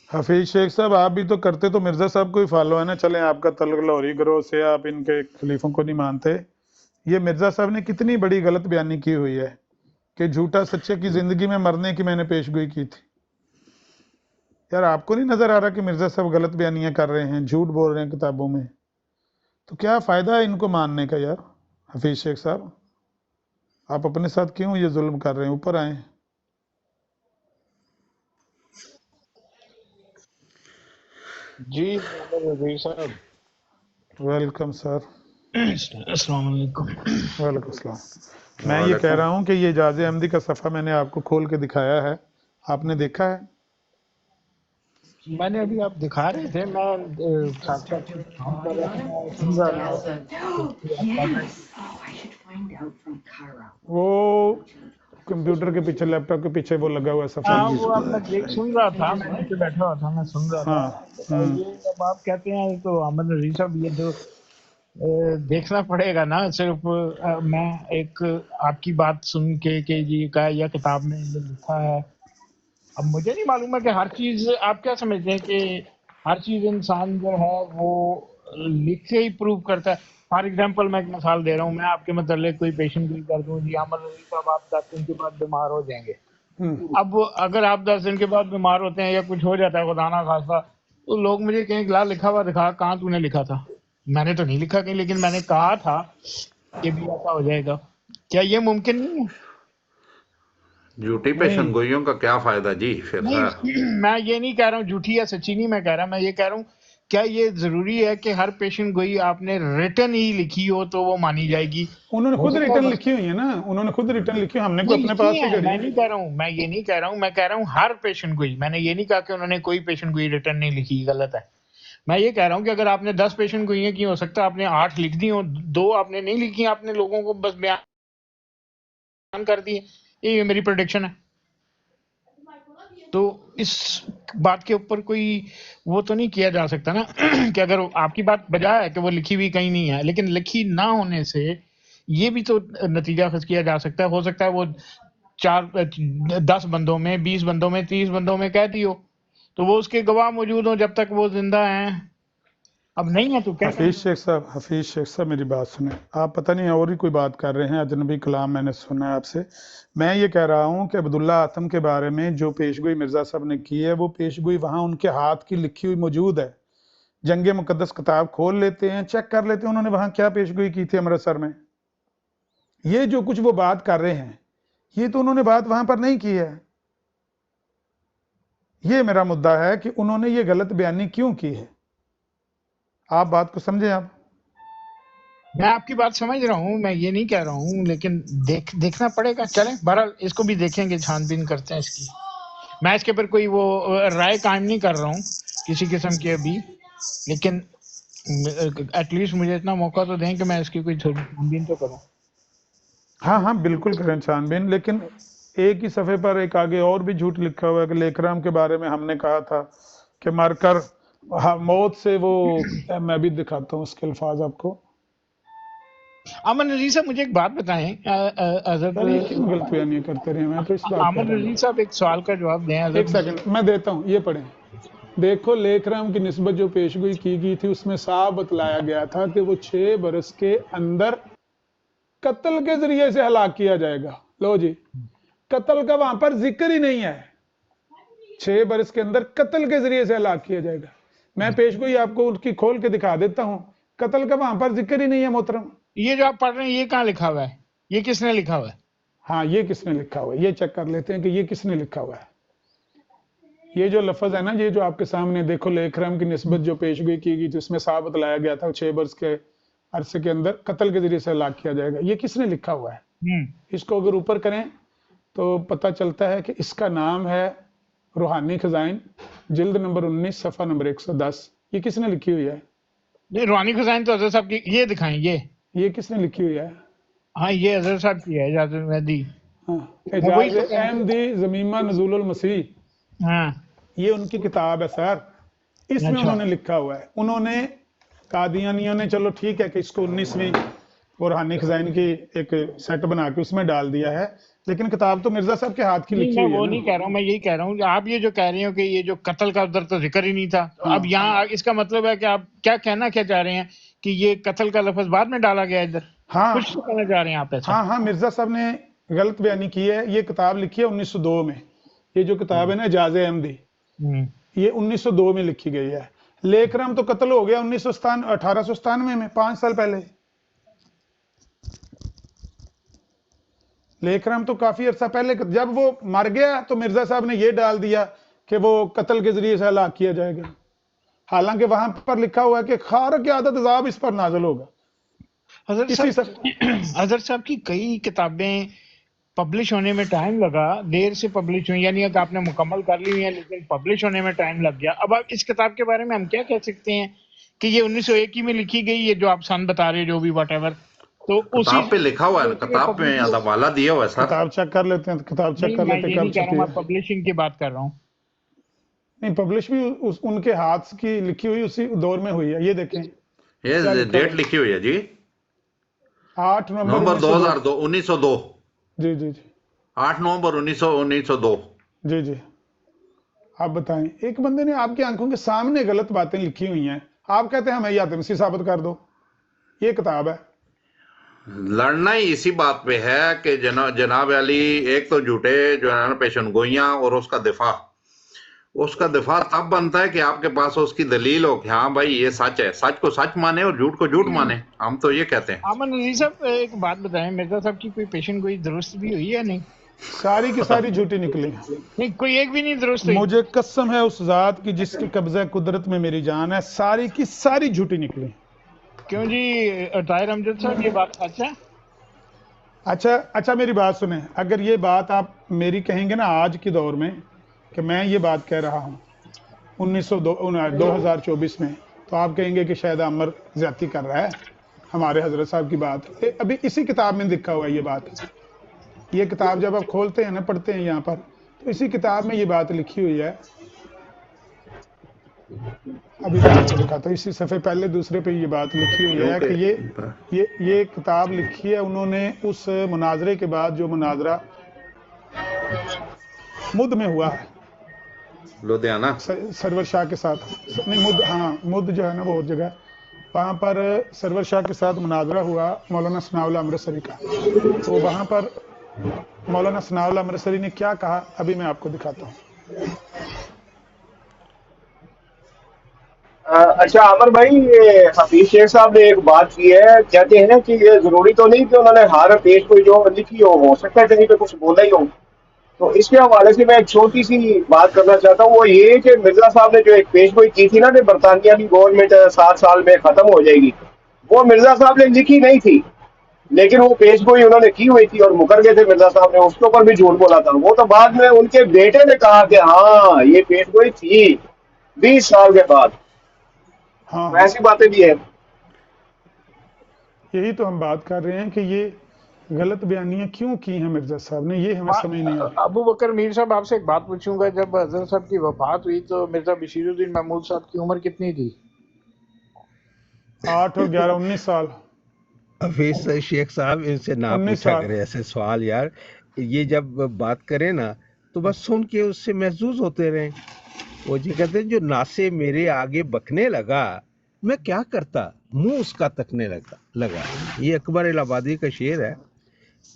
حفیظ شیخ صاحب آپ بھی تو کرتے تو مرزا صاحب کو ہی فالو ہے نا. چلیں آپ کا تعلق لاہوری گروہ سے، آپ ان کے خلیفوں کو نہیں مانتے. یہ مرزا صاحب نے کتنی بڑی غلط بیانی کی ہوئی ہے کہ جھوٹا سچے کی زندگی میں مرنے کی میں نے پیش گوئی کی تھی. یار آپ کو نہیں نظر آ رہا کہ مرزا صاحب غلط بیانیاں کر رہے ہیں، جھوٹ بول رہے ہیں کتابوں میں؟ تو کیا فائدہ ہے ان کو ماننے کا یار؟ حفیظ شیخ صاحب آپ اپنے ساتھ کیوں یہ ظلم کر رہے ہیں؟ اوپر آئیں. جی محمد رفیع صاحب، ویلکم سر. السلام علیکم۔ وعلیکم السلام. میں یہ کہہ وعلیکم۔ رہا ہوں کہ یہ اعجاز احمدی کا صفحہ میں نے آپ کو کھول کے دکھایا ہے، آپ نے دیکھا ہے؟ میں نے ابھی آپ دکھا رہے تھے، میں ساتھ ساتھ کام کر رہا تھا، میں سن رہا تھا کہ آپ پڑھ رہے تھے۔ وہ کمپیوٹر کے پیچھے، لیپ ٹاپ کے پیچھے وہ لگا ہوا ہے صفحہ. ہاں وہ اب میں دیکھ سن رہا تھا، میں نیچے بیٹھا ہوا تھا، میں سن رہا تھا۔ ہاں یہ اب آپ کہتے ہیں تو احمد رضی صاحب یہ تو دیکھنا پڑے گا نا، صرف میں ایک آپ کی بات سن کے کہ جی کا یا کتاب میں یہ لکھا ہے، اب مجھے نہیں معلوم ہے کہ ہر چیز آپ کیا سمجھتے ہیں کہ ہر چیز انسان جو ہے وہ لکھ کے ہی پروو کرتا ہے۔ فار ایگزامپل میں ایک مثال دے رہا ہوں، میں آپ کے متعلق کوئی پیشن گوئی کر دوں، جی احمد رضی صاحب آپ 10 دن کے بعد بیمار ہو جائیں گے۔ اب اگر آپ 10 دن کے بعد بیمار ہوتے ہیں یا کچھ ہو جاتا ہے خدا نہ خواستہ، تو لوگ مجھے کہیں لا لکھا ہوا دکھا، کہاں تو نے لکھا تھا؟ میں نے تو نہیں لکھا کہیں، لیکن میں نے کہا تھا کہ بھی ایسا ہو جائے گا۔ کیا یہ ممکن نہیں ہے؟ جھوٹی نہیں پیشن گوئیوں کا کیا فائدہ جی پھر؟ نہیں، میں یہ نہیں کہہ رہا ہوں جھوٹی یا سچی نہیں میں کہہ رہا، میں یہ کہہ رہا ہوں کیا یہ ضروری ہے کہ ہر پیشن گوئی آپ نے ریٹن ہی لکھی ہو تو وہ مانی جائے گی؟ انہوں نے ہو خود سکتا ریٹرن ہے لکھی ہوئی ہے نا، انہوں نے خود ریٹرن لکھی، ہم نے وہ کوئی اپنے لکھی پاس ہی ہیں، کری میں ہے. نہیں کہہ رہا ہوں، میں یہ نہیں کہہ رہا ہوں، میں کہہ رہا ہوں ہر پیشن گوئی، میں نے یہ نہیں کہا کہ انہوں نے کوئی پیشن گوئی ریٹرن نہیں لکھی، غلط ہے۔ میں یہ کہہ رہا ہوں کہ اگر آپ نے 10 پیشن گوئیاں کی، ہو سکتا ہے آپ نے 8 لکھ دی ہوں، 2 آپ نے نہیں لکھی، آپ نے لوگوں کو بس بیان کر دی، یہ میری پریڈکشن ہے۔ تو اس بات کے اوپر کوئی وہ تو نہیں کیا جا سکتا نا کہ اگر آپ کی بات بجا ہے کہ وہ لکھی ہوئی کہیں نہیں ہے، لیکن لکھی نہ ہونے سے یہ بھی تو نتیجہ خود کیا جا سکتا ہے، ہو سکتا ہے وہ 10 بندوں میں، 20 بندوں میں، 30 بندوں میں کہہ دی ہو، تو وہ اس کے گواہ موجود ہوں جب تک وہ زندہ ہیں، اب نہیں ہے تو کیا کریں؟ حفیظ شیخ صاحب میری بات سنیں، آپ پتہ نہیں اور ہی کوئی بات کر رہے ہیں، اجنبی کلام میں نے سنا ہے آپ سے. میں یہ کہہ رہا ہوں کہ عبداللہ آتم کے بارے میں جو پیشگوئی مرزا صاحب نے کی ہے، وہ پیشگوئی وہاں ان کے ہاتھ کی لکھی ہوئی موجود ہے. جنگ مقدس کتاب کھول لیتے ہیں، چیک کر لیتے ہیں انہوں نے وہاں کیا پیشگوئی کی تھی امرتسر میں. یہ جو کچھ وہ بات کر رہے ہیں، یہ تو انہوں نے بات وہاں پر نہیں کی ہے. یہ میرا مدعا ہے کہ انہوں نے یہ غلط بیانی کیوں کی ہے. آپ بات کو سمجھیں. آپ میں آپ کی بات سمجھ رہا ہوں، میں یہ نہیں کہہ رہا ہوں، لیکن دیکھنا پڑے گا، چلیں بہرحال اس کو بھی دیکھیں گے، چھان بین کرتے ہیں اس کی۔ میں اس کے پر کوئی وہ رائے قائم نہیں کر رہا ہوں کسی قسم کی ابھی، لیکن ایٹ لیسٹ مجھے اتنا موقع تو دیں کہ میں اس کی کوئی تھوڑی چھان بین تو کروں۔ ہاں بالکل کریں چھان بین، لیکن ایک ہی صفحے پر ایک آگے اور بھی جھوٹ لکھا ہوا ہے کہ لیکرام کے بارے میں ہم نے کہا تھا کہ مر کر موت سے وہ، میں بھی دکھاتا ہوں اس کے الفاظ آپ کو. امن رضی صاحب مجھے ایک بات بتائیں، حضرت یار یہ کیوں غلط بیانیاں کرتے رہے ہیں؟ میں تو اس بات پہ امن رضی اٹل. صاحب ایک سوال کا جواب دیں ایک حضرت۔ سیکنڈ میں دیتا ہوں، یہ پڑھیں. دیکھو لیکرام کی نسبت جو پیشگوئی کی گئی تھی، اس میں صاف بتلایا گیا تھا کہ وہ 6 برس کے اندر قتل کے ذریعے سے ہلاک کیا جائے گا. لو جی، قتل کا وہاں پر ذکر ہی نہیں ہے. 6 برس کے اندر قتل کے ذریعے سے ہلاک کیا جائے گا. میں پیشگوئی آپ کو ان کی کھول کے دکھا دیتا ہوں، قتل کا وہاں پر ذکر ہی نہیں ہے محترم. یہ جو آپ پڑھ رہے ہیں یہ کہاں لکھا ہوا ہے؟ یہ کس نے لکھا ہوا ہے؟ ہاں یہ کس نے لکھا ہوا ہے، یہ چیک کر لیتے ہیں کہ یہ کس نے لکھا ہوا ہے. یہ جو لفظ ہے نا، یہ جو آپ کے سامنے دیکھو، لیکرام کی نسبت جو پیشگوئی کی گئی تھی اس میں صاف بتلایا گیا تھا 6 برس کے عرصے کے اندر قتل کے ذریعے سے ہلاک کیا جائے گا. یہ کس نے لکھا ہوا ہے؟ اس کو اگر اوپر کریں تو پتہ چلتا ہے کہ اس کا نام ہے روحانی خزائن، جلد نمبر 19 صفحہ نمبر 110. یہ کس نے لکھی ہوئی ہے؟ یہ روحانی خزائن تو حضرت صاحب کی، یہ دکھائیں یہ کس نے لکھی ہوئی ہے؟ ہاں یہ حضرت صاحب کی ہے، اجازت مہدی. ہاں، میں وہی اعجاز تو کہہ رہا ہوں. احمدی ضمیمہ نزول المسیح، ہاں یہ ان کی کتاب ہے سر. اس میں اچھا، انہوں نے لکھا ہوا ہے. انہوں نے قادیانیوں نے، چلو ٹھیک ہے کہ اس کو 19ویں اور हानी खजाइन की एक सेट बना के उसमें डाल दिया है, लेकिन किताब तो मिर्जा साहब के हाथ की नहीं, लिखी मैं हुई है वो ना। नहीं कह रहा हूँ, मैं यही कह रहा हूँ आप ये जो कह रहे हो कि ये जो कत्ल का उधर तो जिक्र ही नहीं था, तो अब यहाँ इसका मतलब है कि आप क्या कहना क्या चाह रहे हैं कि ये कत्ल का लफ्ज बाद में डाला गया इधर, हाँ कुछ तो कहना चाह रहे हैं आप ऐसा? हाँ हाँ, मिर्जा साहब ने गलत बयानी की है। ये किताब लिखी है 1902 में। ये जो किताब है ना एजाज़े अहमदी, हम्म, ये 1902 में लिखी गई है। लेकरम तो कत्ल हो गया 1897 में, 5 साल पहले। लेकरम तो काफी अरसा पहले, जब वो मर गया तो मिर्जा साहब ने ये डाल दिया कि वो कत्ल के जरिए से हलाक किया जाएगा, हालांकि वहां पर लिखा हुआ है कि खार की आदत अजाब इस पर नाजल होगा। हजरत साहब की कई किताबें पब्लिश होने में टाइम लगा, देर से पब्लिश हुई, यानी कि आपने मुकम्मल कर ली हुई है लेकिन पब्लिश होने में टाइम लग गया। अब आप इस किताब के बारे में हम क्या कह सकते हैं कि ये 1901 ही में लिखी गई, ये जो आप सन बता रहे हो, जो भी व्हाटएवर, तो उसी किताब पे लिखा हुआ है, किताब में हवाला दिया हुआ है सर। किताब चेक कर लेते हैं, किताब चेक कर मैं लेते ये हैं नहीं कब कह रहा हूँ, छपी मैं है। पब्लिशिंग की बात कर रहा हूँ। नहीं, पब्लिश भी उनके हाथ की लिखी हुई उसी दौर में हुई है। ये देखें क्या ये लिखा डेट हुआ है। लिखी हुई है जी, 8 नवंबर नवंबर 1902। 1902। जी जी जी 8 नवंबर 1902। जी जी। आप बताएं, एक बंदे ने आपकी आंखों के सामने गलत बातें लिखी हुई हैं, आप कहते हैं हमें या तुमसी साबित कर दो। ये किताब है। लड़ना ही इसी बात पे है कि जनाब अली, एक तो झूठे जो है ना पेशन गोइयां, और उसका दिफा तब बनता है कि आपके पास उसकी दलील हो कि हाँ भाई ये सच है, सच को सच माने और झूठ को झूठ माने। हम तो ये कहते हैं। अमन नजीर साहब, एक बात बताएं, मिर्जा साहब की कोई पेशेंट गोई दुरुस्त भी हुई है? नहीं, सारी की सारी झूठी निकली। नहीं, कोई एक भी नहीं दुरुस्त हुई। मुझे कसम है उस जात की जिसकी कब्जा कुदरत में मेरी जान है, सारी की सारी झूठी निकली। क्यों जी ताहिर अमजद साहब, ये बात सच है? अच्छा मेरी बात सुने, अगर ये बात आप मेरी कहेंगे ना आज के दौर में कि मैं ये बात कह रहा हूँ 2024 में, तो आप कहेंगे कि शायद अमर ज्यादती कर रहा है। हमारे हजरत साहब की बात अभी इसी किताब में लिखा हुआ है ये बात। ये किताब जब आप खोलते हैं ना, पढ़ते हैं यहाँ पर, तो इसी किताब में ये बात लिखी हुई है। अभी मैं आपको दिखाता हूँ, इसी सफ़े पहले दूसरे पे ये बात लिखी हुई है कि ये किताब लिखी है उन्होंने उस मुनाजरे के बाद, जो मुनाजरा मुद में हुआ है लुधियाना। सरवर शाह के साथ। नहीं, मुद, हाँ मुद जो है ना वो और जगह, वहाँ पर सरवर शाह के साथ मुनाजरा हुआ मौलाना सनाउल्लाह अमृतसरी का। तो वहाँ पर मौलाना सनाउल्लाह अमृतसरी ने क्या कहा, अभी मैं आपको दिखाता हूँ। अच्छा अमर भाई, ये हफीज शेख साहब ने एक बात की है, कहते हैं कि ये जरूरी तो नहीं कि उन्होंने हर पेज कोई जो लिखी हो सकता है कहीं पे कुछ बोला ही हो। तो इसके हवाले से मैं एक छोटी सी बात करना चाहता हूँ, वो ये कि मिर्जा साहब ने जो एक पेज गोई की थी ना कि बरतानिया की गवर्नमेंट 7 साल में खत्म हो जाएगी, वो मिर्जा साहब ने लिखी नहीं थी, लेकिन वो पेज गोई उन्होंने की हुई थी और मुकर गए थे मिर्जा साहब ने, उसके ऊपर भी झूठ बोला था। वो तो बाद में उनके बेटे ने कहा कि हाँ ये पेज गोई थी 20 साल के बाद। हाँ तो ऐसी बातें भी है। यही तो हम बात कर रहे हैं कि ये गलत बयानियां क्यों की हैं मिर्जा साहब ने, ये हमें समझ नहीं आ रही। अबू बकर मीर साहब, आपसे एक बात पूछूंगा, जब हजरत साहब की वफात हुई तो मिर्जा बशीरुद्दीन महमूद साहब की उम्र कितनी थी? 8 और 11 19 साल। हफीज शेख साहब, इनसे ना 19 पूछा साल। करे ऐसे सवाल यार। ये जब बात करें ना तो बस सुन के उससे महसूस होते रहे। वो जी कहते हैं, जो नासे मेरे आगे बकने लगा मैं क्या करता, मुंह उसका तकने लगा। ये अकबर इलाहाबादी का शेर है।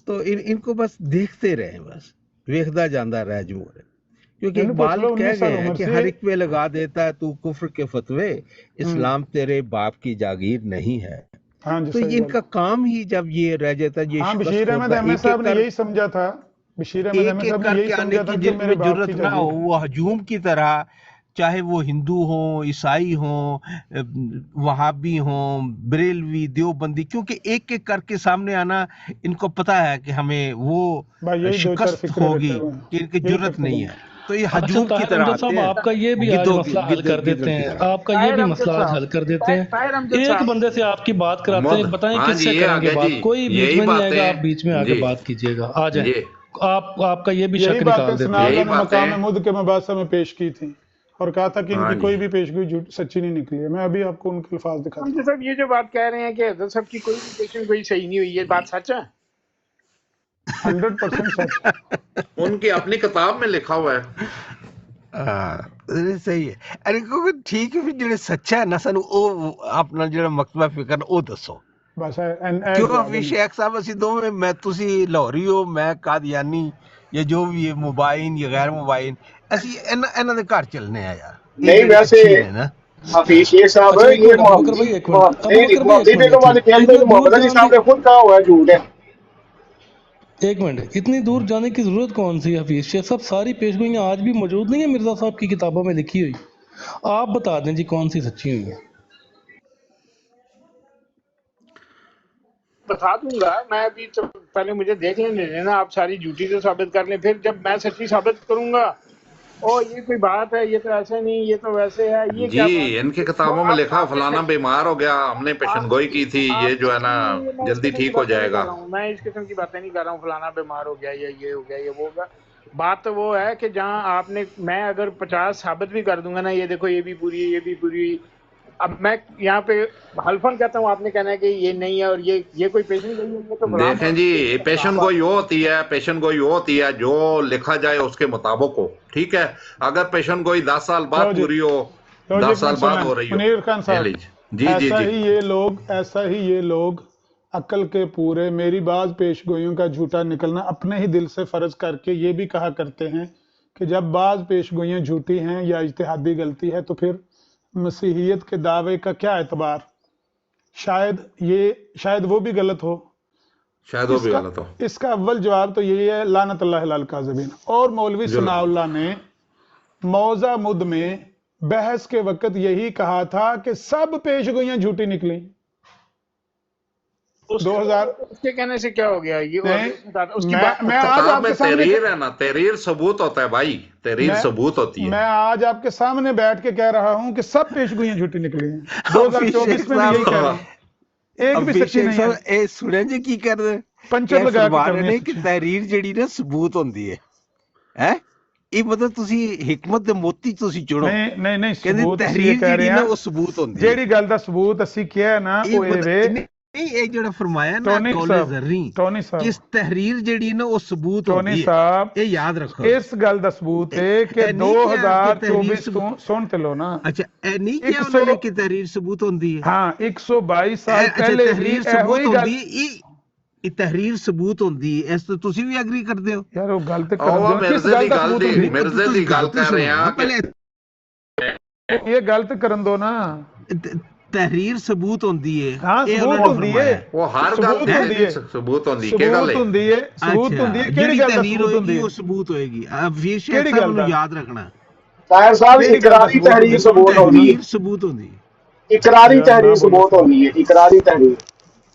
तो इनको बस देखते रहे, बस वेखदा जांदा रह जूर। क्योंकि इकबाल कह गए हैं कि हर एक पे लगा देता है तू कुफ्र के फतवे, इस्लाम तेरे बाप की जागीर नहीं है। हाँ जी, तो सही इनका बात। काम ही जब ये रह जाता है, ये हाँ, शिकस्त बशीर अहमद होता है, अहमद साहब ने एक-एक यही समझा था। बशीर अहमद अहमद साहब ने यही करके आने समझा था की कि मेरे जिनमें बाप जरूरत की ना हो, जागीर। वो हजूम की तरह, चाहे वो हिंदू हो, ईसाई हो, वहाबी हो, बरेलवी, देवबंदी, क्योंकि एक एक करके सामने आना, इनको पता है कि हमें वो भाई यही 2-4 शिकस्त फिक्रे होगी रखे हुए हैं, कि इनकी यही जरूरत करते नहीं हैं। है। तो ये अच्छा हजूम की ताहिर तरह अमजद आते साहब, हैं, आपका ये भी आज गिद्धों मसला हल कर गिद्धों देते की हैं, तरह। आपका ये भी मसला आज हल कर देते हैं। ताहिर अमजद एक साहब, बंदे से आपकी बात कराते हैं, बताएं हाँ जी, किससे ये आ करेंगे गया बात, जी, कोई बीच यही में नहीं बातें आएगा, आप बीच में आके जी, बात कीजिएगा, आ जाए। ये आपका ये भी यही शक बातें निकाल देते हैं। सनाउल्लाह यही ने मकाम बातें मुद के मबासा में पेश की थी और कहा था कि हाँ इनकी जी। कोई भी पेशगोई झूठ सच्ची नहीं निकली है। मैं अभी आपको उनके अल्फाज दिखाता हूँ। साहब ये जो बात कह रहे हैं कि हजरत साहब की कोई भी पेशेंट कोई सही नहीं हुई, ये बात सच है? 100% सच। उनकी अपनी किताब में लिखा हुआ है। ਸਹੀ ਹੈ। ਅਰੇ ਕਿਉਂਕਿ ਠੀਕ ਹੈ ਵੀ ਜਿਹੜੇ ਸੱਚਾ ਹੈ ਨਾ ਸਾਨੂੰ ਉਹ ਆਪਣਾ ਜਿਹੜਾ ਮਕਤਬਾ ਫਿਕਰ ਉਹ ਦੱਸੋ बस है ਕਿਉਂ ਹਫੀਜ਼ ਸ਼ੇਖ ਸਾਹਿਬ ਅਸੀਂ ਦੋਵੇਂ ਮੈਂ ਤੁਸੀਂ ਲਾਹੌਰੀ ਹੋ ਮੈਂ ਕਾਦੀਆਨੀ ਜਾਂ ਜੋ ਵੀ ਹੈ ਮੁਬਾਇਨ ਜਾਂ ਗੈਰ ਮੁਬਾਇਨ ਅਸੀਂ ਇਹਨਾਂ ਦੇ ਘਰ ਚੱਲਨੇ ਆ ਯਾਰ नहीं वैसे ना हफीज शेख साहब अच्छा, एक ये मिनट, बकर भाई, एक मिनट। नहीं बकर भाई, एक मोहम्मदी मिनट, बेगम वाले कहते हैं इतनी मोहम्मद अली दूर साहब ने खुद कहा हुआ है झूठ है। एक मिनट, इतनी दूर जाने की जरूरत कौन सी है हफीज शेख साहब? सारी पेशगोइयाँ आज भी मौजूद नहीं है मिर्जा साहब की किताबों में लिखी हुई। आप बता दें जी कौन सी सच्ची हुई है। बता दूंगा मैं, अभी तो पहले मुझे देख लेने देना, आप सारी झूठी तो साबित कर लें, फिर जब मैं सच्ची साबित करूंगा ओ ये कोई बात है, ये तो ऐसे नहीं, ये तो वैसे है, ये क्या जी बात है? इनकी किताबों में लिखा फलाना बीमार हो गया, हमने पेशेंट गोई की थी, ये जो है ना जल्दी ठीक हो जाएगा। मैं इस किस्म की बातें नहीं कर रहा हूँ, फलाना बीमार हो गया, ये हो गया, ये वो होगा। बात तो वो है कि जहाँ आपने, मैं अगर 50 साबित भी कर दूंगा ना, ये देखो ये भी पूरी, ये भी पूरी, अब मैं यहाँ पे हल्फन कहता हूँ, आपने कहना है कि ये नहीं है और ये कोई पेशेंट नहीं है, ये तो गुलाम देखें जी, पेशेंट गोई वो होती है, पेशेंट गोई वो होती है जो लिखा जाए उसके मुताबिक हो, ठीक है। अगर पेशेंट गोई 10 साल बाद लो जी, पूरी हो, लो जी, 10 साल बाद सुना, हो रही हो, मुनीर खान साहब, ले लीजिए। जी जी ऐसा जी ही ये लोग अक्ल के पूरे मेरी बाज पेशगोइयों का झूठा निकलना अपने ही दिल से फर्ज करके ये भी कहा करते हैं कि जब बाज पेशगोइयाँ झूठी हैं या इज्तिहादी गलती है तो फिर मसीहियत के दावे का क्या एतबार। शायद वो भी गलत हो। शायद वो भी इसका गलत हो। इसका अव्वल जवाब तो यही है, लानतुल्लाह अल काज़िबीन। और मौलवी सनाउल्लाह ने मौजा मुद में बहस के वक्त यही कहा था कि सब पेशगोइयां झूठी निकली। 2000 उसके कहने से क्या हो गया? ये नहीं, उसकी बात मैं आज किताब आपके में सामने तहरीर है ना, तहरीर सबूत होता है भाई, तहरीर मैं- सबूत होती है। मैं आज आपके सामने बैठ के कह रहा हूं कि सब पेशगोइयां झूठी निकली हैं। 2024 में भी यही कह रहा हूं, एक भी ਹਫੀਜ਼ सच्ची ਸ਼ੇਖ नहीं ਸਾਹਿਬ है। ਇਹ ਸੁਣਿਆ ਜੀ ਕੀ ਕਰਦੇ पंचर ਇਹ लगा के ਫਰਮਾ ਰਹੇ करनी ਨੇ है ਕਿ सच्ची। ਤਹਿਰੀਰ ਜਿਹੜੀ ਨਾ ਸਬੂਤ ਹੁੰਦੀ ਹੈ ਹੈ ਇਹ ਮਤਲਬ ਤੁਸੀਂ ਹਕਮਤ ਦੇ ਮੋਤੀ ਤੁਸੀਂ ਚੁਣੋ नहीं ਕਹਿੰਦੇ सबूत ਅਸੀਂ ਤਹਿਰੀਰ ਇਹ ਕਹਿ ਜਿਹੜੀ ਰਹੇ ਨਾ ਹਾਂ, ਉਹ ਸਬੂਤ ਹੁੰਦੀ ਹੈ ਜਿਹੜੀ ਗੱਲ ਦਾ ਸਬੂਤ ਅਸੀਂ ਕਿਹਾ ਨਾ ਇਹ ਉਹ ਇਹ ਵੇ ਨਹੀਂ ਇਹ ਜਿਹੜਾ ਫਰਮਾਇਆ ਨਾ ਟੋਨੀ ਕੌਲੇ ਸਾਹਿਬ, ਜ਼ਰਰੀ ਟੋਨੀ ਕਿ ਸਾਹਿਬ, ਤਹਿਰੀਰ ਜਿਹੜੀ ਨਾ ਉਹ ਸਬੂਤ ਟੋਨੀ ਹੁੰਦੀ ਹੈ ਸਾਹਿਬ, ਇਹ ਯਾਦ ਰੱਖੋ ਇਸ ਗੱਲ ਦਾ ਸਬੂਤ ਹੈ ਕਿ ਇਹ ਨਹੀਂ ਕਿਹਾ ਕਿ 2024 ਤਹਿਰੀਰ ਤੋਂ ਸੁਣ ਤੇ ਲੋ ਨਾ। ਅੱਛਾ ਇਹ ਨਹੀਂ ਇੱਕ ਕਿਹਾ ਉਹਨਾਂ ਨੇ ਸੌ- ਕਿ ਤਹਿਰੀਰ ਸਬੂਤ ਹੁੰਦੀ ਹੈ हाँ 122 साल ਅੱਛਾ पहले भी ਤਹਿਰੀਰ ਇਹੋ ਸਬੂਤ ਹੀ ਗੱਲ। ਹੁੰਦੀ ਹੈ ਇਹ ਤਹਿਰੀਰ ਸਬੂਤ ਹੁੰਦੀ ਹੈ ਇਸ ਤੋਂ ਤੁਸੀਂ ਵੀ ਐਗਰੀ ਕਰਦੇ ਹੋ ਯਾਰ ਉਹ ਗੱਲ ਤੇ ਉਹ ਕਰ ਦਿਓ, ਕਿਸ ਮਿਰਜ਼ੇ ਗੱਲ ਦੀ ਦਾ ਗੱਲ ਸਬੂਤ ਦੀ ਹੁੰਦੀ? ਮਿਰਜ਼ੇ ਦੀ ਗੱਲ ਕਰ ਰਹੇ ਹਾਂ ਕਿ ਪਹਿਲੇ ਇਹ ਗਲਤ ਕਰਨ ਦੋ ਨਾ। ਤਹਿਰੀਰ ਸਬੂਤ ਹੁੰਦੀ ਹੈ ਹਾਂ ਇਹ ਸਬੂਤ ਉਹਨਾਂ ਨੇ ਹੁੰਦੀ ਫਰਮਾਇਆ ਹੈ, ਉਹ ਹਰ ਸਬੂਤ ਗੱਲ ਹੁੰਦੀ ਦੀ ਹੈ, ਸਬੂਤ ਹੁੰਦੀ ਕੀ ਗੱਲ ਸਬੂਤ ਹੈ? ਹੁੰਦੀ ਹੈ, ਸਬੂਤ ਹੁੰਦੀ ਹੈ। ਕਿਹੜੀ ਗੱਲ ਦਾ ਤਹਿਰੀਰ ਸਬੂਤ ਹੁੰਦੀ ਹੋਏਗੀ ਹੈ? ਉਹ ਸਬੂਤ ਹੋਏਗੀ ਵੀਰ ਸ਼ੇਖ ਕਿਹੜੀ ਸਾਹਿਬ ਗੱਲ ਨੂੰ ਦਾ? ਯਾਦ ਰੱਖਣਾ ताहिर साहब ਕਿਹੜੀ ਗੱਲ ਦਾ इकरारी ਸਬੂਤ तहरीर ਹੁੰਦੀ? सबूत होती है, ਤਹਿਰੀਰ ਸਬੂਤ ਹੁੰਦੀ ਹੈ इकरारी यार, तहरीर ना बोलो सबूत होती है, इकरारी तहरीर।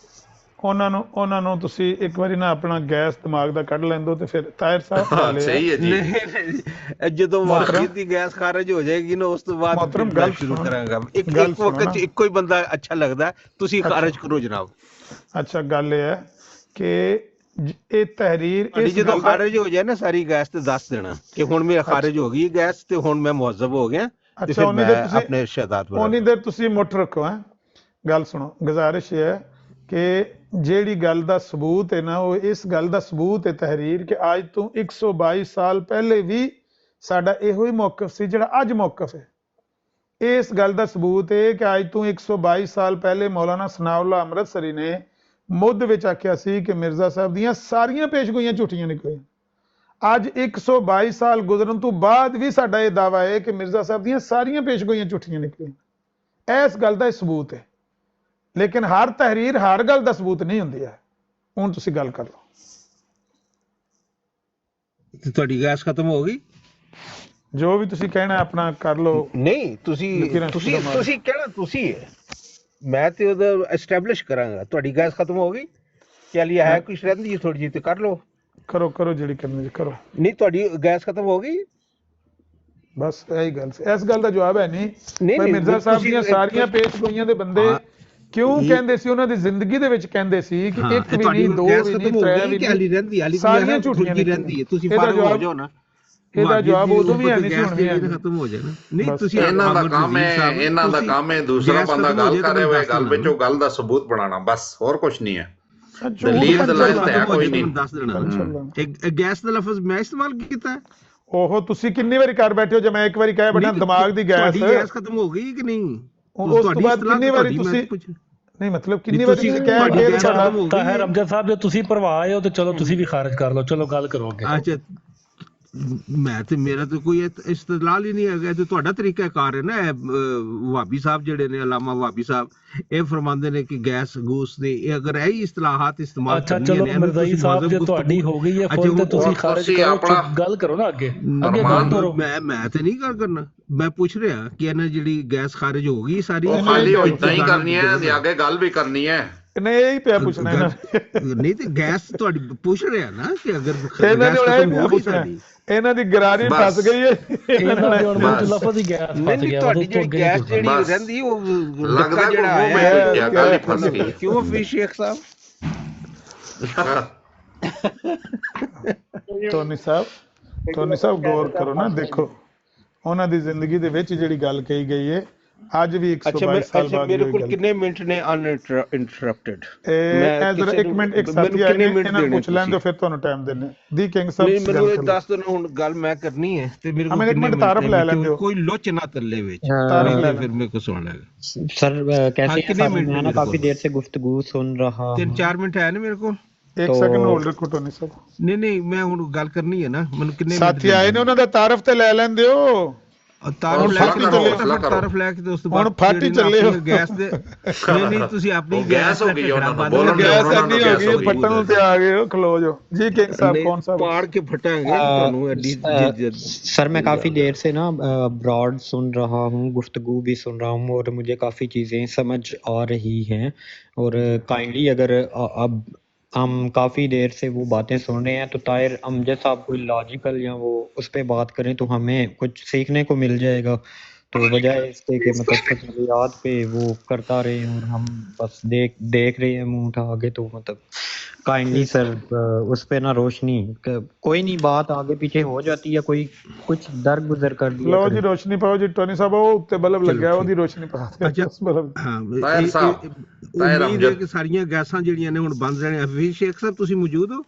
ਉਹਨਾਂ ਨੂੰ ਤੁਸੀਂ ਇੱਕ ਵਾਰੀ ਨਾ ਆਪਣਾ ਗੈਸ ਦਿਮਾਗ ਦਾ ਕੱਢ ਲੈਂਦੋ ਤੇ ਫਿਰ ਤਾਹਿਰ ਸਾਹਿਬ ਹਾਂ, ਵਾਲੇ ਸਹੀ ਹੈ ਜੀ। ਨਹੀਂ ਜਦੋਂ ਵਾਕੀਅਤ ਦੀ ਗੈਸ ਖਾਰਜ ਹੋ ਜਾਏਗੀ ਨਾ ਉਸ ਤੋਂ ਬਾਅਦ ਮੁਹਤਰਮ ਫਿਰ ਗੱਲ ਮੈਂ ਸ਼ੁਰੂ ਸੁਣੋ। ਕਰਾਂਗਾ ਇੱਕ ਗੱਲ ਇੱਕ ਵਕਤ ਸੁਣੋ ਚ ਨਾ। ਇੱਕੋ ਹੀ ਬੰਦਾ ਅੱਛਾ ਲੱਗਦਾ ਤੁਸੀਂ ਖਾਰਜ ਕਰੋ ਜਨਾਬ ਅੱਛਾ ਗੱਲ ਇਹ ਹੈ ਕਿ ਇਹ ਤਹਿਰੀਰ ਤੁਹਾਡੀ ਇਸ ਜਦੋਂ ਗੱਲ ਦਾ- ਖਾਰਜ ਹੋ ਜਾਏ ਨਾ ਸਾਰੀ ਗੈਸ ਤੇ ਦੱਸ ਦੇਣਾ ਕਿ ਹੁਣ ਮੇਰਾ ਖਾਰਜ ਹੋ ਗਈ ਗੈਸ ਤੇ ਹੁਣ ਮੈਂ ਮੁਹੱਜ਼ਬ ਹੋ ਗਿਆ ਤੇ ਅੱਛਾ ਫਿਰ ਉਨੀ ਮੈਂ ਦੇਰ ਤੁਸੀਂ ਆਪਣੇ ਇਰਸ਼ਾਦਾਤ ਉਨੀ ਦੇਰ ਤੁਸੀਂ ਮੁੱਠ ਰੱਖੋ ਹੈ। ਗੱਲ ਸੁਣੋ, ਗੁਜ਼ਾਰਿਸ਼ ਇਹ ਹੈ ਕਿ ਜਿਹੜੀ ਗੱਲ ਦਾ ਸਬੂਤ ਹੈ ਨਾ ਉਹ ਇਸ ਗੱਲ ਦਾ ਸਬੂਤ ਹੈ ਤਹਿਰੀਰ ਕਿ ਅੱਜ ਤੋਂ 122 ਸਾਲ ਪਹਿਲੇ ਵੀ ਸਾਡਾ ਇਹੋ ਹੀ ਮੌਕਫ ਸੀ ਜਿਹੜਾ ਅੱਜ ਮੌਕਫ ਹੈ। ਇਸ ਗੱਲ ਦਾ ਸਬੂਤ ਹੈ ਕਿ ਅੱਜ ਤੋਂ 122 ਸਾਲ ਪਹਿਲੇ ਮੌਲਾਨਾ ਸਨਾਉल्लाह ਅੰਮ੍ਰਿਤਸਰੀ ਨੇ ਮੁੱਧ ਵਿੱਚ ਆਖਿਆ ਸੀ ਕਿ ਮਿਰਜ਼ਾ ਸਾਹਿਬ ਦੀਆਂ ਸਾਰੀਆਂ ਪੇਸ਼ਗੋਈਆਂ ਝੂਠੀਆਂ ਨਿਕਲੀਆਂ। ਅੱਜ 122 ਸਾਲ ਗੁਜ਼ਰਨ ਤੋਂ ਬਾਅਦ ਵੀ ਸਾਡਾ ਇਹ ਦਾਵਾ ਹੈ ਕਿ ਮਿਰਜ਼ਾ ਸਾਹਿਬ ਦੀਆਂ ਸਾਰੀਆਂ ਪੇਸ਼ਗੋਈਆਂ ਝੂਠੀਆਂ ਨਿਕਲੀਆਂ। ਇਸ ਗੱਲ ਦਾ ਇਹ ਸਬੂਤ ਹੈ, ਲੇਕਿਨ ਹਰ ਤਹਿਰੀਰ ਹਰ ਗੱਲ ਦਾ ਸਬੂਤ ਨਹੀਂ ਹੁੰਦੀ ਹੈ। ਹੁਣ ਤੁਸੀਂ ਗੱਲ ਕਰ ਲਓ। ਤੇ ਤੁਹਾਡੀ ਗੈਸ ਖਤਮ ਹੋ ਗਈ ਜੋ ਵੀ ਤੁਸੀਂ ਕਹਿਣਾ ਆਪਣਾ ਕਰ ਲਓ। ਨਹੀਂ ਤੁਸੀਂ ਲੇਕਿਨ ਤੁਸੀਂ ਅਸਲ ਤੁਸੀਂ ਕਹਿਣਾ ਤੁਸੀਂ ਹੈ ਮੈਂ ਤੇ ਉਹਦਾ ਐਸਟੈਬਲਿਸ਼ ਕਰਾਂਗਾ ਤੁਹਾਡੀ ਗੈਸ ਖਤਮ ਹੋ ਗਈ ਕਿ ਹਲੀ ਹੈ ਕੁਛ ਰਹਿੰਦੀ ਹੈ ਥੋੜੀ ਜਿਹੀ ਤੇ ਕਰ ਲਓ ਕਰੋ ਜਿਹੜੀ ਕਰਨੀ ਜੀ ਕਰੋ। ਨਹੀਂ ਤੁਹਾਡੀ ਗੈਸ ਖਤਮ ਹੋ ਗਈ ਬਸ ਇਹੀ ਗੱਲ ਸੀ। ਇਸ ਗੱਲ ਦਾ ਜਵਾਬ ਹੈ ਨਹੀਂ ਨਹੀਂ, ਭਾਈ ਮਿਰਜ਼ਾ ਸਾਹਿਬ ਤੁਸੀਂ- ਦੀਆਂ ਸਾਰੀਆਂ ਪੇਸ਼ਗੋਈਆਂ ਦੇ ਬੰਦੇ ਹਾਂ। ਕਿਉਂ ਇਹ- ਕਹਿੰਦੇ ਸੀ, ਉਹਨਾਂ ਦੀ ਜ਼ਿੰਦਗੀ ਦੇ ਵਿੱਚ ਕਹਿੰਦੇ ਸੀ ਕਿ ਹਾਂ, ਇੱਕ ਵੀ ਤੁਹਾਡੀ ਨਹੀਂ, ਦੋ ਗੈਸ ਵੀ ਖਤਮ ਨਹੀਂ, ਹੋ ਤਰੇ ਗਈ ਵੀ ਕਿ ਹਾਲੀ ਨਹੀਂ, ਰਹਿੰਦੀ ਹਾਲੀ ਸਾਰੀਆਂ ਝੂਠੀਆਂ ਝੂਠੀਆਂ ਰਹਿੰਦੀ ਹੈ ਤੁਸੀਂ ਇਹਦਾ ਫਾਰਗ ਹੋ ਜਵਾਬ- ਜਾਓ ਨਾ ਇਹਦਾ ਭਾਬੀ ਜਵਾਬ ਜੀ ਉਦੋਂ ਵੀ ਉਹ ਹੈ ਤੇ ਨਹੀਂ ਸੀ, ਗੈਸ ਹੁਣ ਦੇ ਵੀ ਹੈ ਲਈ ਨਹੀਂ। ਖਤਮ ਹੋ ਜਾਣਾ। ਨਹੀਂ ਬਸ ਤੁਸੀਂ ਇਹਨਾਂ ਦਾ ਅਹਿਮਦ ਕੰਮ ਨਜ਼ੀਰ ਹੈ, ਸਾਹਿਬ ਇਹਨਾਂ ਦਾ ਤੁਸੀਂ ਕੰਮ ਹੈ ਦੂਸਰਾ ਗੈਸ ਬੰਦਾ ਖਤਮ ਹੋ ਗੱਲ ਜਾਏ ਤਾਂ ਕਰੇ ਮੈਨੂੰ ਹੋਏ ਦੱਸ ਗੱਲ ਦੇਣਾ ਵਿੱਚ ਉਹ ਗੱਲ ਦਾ ਸਬੂਤ ਬਣਾਉਣਾ, ਬਸ ਹੋਰ ਕੁਛ ਨਹੀਂ ਹੈ। ਝੂਠ ਦਲੀਲ ਪੰਚਰ ਦਲਾਇਲ ਗੈਸ ਤਾਂ ਹੈ ਖਤਮ ਹੋ ਕੋਈ ਜਾਏ ਤਾਂ ਨਹੀਂ। ਮੈਨੂੰ ਦੱਸ ਦੇਣਾ। ਪੰਚਰ ਇਹ ਗੈਸ ਦਾ ਲਫ਼ਜ਼ ਮੈਂ ਇਸਤੇਮਾਲ ਕੀਤਾ ਹੈ। ਉਹ ਤੁਸੀਂ ਕਿੰਨੀ ਵਾਰੀ ਕਰ ਬੈਠੇ ਹੋ, ਜੇ ਮੈਂ ਇੱਕ ਵਾਰੀ ਕਹਿ ਬੈਠਾ ਨਹੀਂ ਦਿਮਾਗ ਦੀ ਗੈਸ, ਤੁਹਾਡੀ ਗੈਸ ਖਤਮ ਹੋ ਗਈ ਕਿ ਨਹੀਂ? ਉਸ ਤੋਂ ਤੁਹਾਡੀ ਬਾਅਦ ਇਸਤਲਾਹ ਕਿੰਨੀ ਕਿ ਵਾਰੀ ਤੁਹਾਡੀ ਮੈਂ ਤੁਸੀਂ, ਪੁੱਛ ਨਹੀਂ ਮਤਲਬ ਕਿੰਨੀ ਨਹੀਂ, ਵਾਰੀ ਤੁਸੀਂ ਤੁਸੀਂ ਕਹਿ ਤੁਹਾਡੀ ਕੇ ਗੈਸ ਤੁਹਾਡਾ ਖਤਮ ਹੋ ਗਈ ਤਾਹਿਰ ਹੈ। ਅਮਜਦ ਸਾਹਿਬ ਜੇ ਤੁਸੀਂ ਭਰਵਾ ਆਏ ਹੋ ਤੇ ਚਲੋ ਤੁਸੀਂ ਵੀ ਖਾਰਜ ਕਰ ਲਓ, ਚਲੋ ਗੱਲ ਕਰੋ ਅੱਗੇ। ਅੱਛਾ ਮੈਂ ਤੇ ਮੇਰਾ ਤਾਂ ਕੋਈ ਇਸਤਦਲਾਲ ਹੀ ਨਹੀਂ ਹੈਗਾ, ਤੇ ਤੁਹਾਡਾ ਤਰੀਕਾ ਕਾਰ ਹੈ ਨਾ। ਵਾਬੀ ਸਾਹਿਬ ਜਿਹੜੇ ਨੇ, ਅਲਾਮਾ ਵਾਬੀ ਸਾਹਿਬ, ਇਹ ਫਰਮਾਉਂਦੇ ਨੇ ਕਿ ਗੈਸ ਗੂਸ ਦੇ ਇਹ ਅਗਰ ਇਹੀ ਇਸਤਲਾਹਾਤ ਇਸਤੇਮਾਲ ਅੱਛਾ ਕਰਨੀਆਂ ਚਲੋ ਨੇ ਇਹਨੂੰ ਮਿਰਜ਼ਾਈ ਤੁਸੀਂ ਸਾਹਿਬ ਮਜ਼ਹਬ ਜੇ ਗੁਫ਼ਤਗੂ। ਤੁਹਾਡੀ ਹੋ ਗਈ ਹੈ ਅੱਛਾ, ਫੁੱਲ ਤੇ ਹੁਣ ਤੁਸੀਂ ਹੁਣ ਖਾਰਜ ਤੁਸੀਂ ਕਰੋ, ਆਪਣਾ ਗੱਲ ਕਰੋ ਨਾ ਅੱਗੇ ਅੱਗੇ ਫਰਮਾਨ ਗੱਲ ਕਰੋ। ਮੈਂ ਤੇ ਨਹੀਂ ਗੱਲ ਕਰਨਾ, ਮੈਂ ਪੁੱਛ ਰਿਹਾ ਕਿ ਇਹਨਾਂ ਜਿਹੜੀ ਗੈਸ ਖਾਰਜ ਹੋ ਗਈ ਸਾਰੀ, ਉਹ ਖਾਲੀ ਉਹ ਇਦਾਂ ਹੀ ਕਰਨੀ ਹੈ ਤੇ ਅੱਗੇ ਗੱਲ ਵੀ ਕਰਨੀ ਹੈ। ਨਹੀਂ ਇਹੀ ਪਿਆ ਪੁੱਛਣਾ ਇਹਨਾਂ ਨੇ। ਨਹੀਂ ਤੇ ਗੈਸ ਤੁਹਾਡੀ ਪੁੱਛ ਰਿਹਾ ਨਾ ਕਿ ਅਗਰ ਇਹਨਾਂ ਗੈਸ ਨੇ ਖਤਮ ਪਿਆ ਹੋ ਗਈ ਪੁੱਛਣਾ, ਸਾਡੀ। ਇਹਨਾਂ ਦੀ ਗਰਾਰੀ ਬਸ। ਫਸ ਗਈ ਹੈ। ਇਹਨਾਂ ਦੇ ਹੁਣ ਮੂੰਹ ਚ ਬਸ। ਲਫ਼ਜ਼ ਹੀ ਗੈਸ ਨਹੀਂ ਫਸ ਨਹੀਂ ਗਿਆ, ਤੁਹਾਡੀ ਉਸ ਤੋਂ ਜਿਹੜੀ ਅੱਗੇ ਗੈਸ ਨਹੀਂ ਜਿਹੜੀ ਬਸ। ਰਹਿੰਦੀ ਉਹ ਲੱਗਦਾ ਡੱਕਾ ਕੋਈ ਜਿਹੜਾ ਮੂੰਹ ਆਇਆ ਵਿੱਚ ਪਿਆ, ਗੱਲ ਹੀ ਫਸ ਗਈ। ਕਿਉਂ ਫਿਰ ਸ਼ੇਖ ਸਾਹਿਬ? ਟੋਨੀ ਸਾਹਿਬ ਗੌਰ ਕਰੋ ਨਾ, ਦੇਖੋ ਉਹਨਾਂ ਦੀ ਜ਼ਿੰਦਗੀ ਦੇ ਵਿੱਚ ਜਿਹੜੀ ਗੱਲ ਕਹੀ ਗਈ ਹੈ ਅੱਜ ਵੀ 122 ਸਾਲ ਬਾਅਦ ਮੇਰੇ ਵੀ ਕੋਲ ਗੱਲ। ਕਿੰਨੇ ਮਿੰਟ ਨੇ ਅਨਇੰਟਰਪਟਡ? ਇਹ ਜ਼ਰਾ ਇੱਕ ਮਿੰਟ ਇੱਕ ਸਾਥੀ ਆਏ ਨੇ, ਇਹਨਾਂ ਨੂੰ ਪੁੱਛ ਲੈਣ ਦਿਓ ਫਿਰ ਤੁਹਾਨੂੰ ਟਾਈਮ ਦਿੰਨੇ। ਦੀ ਕਿੰਗ ਸਾਹਿਬ ਨਹੀਂ ਮੈਨੂੰ ਗੱਲ ਇਹ ਕਰੋ। ਦੱਸ ਦਿਓ ਨਾ, ਹੁਣ ਗੱਲ ਮੈਂ ਕਰਨੀ ਹੈ ਤੇ ਮੇਰੇ ਹਾਂ, ਕੋਲ ਮੈਨੂੰ ਇੱਕ ਕਿੰਨੇ ਮਿੰਟ ਮਿੰਟ ਤਾਰਫ ਲੈ ਨੇ? ਲੈਣ ਦਿਓ। ਕੋਈ ਲੋਚ ਨਾ तल्ले ਵਿੱਚ तारफ नहीं ले तो फिर मेरे को सुन लेगा। सर कैसे हैं कितने साहब? मिनट मैं ना मेरे काफी को? देर से गुफ्तगू सुन रहा हूँ। 3-4 ਮਿੰਟ ਹੈ ਨਾ ਮੇਰੇ ਕੋਲ। ਇੱਕ तो- ਸੈਕਿੰਡ ਹੋਲਡ ਰੱਖੋ ਟੋਨੀ ਸਾਹਿਬ। ਨਹੀਂ ਮੈਂ ਹੁਣ ਗੱਲ ਕਰਨੀ ਹੈ ਨਾ, ਮੈਨੂੰ ਕਿੰਨੇ ਸਾਥੀ ਆਏ ਨੇ, ਉਹਨਾਂ ਦਾ ਤਾਰਫ ਤੇ ਲੈ ਲੈਣ ਦਿਓ। ਤਾਰਫ ਹੁਣ ਲੈ ਫੱਟ ਕੇ ਹੀ ਚੱਲੇ ਹੋ। ਤਾਰਫ ਲੈ ਕੇ ਦੋਸਤ ਹੁਣ ਫੱਟ ਹੀ ਚੱਲੇ ਹੋ। ਗੈਸ ਦੇ ਨਹੀਂ ਤੁਸੀਂ ਆਪਣੀ ਉਹ ਗੈਸ ਹੋ ਗਈ ਉਹਨਾਂ ਨੂੰ, ਹੁਣ ਬੋਲਣ ਦਿਓ, ਗੈਸ ਉਹਨਾਂ ਨੂੰ ਇੰਨੀ ਹੋ ਗੈਸ ਗਈ ਹੋ ਹੈ, ਗਈ। ਫੱਟਣ ਨੂੰ ਤੇ ਆ ਗਏ ਹੋ, ਖਲੋ ਜਾਓ ਜੀ। ਕਿੰਗ ਸਾਹਿਬ ਕੌਣ ਸਾਹਿਬ? ਪਾੜ ਕੇ ਫਟਾਂਗੇ ਤੁਹਾਨੂੰ ਐਡੀ सर मैं काफी देर से ना ब्रॉड सुन रहा हूँ, गुफ्तगू भी सुन रहा हूँ और मुझे काफी चीजें समझ आ रही हैं। और काइंडली अगर अब हम काफी देर से वो बातें सुन रहे हैं तो ताहिर अमजद साहब कोई लॉजिकल या वो उस पे बात करें तो हमें कुछ सीखने को मिल जाएगा। तो बजाय इसके कि मतलब फजलियात पे वो करता रहे और हम बस देख रहे हैं मुंह उठा आगे, तो मतलब काइंडली सर उस पे ना रोशनी कोई नहीं, बात आगे पीछे हो जाती है, कोई कुछ दर गुजर कर दिया ਲਓ ਜੀ करें। ਰੋਸ਼ਨੀ ਪਾਓ ਜੀ। ਟੋਨੀ ਸਾਹਿਬ ਉਹ ਉੱਤੇ ਬਲਬ ਲੱਗਿਆ, ਉਹਦੀ ਰੋਸ਼ਨੀ ਪਾ ਦਿਓ। ਅੱਛਾ। ਉਸ ਬਲਬ ਹਾਂ ਤਾਹਿਰ ਸਾਹਿਬ, ਤਾਹਿਰ ਉਮੀਦ ਹੈ ਅਮਜਦ। ਕਿ ਸਾਰੀਆਂ ਗੈਸਾਂ ਜਿਹੜੀਆਂ ਨੇ ਹੁਣ ਬੰਦ ਰਹਿਣੀਆਂ। ਹਫੀਜ਼ ਸ਼ੇਖ ਸਾਹਿਬ ਤੁਸੀਂ ਮੌਜੂਦ ਹੋ?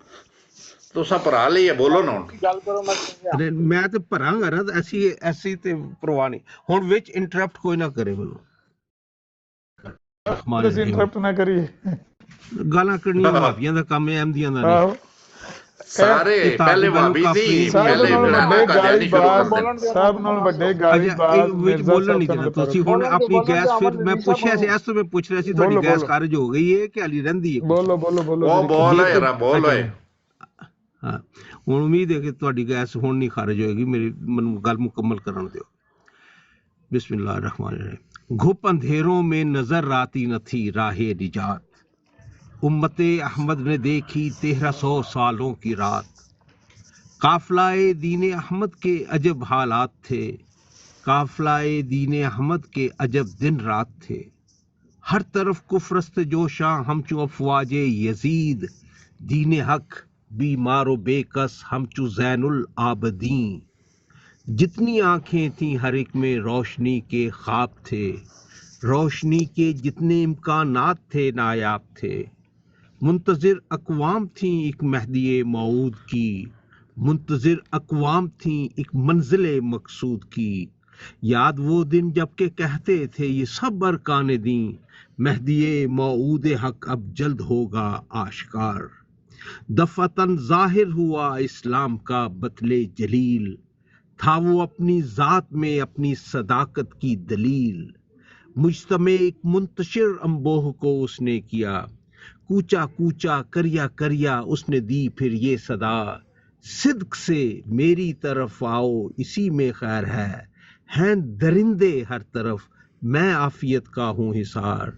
ਤੁਸੀਂ ਭਰਾ ਲਈ ਹੈ, ਬੋਲੋ ਨਾ ਹੁਣ। ਗੱਲ ਕਰੋ ਮੈਂ ਮੈਂ ਤੇ ਭਰਾਂਗਾ ਨਾ, ਐਸੀ ਤੇ ਪਰਵਾਹ ਨਹੀਂ। ਹੁਣ ਵਿੱਚ ਇੰਟਰਪਟ ਕੋਈ ਨਾ ਕਰੇ ਮੈਨੂੰ। ਤੁਸੀਂ ਇੰਟਰਪਟ ਨਾ ਕਰੀਏ। ਗਾਲਾਂ ਕੱਢਣੀਆਂ ਭਾਬੀਆਂ ਦਾ ਕੰਮ ਹੈ, ਅਹਿਮਦੀਆਂ ਦਾ ਨਹੀਂ। ਆਹੋ ਸਾਰੇ ਇਹ ਤਾਂ ਪਹਿਲੇ ਗੱਲ ਵਾਬੀ ਕਾਫੀ ਸੀ, ਸਭ ਪਹਿਲੇ ਨਾਲੋਂ ਜਿਹੜਾ ਵੱਡੇ ਕਾਦਿਆਨੀ ਗਾਲੀ ਸ਼ੁਰੂ ਬਾਜ਼, ਕਰ ਦੇਣ। ਸਭ ਨਾਲੋਂ ਵੱਡੇ ਗਾਲੀ ਅੱਛਾ ਬਾਜ਼ ਇਹ ਵਿੱਚ ਬੋਲਣ ਨਹੀਂ ਦੇਣਾ ਤੁਸੀਂ। ਹੁਣ ਆਪਣੀ ਗੈਸ ਫਿਰ ਮੈਂ ਪੁੱਛਿਆ ਸੀ, ਇਸ ਤੋਂ ਮੈਂ ਪੁੱਛ ਰਿਹਾ ਸੀ ਤੁਹਾਡੀ ਬੋਲੋ, ਗੈਸ ਬੋਲੋ। ਖਾਰਜ ਹੋ ਗਈ ਹੈ ਕਿ ਹਾਲੀ ਰਹਿੰਦੀ ਹੈ? ਬੋਲੋ ਬੋਲੋ ਬੋਲੋ। ਉਹ ਬੋਲ ਹੈ ਯਾਰ, ਬੋਲ ਹੈ। ਹਾਂ ਹੁਣ ਉਮੀਦ ਹੈ ਕਿ ਤੁਹਾਡੀ ਗੈਸ ਹੁਣ ਨਹੀਂ ਖਾਰਜ ਹੋਏਗੀ। ਮੈਨੂੰ ਗੱਲ ਮੁਕੰਮਲ ਕਰਨ ਦਿਓ। बिस्मिल्लाह रहमान रहीम। घुप अंधेरों में नजर आती न थी राहे निजात। उम्मते अहमद ने देखी 1300 सालों की रात। काफलाए दीन अहमद के अजब हालात थे, काफलाए दीन अहमद के अजब दिन रात थे। हर तरफ कुफ्रस्त जोशां हमचू अफवाजे यजीद, दीन हक बीमारो बेकस हमचू ज़ैनुल आबदीन। जितनी आंखें थीं हर एक में रोशनी के ख्वाब थे, रोशनी के जितने इम्कानात थे नायाब थे। मुंतज़िर अक़वाम थीं एक महदी मऊद की, मुंतज़िर अक़वाम थीं एक मंजिल मकसूद की। याद वो दिन जबकि कहते थे ये सब अरकान दीं, महदी मऊद हक अब जल्द होगा आश्कार। दफ़तन ज़ाहिर हुआ इस्लाम का बतले जलील, था वो अपनी ज़ात में अपनी सदाकत की दलील। मुजतमे एक मुंतशिर अंबोह को उसने किया, कूचा कूचा करिया करिया उसने दी फिर ये सदा, सिद्क से मेरी तरफ आओ इसी में खैर हैं दरिंदे हर तरफ मैं आफियत का हूँ हिसार।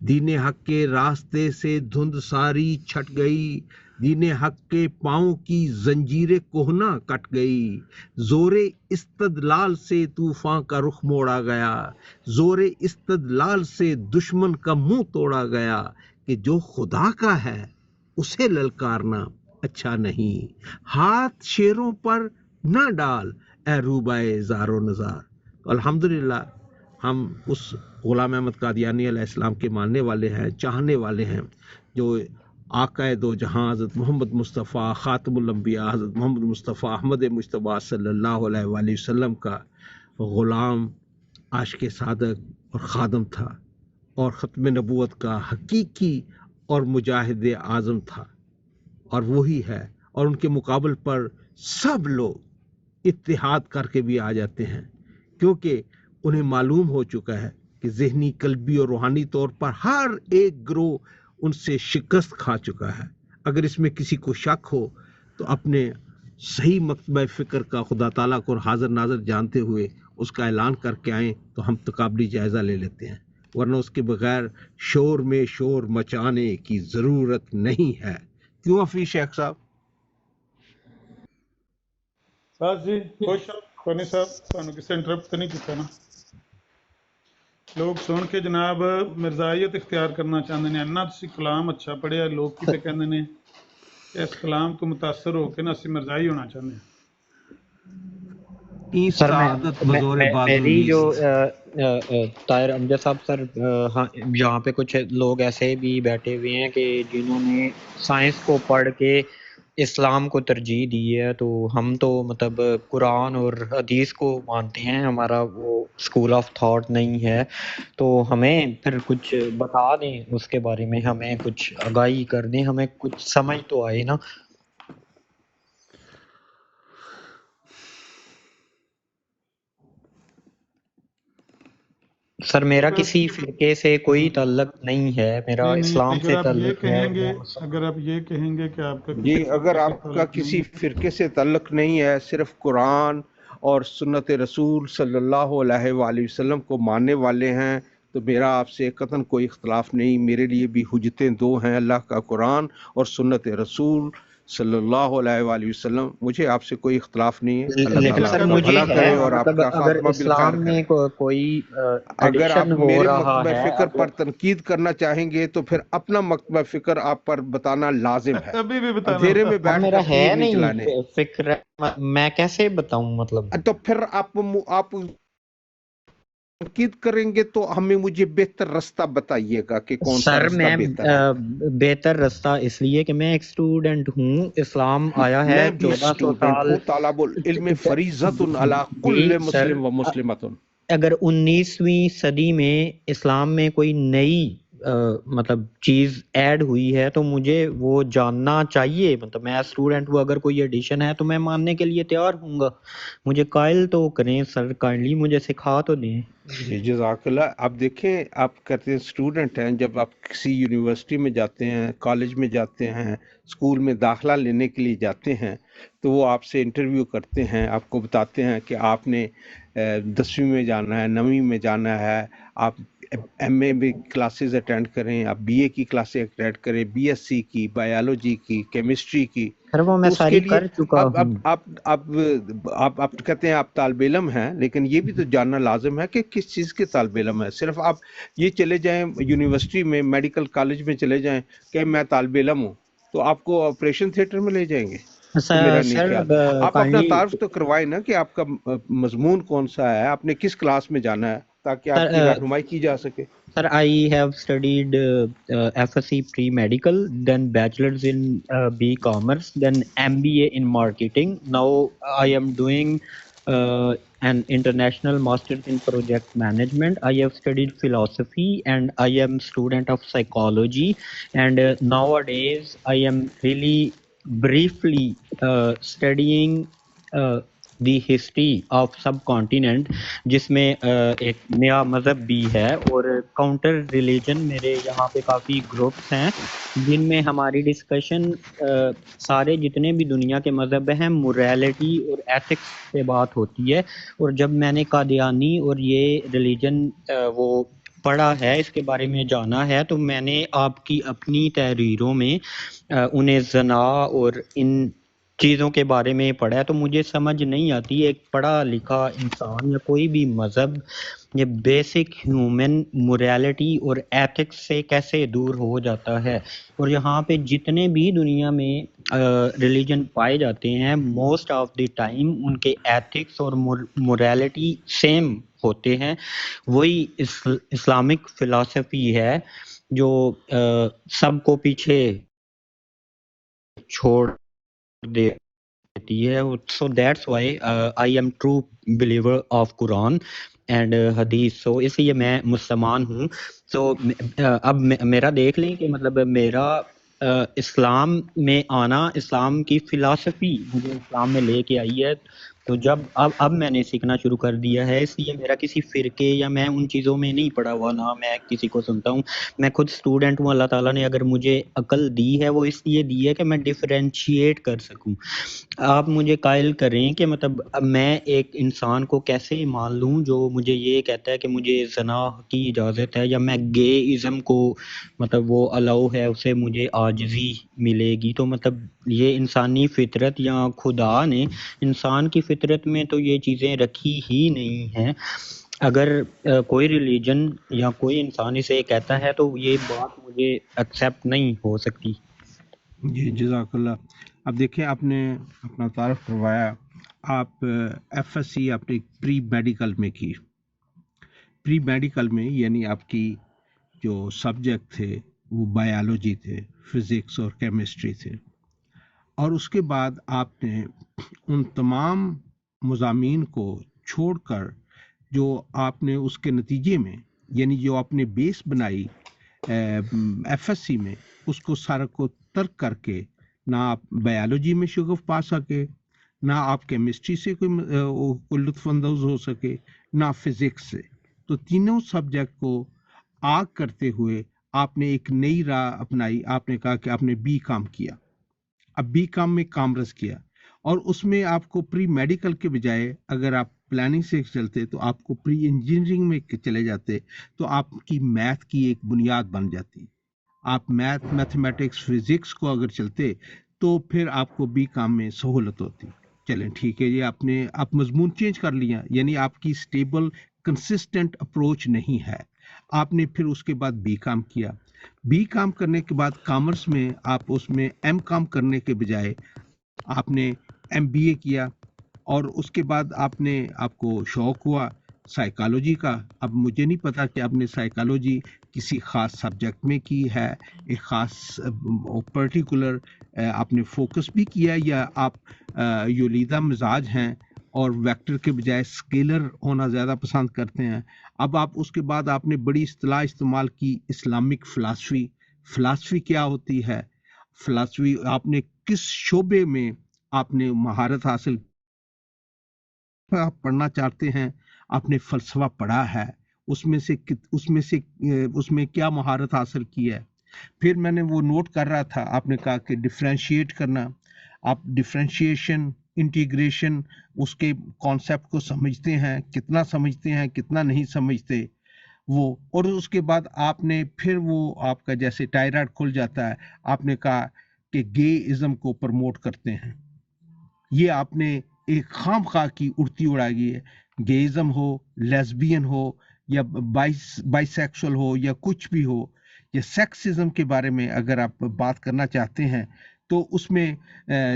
दीन हक के रास्ते से धुंध सारी छट गई, दीने हक के पाँव की जंजीरें कोहना कट गई। जोरे इस्तदलाल से तूफान का रुख मोड़ा गया, जोरे इस्तदलाल से दुश्मन का मुंह तोड़ा गया। कि जो खुदा का है उसे ललकारना अच्छा नहीं, हाथ शेरों पर ना डाल ए रूबाए ज़ारो नज़ार। तो अल्हम्दुलिल्लाह हम उस गुलाम अहमद कादियानी अलैहिस्सलाम के मानने वाले हैं, चाहने वाले हैं, जो आकाए दो जहां हज़रत मोहम्मद मुस्तफ़ा ख़ातमुल अंबिया हज़रत मोहम्मद मुस्तफ़ा अहमद मुज्तबा सल्लल्लाहु अलैहि वसल्लम का ग़ुलाम, आशिक़ सादक और ख़ादम था, और ख़त्म नबूवत का हकीकी और मुजाहिद आज़म था, और वही है। और उनके मुकाबल पर सब लोग इत्तिहाद करके भी आ जाते हैं, क्योंकि उन्हें मालूम हो चुका है कि ज़हनी, कल्बी और रूहानी तौर पर हर एक ग्रोह उनसे शिकस्त खा चुका है। अगर इसमें किसी को शक हो तो अपने सही मकतबा फ़िक्र का खुदा ताला को हाज़िर नाज़िर जानते हुए उसका ऐलान करके आएँ तो हम तकाबली जायज़ा ले लेते हैं, वरना उसके बगैर शोर में शोर मचाने की ज़रूरत नहीं है। क्यों हफीज़ शेख साहब? साहब जी खुश हो कोनी साहब, ਤੁਹਾਨੂੰ ਕਿਸੇ ਇੰਟਰਪਟ ਤਾਂ ਨਹੀਂ ਕੀਤਾ ਨਾ? ਲੋਕ ਸੁਣ ਕੇ ਜਨਾਬ ਮਿਰਜ਼ਾਈਅਤ ਇਖਤਿਆਰ ਕਰਨਾ ਚਾਹੁੰਦੇ ਨੇ। ਇੰਨਾ ਤੁਸੀਂ ਕਲਾਮ ਅੱਛਾ ਪੜ੍ਹਿਆ, ਲੋਕ ਕਿਤੇ ਕਹਿੰਦੇ ਨੇ ਇਸ ਕਲਾਮ ਤੋਂ ਮੁਤਾਸਰ ਹੋ ਕੇ ਨਾ ਅਸੀਂ ਮਿਰਜ਼ਾਈ ਹੋਣਾ ਚਾਹੁੰਦੇ ਹਾਂ। सर मेरी जो ताहिर अमजद साहब सर, हाँ, यहाँ पे कुछ लोग ऐसे भी बैठे हुए हैं कि जिन्होंने साइंस को पढ़ के इस्लाम को तरजीह दी है, तो हम तो मतलब कुरान और हदीस को मानते हैं, हमारा वो स्कूल ऑफ थॉट नहीं है। तो हमें फिर कुछ बता दें उसके बारे में, हमें कुछ आगाही कर दें, हमें कुछ समझ तो आए ना। सर मेरा किसी फिरके से कोई ताल्लुक नहीं है, मेरा इस्लाम से ताल्लुक है। अगर आप ये कहेंगे कि आपका जी, अगर आपका किसी फिरके से ताल्लुक नहीं है, सिर्फ कुरान और सुन्नत रसूल सल्लल्लाहु अलैहि वसल्लम को मानने वाले हैं, तो मेरा आपसे कतन कोई इख्तलाफ नहीं। मेरे लिए भी हुज्जतें दो हैं, अल्लाह का कुरान और सुन्नत रसूल सल्लल्लाहु अलैहि वसल्लम। मुझे आपसे कोई इख्तलाफ नहीं है। लेकिन सर मुझे है, और मतलब अगर इस्लाम में कोई अगर आप मेरे मकतबा है, फिक्र पर तनकीद करना चाहेंगे तो फिर अपना मकतबा फिक्र आप पर बताना लाजिम है। अभी भी बताना अंधेरे में बैठ मेरा है नहीं चलाने। फिक्र, मैं कैसे बताऊं? मतलब तो फिर आप तनकीद करेंगे तो हमें मुझे बेहतर रास्ता बताइएगा कि कौन सा रास्ता बेहतर है। बेहतर रास्ता इसलिए कि मैं एक स्टूडेंट हूँ, इस्लाम आया है 1400 साल। तालाबुल इल्म फरीज़तुन अला कुल्li मुस्लिम व मुस्लिमतुन। अगर 19वीं सदी में इस्लाम में कोई नई मतलब चीज़ ऐड हुई है तो मुझे वो जानना चाहिए। मतलब मैं स्टूडेंट हूँ, अगर कोई एडिशन है तो मैं मानने के लिए तैयार हूँगा। मुझे कायल तो करें सर, काइंडली मुझे सिखा तो दें। जज़ाकल्लाह। आप देखें, आप कहते हैं स्टूडेंट हैं, जब आप किसी यूनिवर्सिटी में जाते हैं, कॉलेज में जाते हैं, स्कूल में दाखिला लेने के लिए जाते हैं, तो वो आपसे इंटरव्यू करते हैं, आपको बताते हैं कि आपने 10वीं में जाना है, 9वीं में जाना है, आप एमए में क्लासेस अटेंड करें, आप बीए की क्लासेस अटेंड करें, बीएससी की, बायोलॉजी की, केमिस्ट्री की। सर वो मैं सारी कर चुका हूं। आप कहते हैं आप तालिब इल्म हैं, लेकिन ये भी तो जानना लाजिम है कि किस चीज़ के तालिब इल्म है। सिर्फ आप ये चले जाएं यूनिवर्सिटी में, मेडिकल कॉलेज में चले जाएं कि मैं तालिब इल्म हूँ, तो आपको ऑपरेशन थिएटर में ले जाएंगे। आप अपना तारुफ तो करवाएं ना कि आपका मजमून कौन सा है, आपने किस क्लास में जाना है, ताकि आपकी रहनुमाई की जा सके। Sir, I have studied FSC pre-medical, then bachelor's in B-commerce, then MBA in marketing. Now I am doing an international master's in project management. I have studied philosophy and I am student of psychology. And nowadays I am really briefly studying the history of सब continent, जिसमें एक नया मज़हब भी है और counter religion. मेरे यहाँ पे काफ़ी ग्रुप्स हैं जिनमें हमारी डिस्कशन सारे जितने भी दुनिया के मज़हब हैं मोरालिटी और एथिक्स पे बात होती है। और जब मैंने कादियानी और ये रिलीजन वो पढ़ा है, इसके बारे में जाना है, तो मैंने आपकी अपनी तहरीरों में उन्हें जना और इन चीज़ों के बारे में पढ़ा है। तो मुझे समझ नहीं आती, एक पढ़ा लिखा इंसान या कोई भी मज़हब یہ بیسک ہیومن موریلٹی اور ایتھکس سے کیسے دور ہو جاتا ہے. اور یہاں پہ جتنے بھی دنیا میں ریلیجن پائے جاتے ہیں موسٹ آف دی ٹائم ان کے ایتھکس اور موریلٹی سیم ہوتے ہیں. وہی اسلامک فلسفی ہے جو سب کو پیچھے چھوڑ دیتی ہے. So that's why I am true believer of Quran and حدیث. سو اس لیے میں مسلمان ہوں. سو اب میرا دیکھ لیں کہ مطلب میرا اسلام میں آنا، اسلام کی فلسفی مجھے اسلام میں لے کے آئی ہے. تو جب اب میں نے سیکھنا شروع کر دیا ہے، اس لیے میرا کسی فرقے یا میں ان چیزوں میں نہیں پڑا ہوا، نہ میں کسی کو سنتا ہوں. میں خود اسٹوڈنٹ ہوں. اللہ تعالیٰ نے اگر مجھے عقل دی ہے وہ اس لیے دی ہے کہ میں ڈفرینشیٹ کر سکوں. آپ مجھے قائل کریں کہ مطلب میں ایک انسان کو کیسے مان لوں جو مجھے یہ کہتا ہے کہ مجھے زنا کی اجازت ہے، یا میں گے ازم کو مطلب وہ الاؤ ہے، اسے مجھے عاجزی ملے گی. تو مطلب یہ انسانی فطرت یا خدا نے انسان کی فطرت میں تو یہ چیزیں رکھی ہی نہیں ہیں. اگر کوئی ریلیجن یا کوئی انسان اسے کہتا ہے تو یہ بات مجھے ایکسیپٹ نہیں ہو سکتی. جی جزاک اللہ. اب دیکھیں آپ نے اپنا تعارف کروایا، آپ ایف ایس سی آپ نے پری میڈیکل میں کی. پری میڈیکل میں یعنی آپ کی جو سبجیکٹ تھے وہ بایولوجی تھے، فزکس اور کیمسٹری تھے، اور اس کے بعد آپ نے ان تمام مضامین کو چھوڑ کر جو آپ نے اس کے نتیجے میں یعنی جو آپ نے بیس بنائی ایف ایس سی میں، اس کو سارا کو ترک کر کے نہ آپ بایولوجی میں شغف پا سکے، نہ آپ کیمسٹری سے کوئی لطف اندوز ہو سکے، نہ فزکس سے. تو تینوں سبجیکٹ کو آگ کرتے ہوئے آپ نے ایک نئی راہ اپنائی. آپ نے کہا کہ آپ نے بی کام کیا. اب بی کام میں کامرس کیا، اور اس میں آپ کو پری میڈیکل کے بجائے اگر آپ پلاننگ سے چلتے تو آپ کو پری انجینئرنگ میں چلے جاتے تو آپ کی میتھ کی ایک بنیاد بن جاتی. آپ میتھمیٹکس فزکس کو اگر چلتے تو پھر آپ کو بی کام میں سہولت ہوتی. چلیں ٹھیک ہے، یہ آپ مضمون چینج کر لیا، یعنی آپ کی سٹیبل کنسسٹنٹ اپروچ نہیں ہے. آپ نے پھر اس کے بعد بی کام کیا. بی کام کرنے کے بعد کامرس میں آپ اس میں ایم کام کرنے کے بجائے آپ نے ایم بی اے کیا، اور اس کے بعد آپ کو شوق ہوا سائیکالوجی کا. اب مجھے نہیں پتا کہ آپ نے سائیکالوجی کسی خاص سبجیکٹ میں کی ہے، ایک خاص پرٹیکولر آپ نے فوکس بھی کیا، یا آپ یولیدہ مزاج ہیں اور ویکٹر کے بجائے اسکیلر ہونا زیادہ پسند کرتے ہیں. اب اس کے بعد آپ نے بڑی اصطلاح استعمال کی اسلامک فلسفی. فلسفی کیا ہوتی ہے؟ فلسفی آپ نے کس شعبے میں آپ نے مہارت حاصل آپ پڑھنا چاہتے ہیں، آپ نے فلسفہ پڑھا ہے، اس میں کیا مہارت حاصل کی ہے. پھر میں نے وہ نوٹ کر رہا تھا، آپ نے کہا کہ ڈفرینشیٹ کرنا. آپ ڈفرینشیشن، انٹیگریشن، اس کے کانسیپٹ کو سمجھتے ہیں، کتنا نہیں سمجھتے وہ. اور اس کے بعد آپ نے پھر وہ آپ کا جیسے ٹائرائڈ کھل جاتا ہے، آپ نے کہا کہ گے ازم کو پروموٹ کرتے ہیں. یہ آپ نے ایک خام خواہ کی اڑتی اڑا گئی ہے. گیزم ہو، لیسبین ہو، یا بائی سیکشل ہو، یا کچھ بھی ہو، یا سیکسزم کے بارے میں اگر آپ بات کرنا چاہتے ہیں تو اس میں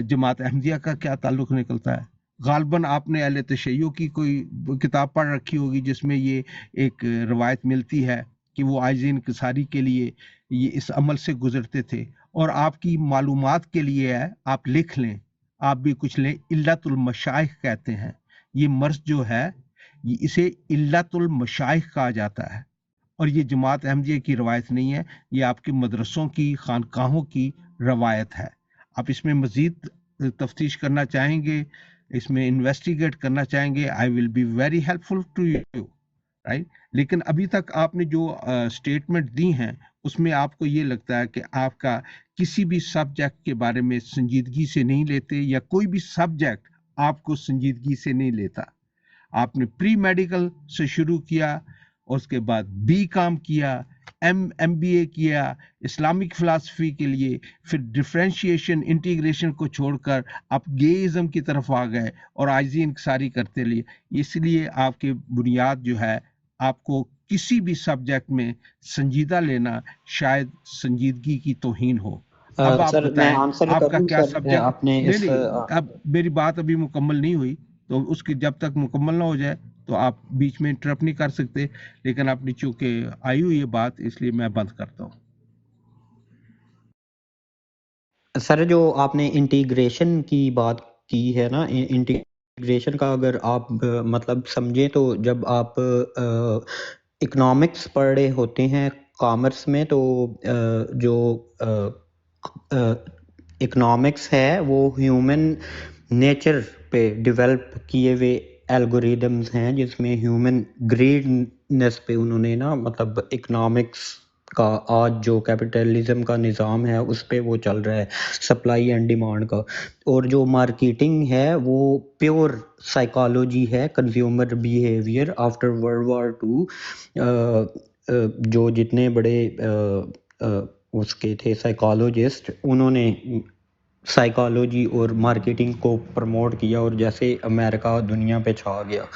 جماعت احمدیہ کا کیا تعلق نکلتا ہے؟ غالباً آپ نے اہل تشیع کی کوئی کتاب پڑھ رکھی ہوگی جس میں یہ ایک روایت ملتی ہے کہ وہ عاجز انکساری کے لیے یہ اس عمل سے گزرتے تھے. اور آپ کی معلومات کے لیے ہے، آپ لکھ لیں، آپ بھی کچھ لیں، علت المشائخ کہتے ہیں. یہ مرض جو ہے اسے علت المشائخ کہا جاتا ہے، اور یہ جماعت احمدیہ کی روایت نہیں ہے، یہ آپ کے مدرسوں کی، خانقاہوں کی روایت ہے. آپ اس میں مزید تفتیش کرنا چاہیں گے، اس میں انویسٹیگیٹ کرنا چاہیں گے، I will be very helpful to you, right. لیکن ابھی تک آپ نے جو اسٹیٹمنٹ دی ہیں اس میں آپ کو یہ لگتا ہے کہ آپ کا کسی بھی سبجیکٹ کے بارے میں سنجیدگی سے نہیں لیتے، یا کوئی بھی سبجیکٹ آپ کو سنجیدگی سے نہیں لیتا. آپ نے پری میڈیکل سے شروع کیا، اور اس کے بعد بی کام کیا، ایم بی اے کیا اسلامک فلسفی کے لیے، پھر ڈفرینشیشن انٹیگریشن کو چھوڑ کر آپ گیزم کی طرف آ گئے اور عاجزی انکساری کرتے لیے. اس لیے آپ کی بنیاد جو ہے आपको किसी भी सब्जेक्ट में संजीदा लेना शायद संजीदगी की तौहीन हो। अब आप सर मैं बताएं आंसर आपका करूं क्या सर सब्जेक्ट। आपने नहीं इस नहीं, अब मेरी बात अभी मुकम्मल नहीं हुई, तो उसकी जब तक मुकम्मल ना हो जाए तो आप बीच में इंटरप्ट नहीं कर सकते, लेकिन आपने चूंकि आई हुई ये बात इसलिए मैं बंद करता हूँ। सर जो आपने इंटीग्रेशन की बात की है ना, इंटीग्रेशन का अगर आप मतलब समझें तो जब आप इकोनॉमिक्स पढ़ रहे होते हैं कॉमर्स में, तो जो इकोनॉमिक्स है वो ह्यूमन नेचर पे डेवलप किए हुए एल्गोरिदम्स हैं, जिसमें ह्यूमन ग्रीडनेस पे उन्होंने ना मतलब इकोनॉमिक्स का आज जो कैपिटलिज्म का निज़ाम है उस पे वो चल रहा है, सप्लाई एंड डिमांड का। और जो मार्केटिंग है वो प्योर साइकोलॉजी है, consumer behaviour. After world war two जो जितने बड़े उसके थे साइकोलॉजिस्ट, उन्होंने साइकोलॉजी और मार्केटिंग को प्रमोट किया, और जैसे अमेरिका दुनिया पे छा गया।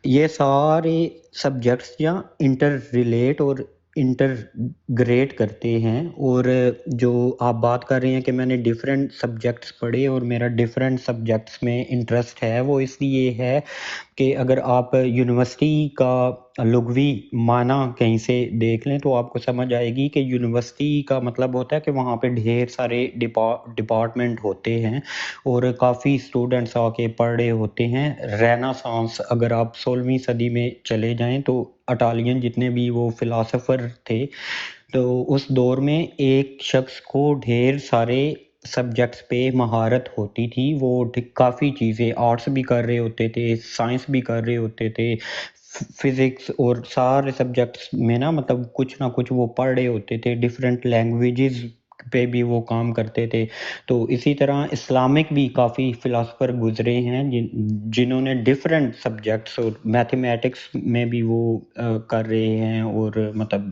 ये सारे सब्जेक्ट्स या इंटर रिलेट और इंटरग्रेट करते हैं। और जो आप बात कर रहे हैं कि मैंने डिफरेंट सब्जेक्ट्स पढ़े और मेरा डिफरेंट सब्जेक्ट्स में इंटरेस्ट है, वो इसलिए है कि अगर आप यूनिवर्सिटी का लुग़वी माना कहीं से देख लें तो आपको समझ आएगी कि यूनिवर्सिटी का मतलब होता है कि वहाँ पे ढेर सारे डिपार्टमेंट होते हैं और काफ़ी स्टूडेंट्स आके पढ़ रहे होते हैं। रेनेसांस अगर आप 16वीं सदी में चले जाएं तो इटालियन जितने भी वो फिलासफर थे, तो उस दौर में एक शख्स को ढेर सारे सब्जेक्ट्स पे महारत होती थी। वो काफ़ी चीज़ें आर्ट्स भी कर रहे होते थे, साइंस भी कर रहे होते थे, फिज़िक्स और सारे सब्जेक्ट्स में ना मतलब कुछ ना कुछ वो पढ़ रहे होते थे। डिफरेंट लैंग्वेजेस पे भी वो काम करते थे। तो इसी तरह इस्लामिक भी काफ़ी फ़िलासफ़र गुज़रे हैं जिन्होंने डिफरेंट सब्जेक्ट्स और मैथमेटिक्स में भी वो कर रहे हैं, और मतलब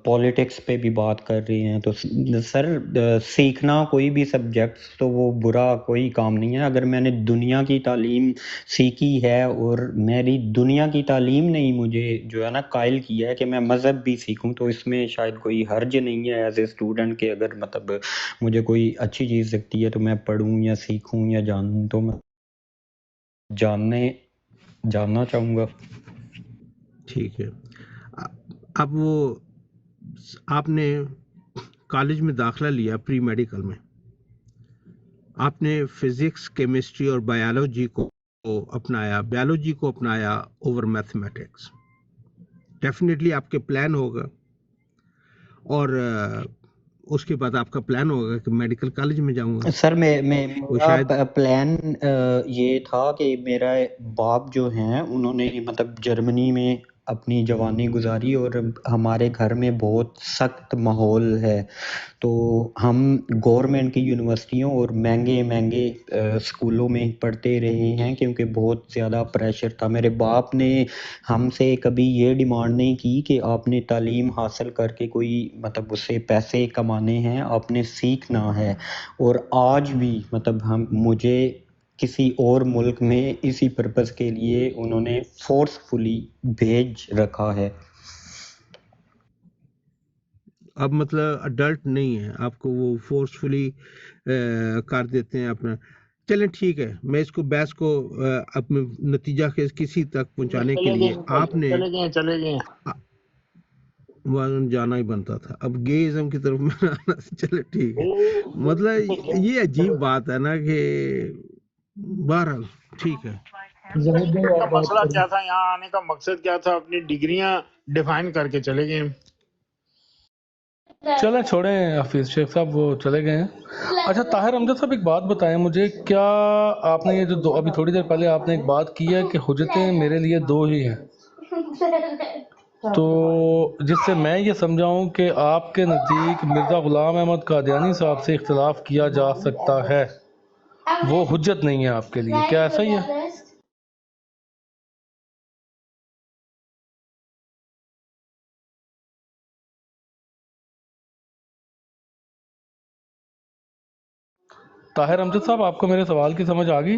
पॉलिटिक्स पे भी बात कर रहे हैं। तो सर सीखना कोई भी सब्जेक्ट्स तो वो बुरा कोई काम नहीं है। अगर मैंने दुनिया की तालीम सीखी है और मेरी दुनिया की तालीम ने ही मुझे जो है ना कायल किया है कि मैं मज़हब भी सीखूं, तो इसमें शायद कोई हर्ज नहीं है एज ए स्टूडेंट के। अगर मतलब मुझे कोई अच्छी चीज़ दिखती है तो मैं पढ़ूं या सीखूं या जानूं, तो मैं जानना चाहूँगा। ठीक है। अब वो आपने कॉलेज में दाखिला लिया प्री मेडिकल में, आपने फिजिक्स केमिस्ट्री और बायोलॉजी को अपनाया ओवर मैथमेटिक्स। डेफिनेटली आपके प्लान होगा, और उसके बाद आपका प्लान होगा कि मेडिकल कॉलेज में जाऊंगा। सर वो मेरा शायद प्लान ये था कि मेरा बाप जो हैं उन्होंने मतलब जर्मनी में अपनी जवानी गुजारी, और हमारे घर में बहुत सख्त माहौल है। तो हम गवर्नमेंट की यूनिवर्सिटियों और महंगे स्कूलों में पढ़ते रहे हैं, क्योंकि बहुत ज़्यादा प्रेशर था। मेरे बाप ने हमसे कभी ये डिमांड नहीं की कि आपने तालीम हासिल करके कोई मतलब उससे पैसे कमाने हैं, आपने सीखना है। और आज भी मतलब मुझे किसी और मुल्क में इसी पर्पस के लिए उन्होंने फोर्सफुली भेज रखा है। अब मतलब अडल्ट नहीं है, आपको वो फोर्सफुली कर देते हैं अपना। चलें ठीक है, मैं इसको बहस को अपने नतीजा के किसी तक पहुंचाने के लिए आपने चले गए वहाँ जाना ही बनता था। अब गेइज्म की तरफ में आना, चले ठीक है। मतलब ये अजीब बात है ना कि बहरहाल ठीक है। जाहिद भाई का आप बात मसला करें। क्या था, यहाँ आने का मकसद क्या था, अपनी डिग्रियां डिफाइन करके चले गए। चलें छोड़ें हाफिज शेख साहब, वो चले गए हैं। अच्छा ताहिर अमजद साहब एक बात बताएं मुझे, क्या आपने ये जो अभी थोड़ी देर पहले आपने एक बात की है कि हुज्जतें मेरे लिए दो ही हैं, तो जिससे मैं ये समझाऊं कि आपके नज़दीक मिर्ज़ा ग़ुलाम अहमद कादियानी साहब से इख्तिलाफ किया जा सकता है, वो हुज्जत नहीं है आपके लिए, क्या ऐसा ही है? ताहिर अमजद साहब आपको मेरे सवाल की समझ आ गई?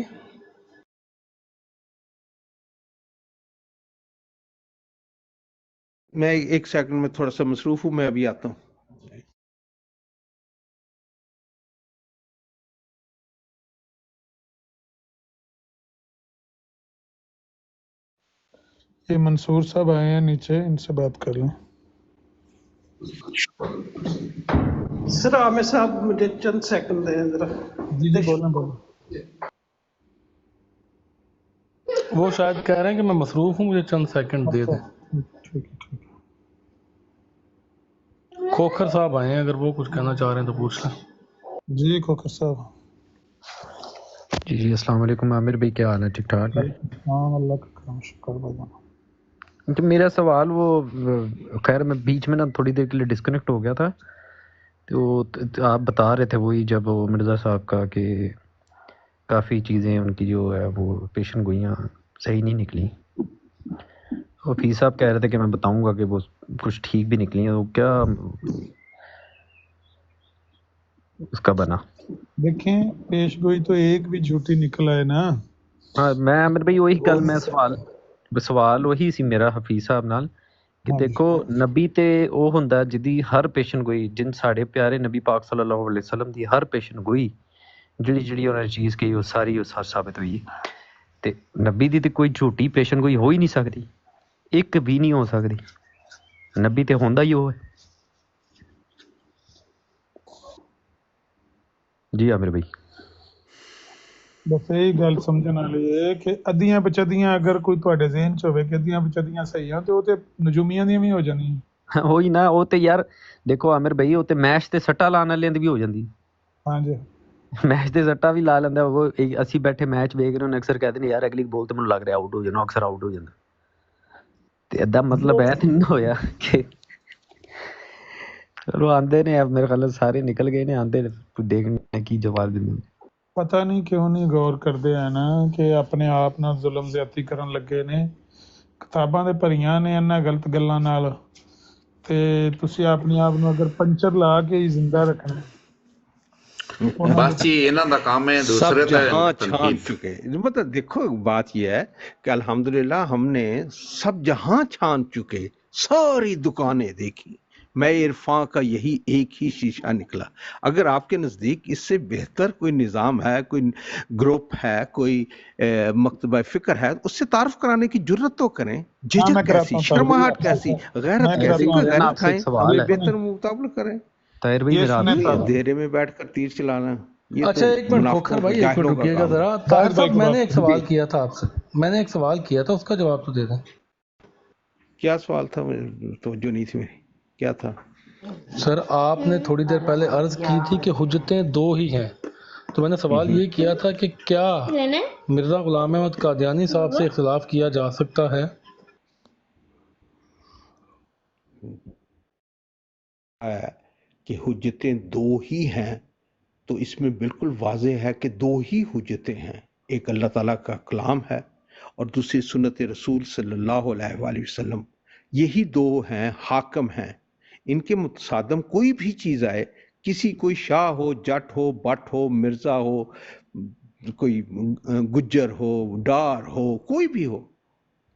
मैं एक सेकंड में थोड़ा सा मसरूफ हूँ, मैं अभी आता हूँ। ये मंसूर साहब आए हैं नीचे, इनसे बात कर लें। सर आमिर साहब मुझे चंद सेकंड दें जरा। जी जी बोलें बोलें। वो शायद कह रहे हैं कि मैं मसरूफ हूँ, मुझे चंद सेकंड दे अच्छा दें। ठीक है ठीक है। खोखर साहब आए हैं, अगर वो कुछ कहना चाह रहे हैं तो पूछ लें। जी खोखर साहब। जी जी अस्सलाम वालेकुम आमिर भाई, क्या हाल है? ठीक ठाक है? हाँ अल्लाह का करम शुक्र भाई। तो मेरा सवाल वो खैर मैं बीच में ना थोड़ी देर के लिए डिस्कनेक्ट हो गया था, तो आप बता रहे थे वही जब वो मिर्ज़ा साहब का कि काफ़ी चीज़ें उनकी जो है वो पेशन गोइयाँ सही नहीं निकली, और फी साहब कह रहे थे कि मैं बताऊंगा कि वो कुछ ठीक भी निकली हैं, तो क्या उसका बना? देखें पेश गोई तो एक भी झूठी निकल आए ना। हाँ मैं आमिर भाई वही गल मैं सवाल वही सी मेरा हफीज़ साहब नाल कि हाँ जी देखो नबी ते ਉਹ ਹੁੰਦਾ ਜਿਹਦੀ ਹਰ ਪੇਸ਼ਨ ਗੋਈ ਜਿਨ ਸਾਡੇ ਪਿਆਰੇ ਨਬੀ ਪਾਕ ਸੱਲੱਲਾਹੁ ਅਲੈहि ਵਸੱਲਮ ਦੀ ਹਰ ਪੇਸ਼ਨ ਗੋਈ ਜਿਹੜੀ ਉਹਨਾਂ ਨੇ ਚੀਜ਼ ਕਹੀ ਉਹ ਸਾਰੀ ਉਹ ਸੱਚ ਸਾਬਤ ਹੋਈ, ਤੇ ਨਬੀ ਦੀ ਤੇ ਕੋਈ ਝੂਠੀ ਪੇਸ਼ਨ ਗੋਈ ਹੋ ਹੀ ਨਹੀਂ ਸਕਦੀ, ਇੱਕ ਵੀ ਨਹੀਂ ਹੋ ਸਕਦੀ, ਨਬੀ ਤੇ ਹੁੰਦਾ ਹੀ ਉਹ ਹੈ। ਜੀ ਆमिर भाई बस यही गल समझण वाली है कि अद्धियां पचदियां अगर कोई ਤੁਹਾਡੇ ਜ਼ਿਹਨ ਚ ਹੋਵੇ ਕਿ अद्धियां पचदियां सही ਆ ਤੇ ਉਹ ਤੇ ਨਜੂਮੀਆਂ ਦੀਆਂ ਵੀ ਹੋ ਜਾਣੀਆਂ। ਉਹੀ ਨਾ, ਉਹ ਤੇ ਯਾਰ ਦੇਖੋ ਆमिर भाई ਉਹ ਤੇ ਮੈਚ ਤੇ ਸੱਟਾ ਲਾਣ ਵਾਲਿਆਂ ਦੀ ਵੀ ਹੋ ਜਾਂਦੀ, ਹਾਂਜੀ ਮੈਚ ਤੇ ਸੱਟਾ ਵੀ ਲਾ ਲੈਂਦਾ ਉਹ। ਅਸੀਂ ਬੈਠੇ ਮੈਚ ਵੇਖ ਰਹੇ ਹਾਂ, ਅਕਸਰ ਕਹਿੰਦੇ ਨੇ ਯਾਰ ਅਗਲੀ ਬੋਲ ਤੇ ਮੈਨੂੰ ਲੱਗ ਰਿਹਾ ਆਊਟ ਹੋ ਜਾਣਾ, ਅਕਸਰ ਆਊਟ ਹੋ ਜਾਂਦਾ, ਤੇ ਏਦਾਂ ਮਤਲਬ ਇਹ ਤੇ ਨਹੀਂ ਹੋਇਆ ਕਿ ਚਲੋ ਆਂਦੇ ਨੇ ਮੇਰੇ ਖਿਆਲ ਸਾਰੇ ਨਿਕਲ ਗਏ ਨੇ, ਆਂਦੇ ਨੇ ਦੇਖਣੇ ਕੀ ਜਵਾਬ ਦਿੰਦੇ ਨੇ। ਪਤਾ ਨਹੀਂ ਕਿਉਂ ਨਹੀਂ ਗੌਰ ਕਰਦੇ ਆ ਨਾ ਕਿ ਆਪਣੇ ਆਪ ਨਾਲ ਜ਼ੁਲਮ ਜ਼ਿਆਦਤੀ ਕਰਨ ਲੱਗੇ ਨੇ, ਕਿਤਾਬਾਂ ਦੇ ਭਰੀਆਂ ਨੇ ਇਹਨਾਂ ਗਲਤ ਗੱਲਾਂ ਨਾਲ, ਤੇ ਤੁਸੀਂ ਆਪਣੇ ਆਪ ਨੂੰ ਅਗਰ ਪੰਚਰ ਲਾ ਕੇ ਹੀ ਜ਼ਿੰਦਾ ਰੱਖਣਾ बस जी इन्हां दा काम है सब दूसरे ते जहां छान तनकीद। चुके, मतलब देखो बात यह है कि अल्हम्दुलिल्लाह हमने सब जहां छान चुके, सारी दुकानें देखी, मैं इरफान का यही एक ही शीशा निकला। अगर आपके नज़दीक इससे बेहतर कोई निज़ाम है, कोई ग्रुप है, कोई मकतबा फ़िक्र है, उससे तारफ़ कराने की जुर्रत तो करें। झिझक कैसी, शर्माहट कैसी, गैरत कैसी, कोई गैरत खाएं, कोई बेहतर मुकाबला करें। ताहिर भाई मेरा ये अंधेरे में बैठकर तीर चलाना, ये अच्छा तो एक मिनट मुनाफिकों खोखर के भाई, एक मिनट जाहिलों का रुकिएगा काम है। जरा। ताहिर साहब मैंने एक सवाल किया था आपसे, मैंने एक सवाल किया था, उसका जवाब तो दे दें। क्या सवाल था? मुझे तवज्जो नहीं थी मेरी, क्या था? सर आपने थोड़ी देर पहले अर्ज की थी कि हुज्जतें दो ही हैं, तो मैंने सवाल ये किया था कि क्या मिर्ज़ा गुलाम अहमद कादियानी साहब से इख्तिलाफ किया जा सकता है? कि हुज्जतें दो ही हैं, तो इसमें बिल्कुल वाज़ेह है कि दो ही हुज्जतें हैं। एक अल्लाह ताला का कलाम है और दूसरी सुन्नत रसूल सल्लल्लाहु अलैहि वसल्लम। यही दो हैं, हाकम हैं। इनके मुतसादम कोई भी चीज़ आए, किसी कोई शाह हो, जट हो, बट हो, मिर्ज़ा हो, कोई गुज्जर हो, डार हो, कोई भी हो,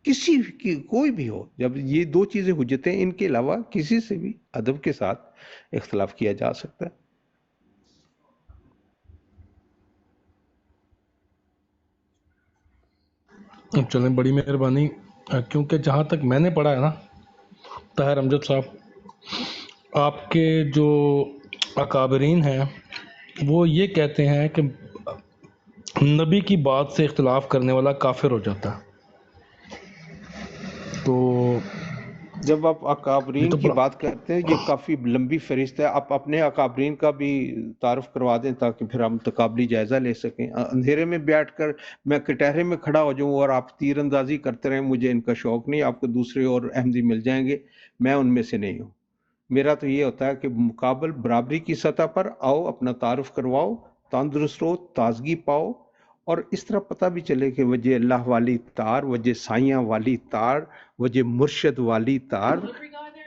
किसी की कोई भी हो, जब ये दो चीज़ें हुज्जतें, इनके अलावा किसी से भी अदब के साथ इख्तिलाफ किया जा सकता है। चलें, बड़ी मेहरबानी। क्योंकि जहाँ तक मैंने पढ़ा है ना ताहिर अमजद साहब, आपके जो अकाबरीन हैं वो ये कहते हैं कि नबी की बात से इख्तिलाफ करने वाला काफिर हो जाता है। तो जब आप अकाबरीन तो की बड़ा बात करते हैं, ये काफ़ी लंबी फहरिस्त है। आप अपने अकाबरीन का भी तारुफ करवा दें ताकि फिर हम तकाबली जायज़ा ले सकें। अंधेरे में बैठकर मैं कटहरे में खड़ा हो जाऊं और आप तीर अंदाजी करते रहें, मुझे इनका शौक़ नहीं। आपको दूसरे और अहमदी मिल जाएंगे, मैं उनमें से नहीं हूँ। मेरा तो ये होता है कि मुकाबल बराबरी की सतह पर आओ, अपना तारुफ करवाओ, तंदुरुस्त रहो, ताजगी पाओ, और इस तरह पता भी चले कि वजह अल्लाह वाली तार, वजह साइयां वाली तार, वजह मुर्शद वाली तार,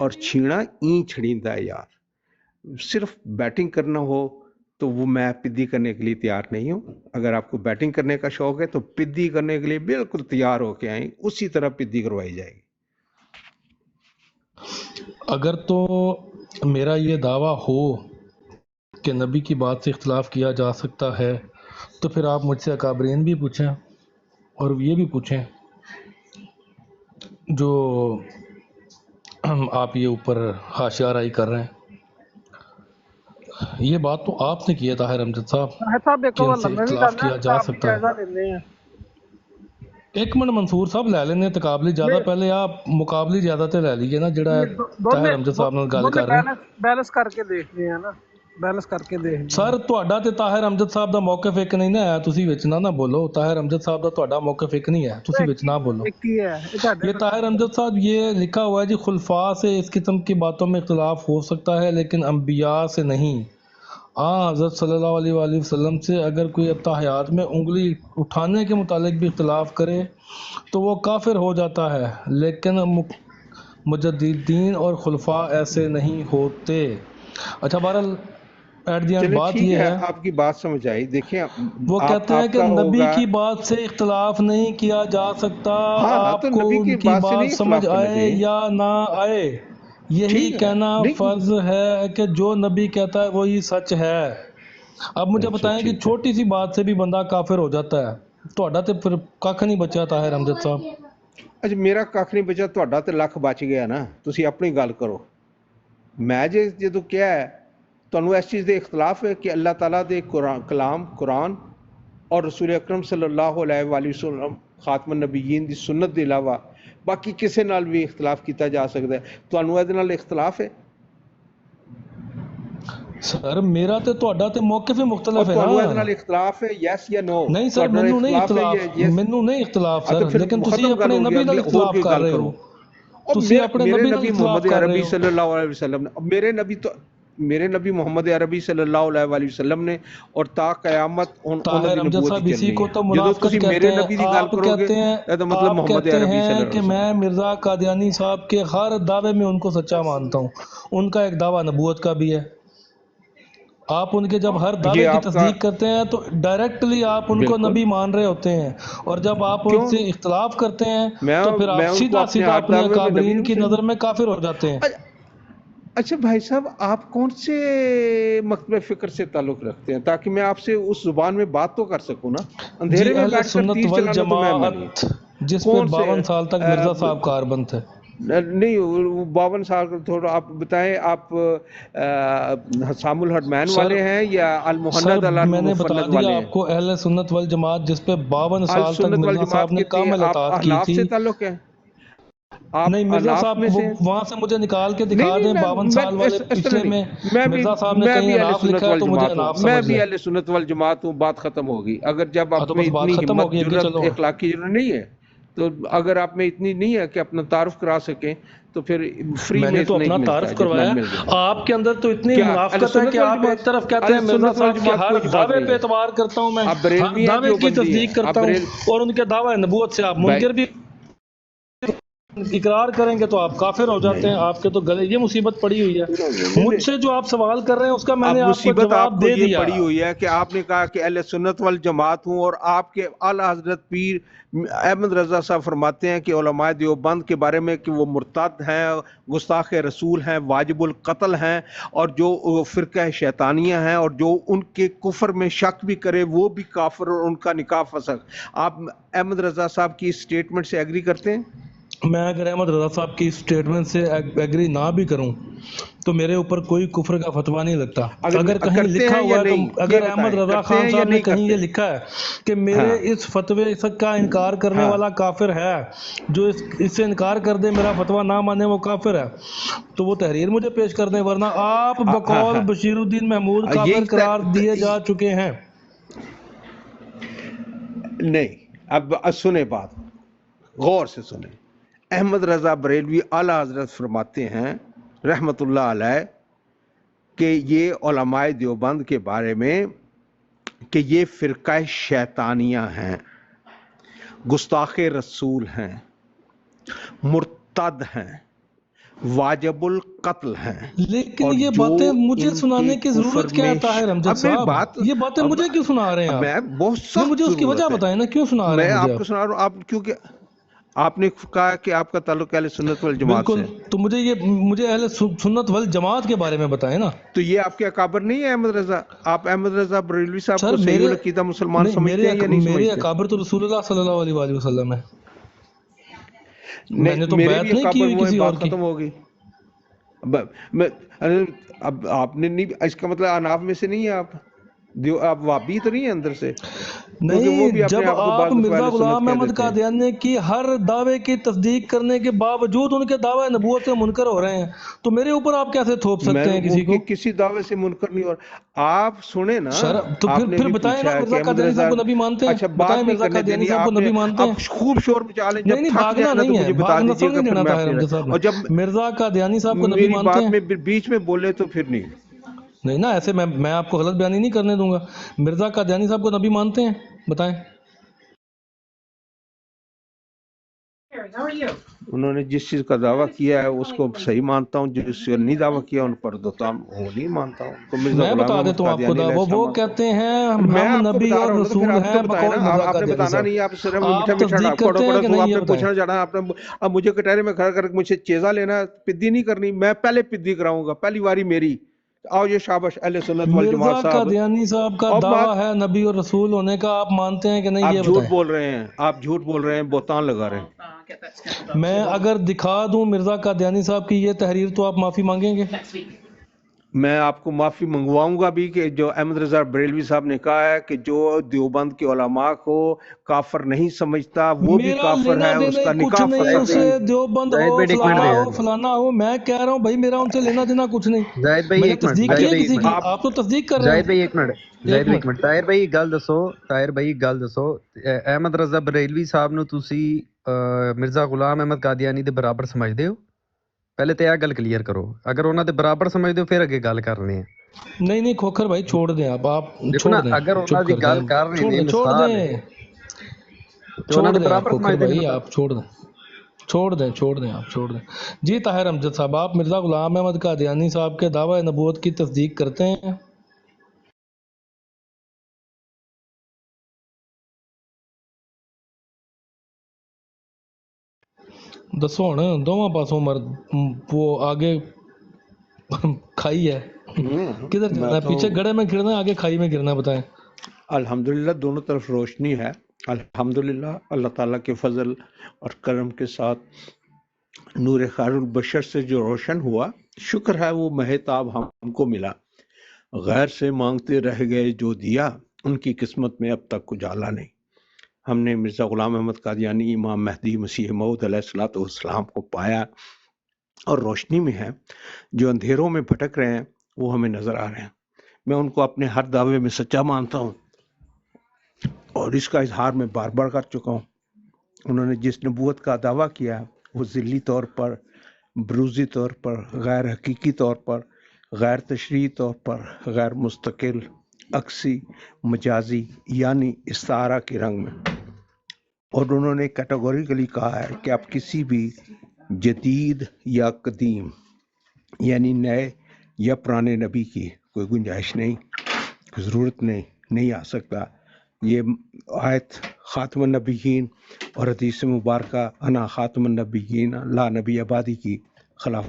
और छीना ई छड़ींदा यार। सिर्फ बैटिंग करना हो तो वो मैं पिद्दी करने के लिए तैयार नहीं हूँ। अगर आपको बैटिंग करने का शौक है तो पिद्दी करने के लिए बिल्कुल तैयार होके आए, उसी तरह पिद्दी करवाई जाएगी। اگر تو میرا یہ دعویٰ ہو کہ نبی کی بات سے اختلاف کیا جا سکتا ہے تو پھر آپ مجھ سے اکابرین بھی پوچھیں اور یہ بھی پوچھیں جو آپ یہ اوپر حاشیہ آرائی کر رہے ہیں. یہ بات تو آپ نے کی ہے طاہر امجد صاحب طاہر صاحب ایک کہ ان اور سے لمبے بھی اختلاف کرنا کیا ہے، جا آپ بھی سکتا ہے. جائزہ لینے ہیں. ایک منٹ منصور صاحب لے لینے تقابلی زیادہ پہلے آپ مقابلی زیادہ تے لے لیجیے نا جڑا طاہر امجد صاحب نال گل کر رہے ہیں. بیلنس کر کے دیکھنے ہیں نا، بیلنس کر کے دیکھنے ہیں. سر تہاڈا تے طاہر امجد صاحب دا موقف ایک نہیں نا ہے, تسی وچ نہ بولو. طاہر امجد صاحب دا تہاڈا موقف ایک نہیں ہے, تسی وچ نہ بولو. ایک ہی ہے یہ طاہر امجد صاحب یہ لکھا ہوا ہے جی خلفاء سے اس قسم کی باتوں میں اختلاف ہو سکتا ہے لیکن انبیاء سے نہیں. حضرت صلی اللہ علیہ وآلہ وسلم سے اگر کوئی اتحیات میں انگلی اٹھانے کے متعلق بھی اختلاف کرے تو وہ کافر ہو جاتا ہے, لیکن مجددین اور خلفاء ایسے نہیں ہوتے. اچھا بہرحال ایٹ دی اینڈ چلے بات ٹھیک یہ ہے, ہے آپ کی بات سمجھ آئی. دیکھیں وہ کہتے ہیں کہ نبی کی بات سے اختلاف نہیں کیا جا سکتا, آپ تو کو نبی ان کی کی بات سے بات نہیں سمجھ اختلاف کرنا آئے چاہیے. یا نہ آئے, یہی ٹھیک ہے, کہنا نہیں فرض ہے کہ جو نبی کہتا ہے وہی سچ ہے. اب مجھے اچھا بتائیں کہ ٹھیک ہے. چھوٹی سی بات سے بھی بندہ کافر ہو جاتا ہے, تہاڈا تے پھر ککھ نہیں بچا طاہر امجد صاحب. اچھا میرا ਕੱਖ ਨਹੀਂ ਬਚਿਆ, ਤੁਹਾਡਾ ਤੇ ਲੱਖ ਬਚ ਗਿਆ ਨਾ. ਤੁਸੀਂ ਆਪਣੀ ਗੱਲ ਕਰੋ. ਮੈਂ ਜਦੋਂ ਕਿਹਾ ਹੈ ਤੁਹਾਨੂੰ ਇਸ ਚੀਜ਼ ਦੇ ਇਖਤਲਾਫ ਹੈ ਕਿ ਅੱਲਾਹ ਤਾਲਾ ਦੇ ਕਲਾਮ ਕੁਰਾਨ ਔਰ ਰਸੂਲ ਅਕਰਮ ਸੱਲੱਲਾਹੁ ਅਲੈਹਿ ਵਸੱਲਮ ਖਾਤਮ ਨਬੀਨ ਦੀ ਸੁਨਨਤ ਦੇ ਇਲਾਵਾ ਬਾਕੀ ਕਿਸੇ ਨਾਲ ਵੀ ਇਖਤਲਾਫ ਕੀਤਾ ਜਾ ਸਕਦਾ ਹੈ, ਤੁਹਾਨੂੰ ਇਹਦੇ ਨਾਲ ਇਖਤਲਾਫ ਹੈ? سر میرا تے تہاڈا تے موقف ہی مختلف ہے ਤੁਹਾਨੂੰ ਇਹਦੇ نا. ਨਾਲ ਇਖਤਲਾਫ ਹੈ, ਯੈਸ ਜਾਂ نو؟ نہیں سر مینوں نہیں اختلاف, مینوں نہیں اختلاف سر, لیکن تسی اپنے نبی نال اختلاف کر رہے ہو. تسی اپنے میرے نبی نال نبی اختلاف محمد کر رہے عربی ہو. صلی اللہ علیہ وسلم نے میرے نبی محمد عربی صلی اللہ علیہ وسلم نے اور تا قیامت طاہر امجد صاحب اسی کو تو منافقت کہتے ہیں. آپ کہتے ہیں کہ میں مرزا قادیانی صاحب کے ہر دعوے میں ان کو سچا مانتا ہوں. ان کا ایک دعویٰ نبوت کا بھی ہے. آپ ان کے جب ہر دعوے کی تصدیق کرتے ہیں تو ڈائریکٹلی آپ ان کو نبی مان رہے ہوتے ہیں, اور جب آپ ان سے اختلاف کرتے ہیں تو پھر آپ سیدھا اپنے اکابرین کی نظر میں کافر ہو جاتے ہیں. اچھا بھائی صاحب, آپ کون سے مکتب فکر سے تعلق رکھتے ہیں تاکہ میں آپ سے اس زبان میں بات تو کر سکوں نا؟ اندھیرے میں بیٹھ کر تیر چلانا تو میں مانی. جس پہ 52 سال تک مرزا صاحب کاربند تھے. نہیں 52 سال کا تھوڑا آپ بتائیں, آپ حسام الحرمین والے ہیں یا المحند میں نے بتا دیا آپ کو اہل سنت والجماعت جس پہ 52 سال تک مرزا صاحب نے کامل اطاعت کی تھی. سے تعلق ہے نہیں مرزا صاحب وہاں سے مجھے نکال کے دکھا دیں 52 سال والے پچھلے میں مرزا صاحب نے کہیں اناف لکھا ہے تو مجھے اناف سمجھ لیں. میں بھی اہل سنت والجماعت ہوں, بات ختم ہوگی. اگر جب آپ میں اتنی ہمت جرأت اخلاقی ضرورت نہیں ہے تو اگر آپ میں اتنی نہیں ہے کہ اپنا تعارف کرا سکیں تو پھر فری میں نے تو اپنا تعارف کروایا. آپ کے اندر تو اتنی منافقت ہے کہ آپ ایک طرف کہتے ہیں مرزا صاحب کے ہر دعوے پہ اعتبار کرتا ہوں, میں ہر دعوے کی تصدیق کرتا ہوں, اور ان کے دعوے نبوت سے آپ منکر بھی اقرار کریں گے تو آپ کافر ہو جاتے ہیں. آپ کے تو گلے یہ مصیبت پڑی ہوئی ہے. مجھ سے جو آپ سوال کر رہے ہیں اس کا میں نے آپ کو جواب دے دیا. پڑی ہوئی ہے کہ آپ نے کہا کہ اہل سنت والجماعت ہوں, اور آپ کے اعلیٰ حضرت پیر احمد رضا صاحب فرماتے ہیں کہ علماء دیوبند کے بارے میں کہ وہ مرتد ہیں, گستاخ رسول ہیں, واجب القتل ہیں, اور جو فرقہ شیطانیہ ہیں, اور جو ان کے کفر میں شک بھی کرے وہ بھی کافر اور ان کا نکاح فسق. آپ احمد رضا صاحب کی اسٹیٹمنٹ سے ایگری کرتے ہیں؟ میں اگر احمد رضا صاحب کی اسٹیٹمنٹ سے ایگری نہ بھی کروں تو میرے اوپر کوئی کفر کا فتویٰ نہیں لگتا. اگر کہیں لکھا ہوا ہے تو اگر احمد رضا خان صاحب نے کہیں یہ لکھا ہے کہ میرے اس فتوے کا انکار کرنے والا کافر ہے, جو اس سے انکار کر دے میرا فتویٰ نہ مانے وہ کافر ہے, تو وہ تحریر مجھے پیش کر دیں, ورنہ آپ بقول بشیر الدین محمود کافر قرار دیے جا چکے ہیں. نہیں, اب سنیں بات, غور سے سنیں. احمد رضا بریلوی اعلیٰ حضرت فرماتے ہیں رحمت اللہ علیہ کہ یہ علماء دیوبند کے بارے میں کہ یہ فرقہ شیطانیہ ہیں, گستاخ رسول ہیں, مرتد ہیں, واجب القتل ہیں. لیکن یہ باتیں مجھے سنانے کی ضرورت کیا ہے طاہر امجد صاحب؟ یہ باتیں مجھے کیوں سنا رہے ہیں آپ؟ میں بہت سخت مجھے اس کی وجہ بتائیں نا, کیوں سنا رہے ہیں؟ میں آپ کو سنا رہا ہوں, آپ کیونکہ आपने कहा कि आपका ताल्लुक अहले सुन्नत वल जमात बिल्कुल, से, तो मुझे अहले सुन्नत वल जमात के बारे में बताएं ना तो ये आपके अकाबर नहीं है अहमद रजा? आप अहमद रजा बरेलवी साहब सर। को सही मेरे अकीदा मुसलमान नहीं, समझते हैं या नहीं मेरे समझते? अकाबर तो रसूलुल्लाह सल्लल्लाहु अलैहि वसल्लम है। मैंने नहीं, तो मेरे बैत भी नहीं की अकाबर हुई वो है, किसी और बात की। खत्म हो गई। अरे, अब आपने नहीं, इसका मतलब अनाफ में से नहीं है आप वाबी तो नहीं है अंदर से, क्योंकि वो नहीं, भी अपने जब आप को आप बाज़ दफ़ा मिर्जा अहले सुन्नत गुलाम कह अहमद देते हैं। कादियानी की हर दावे की तस्दीक करने के बावजूद उनके दावे नबूवत से मुनकर हो रहे हैं, तो मेरे ऊपर आप कैसे थोप सकते मैं हैं किसी को? किसी दावे से मुनकर नहीं, और आप सुने ना, सर तो आपने फिर भी बताएं पूछा ना, है कि मिर्जा अहमद कादियानी रजा, साहब को नबी मानते हैं? अच्छा बताएं बात नहीं मिर्जा करने कादियानी देनी साहब को आपने, नबी मानते आप हैं? खूब शोर मचा लें, नहीं जब नहीं, थक भागना जाए ना नहीं तो है, मुझे बता भागना सब दीजिएगा, नहीं फिर देना मैं ताहिर अपनी हमजा राय, साहब और ने। जब मिर्जा कादियानी साहब को नबी मेरी मानते बात हैं? में बीच में बोले तो फिर नहीं। नहीं ना, ऐसे मैं आपको गलत बयानी नहीं करने दूंगा। मिर्जा कादियानी साहब को नबी मानते हैं? बताएं। उन्होंने जिस चीज का दावा किया है उसको सही मानता हूँ, जिसका नहीं दावा किया उन पर वो नहीं मानता हूँ। तो मिर्जा मैं गुलाम बता अहमद देता हूँ आपको, कादियानी अलैहिस्सलाम वो मानता हूँ। कहते हैं मैं हम आपको नबी बता और रहा हूँ ना, तो फिर रसूल आप तो हैं बताए ना, बकौल मिर्जा आपने कादियानी बताना साहब। नहीं, आप सिर्फ मीठा आप मीठा तस्दीक पढ़ो करते हैं पढ़ो कि तो नहीं, ये आपने बताएं। पूछना जाना, आपने अब मुझे कटहरे में खड़ा करके मुझे चेजा लेना, पिद्दी नहीं करनी, मैं पहले पिद्दी कराऊंगा, पहली बारी मेरी। आओ ये शाबाश अहले सुन्नत वल मिर्जा जमात साहब। कादियानी साहब का अब दावा है नबी और रसूल होने का, आप मानते हैं कि नहीं, आप ये झूठ बताएं। बोल रहे हैं, आप झूठ बोल रहे हैं, बोतान लगा रहे हैं। मैं अगर दिखा दूं मिर्जा कादियानी साहब की ये तहरीर तो आप माफी मांगेंगे? मैं आपको माफी मंगवाऊंगा भी कि जो अहमद रजा बरेलवी साहब ने कहा है कि जो देवबंद के उलमा को काफर नहीं समझता वो भी मेरा काफर लेना है, देना उसका कुछ निकाह नहीं फसद उसे, है। देवबंद हो, जाहिद भाई एक मिनट फलाना हो, दे, फलाना हो, मैं कह रहा हूँ भाई मेरा उनसे लेना देना कुछ नहीं। जाहिद भाई मैंने एक मिनट, तस्दीक की जाहिद है भाई एक किसी की, मिनट, आप तो तस्दीक कर रहे जाहिद भाई हैं। एक मिनट, एक जाहिद भाई एक मिनट, मिनट, ਤਾਹਿਰ ਭਾਈ ਗੱਲ ਦੱਸੋ, ਤਾਹਿਰ ਭਾਈ ਗੱਲ ਦੱਸੋ, ਅਹਿਮਦ ਰਜ਼ਾ ਬਰੇਲਵੀ ਸਾਹਿਬ ਨੂੰ ਤੁਸੀਂ ਮਿਰਜ਼ਾ ਗੁਲਾਮ ਅਹਿਮਦ ਕਾਦੀਆਨੀ ਦੇ ਬਰਾਬਰ ਸਮਝਦੇ ਹੋ? ਪਹਿਲੇ ਤੇ ਇਹ ਗੱਲ ਕਲੀਅਰ ਕਰੋ, ਅਗਰ ਉਹਨਾਂ ਦੇ ਬਰਾਬਰ ਸਮਝਦੇ ਹੋ ਫਿਰ ਅੱਗੇ ਗੱਲ ਕਰਨੀ ਹੈ। नहीं नहीं खोखर भाई छोड़ दें, आप ਦੇਖੋ छोड़ ਨਾ, दें, ਅਗਰ चुप ਉਹਨਾਂ ਦੀ कर ਗੱਲ दें, ਕਰ ਰਹੇ छोड़ ਨੇ, दें, छोड़ ਮਿਸਾਲ ਹੈ, दें, ਤੇ छोड़ ਉਹਨਾਂ ਦੇ दें आप ਬਰਾਬਰ खोखर ਸਮਝਦੇ भाई, ਨੇ ਤਾਂ आप छोड़ दें, छोड़ दें, छोड़ दें, आप छोड़ दें। जी ताहिर अमजद साहब, आप मिर्जा गुलाम अहमद कादियानी साहब के दावा नबूवत की तस्दीक करते हैं? दसो हूँ दोवां पासों वो आगे खाई है, किधर जाना मैं है? तो पीछे गड्ढे में गिरना है, आगे खाई में गिरना है? बताएं। अल्हम्दुलिल्लाह दोनों तरफ रोशनी है, अल्हम्दुलिल्लाह अल्लाह ताला के फजल और करम के साथ नूर खैरुल बशर से जो रोशन हुआ, शुक्र है वो महताब हमको मिला। गैर से मांगते रह गए जो दिया, उनकी किस्मत में अब तक उजाला नहीं। हमने मिर्ज़ा ग़ुलाम अहमद कादियानी, इमाम महदी मसीह मऊद अलैहिस्सलाम को पाया और रोशनी में है। जो अंधेरों में भटक रहे हैं वो हमें नज़र आ रहे हैं। मैं उनको अपने हर दावे में सच्चा मानता हूँ और इसका इजहार मैं बार बार कर चुका हूँ। उन्होंने जिस नबूवत का दावा किया वो ज़िल्ली तौर पर, ब्रूज़ी तौर पर, गैर हकीकी तौर पर, गैर तशरीही तौर पर, गैर मुस्तकिल, अक्सी, मजाजी यानी इस्तारा के रंग में। और उन्होंने कैटेगोरिकली कहा है कि आप किसी भी जदीद या कदीम यानी नए या पुराने नबी की कोई गुंजाइश नहीं, ज़रूरत नहीं आ सकता। ये आयत ख़ातमुन नबीयीन और हदीस मुबारक अना ख़ातमुन नबीयीन ला नबी आबादी की खिलाफ,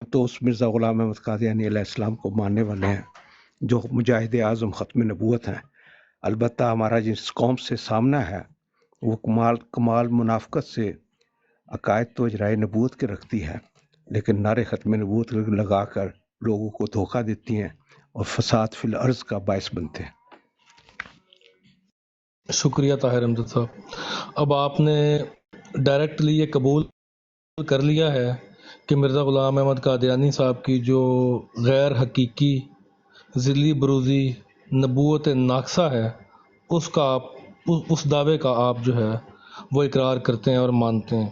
तो उस मिर्ज़ा ग़ुलाम अहमद कादियानी अलैहिस्सलाम को मानने वाले हैं जो मुजाहिद आज़म ख़त्म नबूवत हैं। अलबत्ता हमारा जिस कौम से सामना है वो कमाल मुनाफ़क़त से अकायद तो इजराए नबूवत के रखती है, लेकिन नारे ख़त्म नबूवत लगा कर लोगों को धोखा देती हैं और फसाद फिल अर्ज़ का बायस बनते हैं। शुक्रिया ताहिर अमजद साहब। अब आपने डायरेक्टली ये कबूल कर लिया है कि मिर्ज़ा ग़ुलाम अहमद कादियानी साहब की जो गैर हकीकी ज़िली बरूज़ी नबूवत नाक़सा है, उसका आप उस दावे का आप जो है वो इकरार करते हैं और मानते हैं।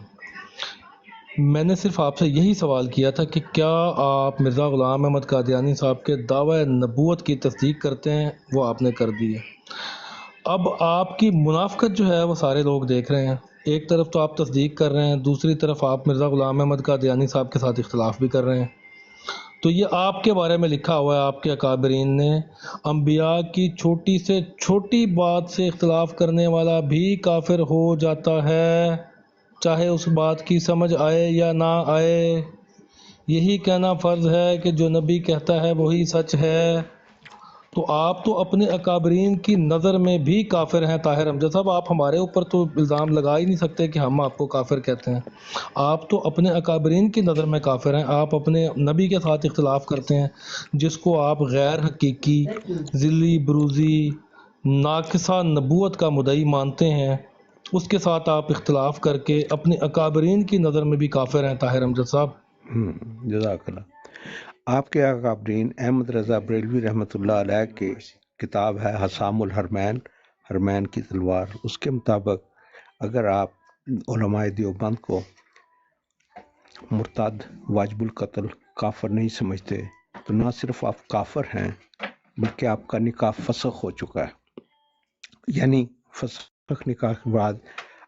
मैंने सिर्फ आपसे यही सवाल किया था कि क्या आप मिर्ज़ा ग़ुलाम अहमद कादियानी साहब के दावा नबूवत की तस्दीक करते हैं? वो आपने कर दी है। अब आपकी मुनाफ़क़त जो है वो सारे लोग देख रहे हैं। एक तरफ तो आप तस्दीक कर रहे हैं, दूसरी तरफ आप मिर्ज़ा ग़ुलाम अहमद कादियानी साहब के साथ इख्तिलाफ़ भी कर रहे हैं। तो ये आपके बारे में लिखा हुआ है, आपके अकाबरीन ने, अंबिया की छोटी से छोटी बात से इख्तिलाफ़ करने वाला भी काफिर हो जाता है। چاہے اس بات کی سمجھ آئے یا نہ آئے، یہی کہنا فرض ہے کہ جو نبی کہتا ہے وہی سچ ہے۔ تو آپ تو اپنے اکابرین کی نظر میں بھی کافر ہیں طاہر امجد صاحب، آپ ہمارے اوپر تو الزام لگا ہی نہیں سکتے کہ ہم آپ کو کافر کہتے ہیں۔ آپ تو اپنے اکابرین کی نظر میں کافر ہیں، آپ اپنے نبی کے ساتھ اختلاف کرتے ہیں، جس کو آپ غیر حقیقی، ذلی، بروزی، ناقصہ نبوت کا مدعی مانتے ہیں، اس کے ساتھ آپ اختلاف کر کے اپنے اکابرین کی نظر میں بھی کافر ہیں طاہر امجد صاحب۔ جزاک اللہ۔ آپ کے اکابرین احمد رضا بریلوی رحمۃ اللہ علیہ کے کتاب ہے حسام الحرمین، حرمین کی تلوار، اس کے مطابق اگر آپ علماء دیوبند کو مرتد، واجب القتل، کافر نہیں سمجھتے تو نہ صرف آپ کافر ہیں بلکہ آپ کا نکاح فسخ ہو چکا ہے۔ یعنی فسخ نکاح کے بعد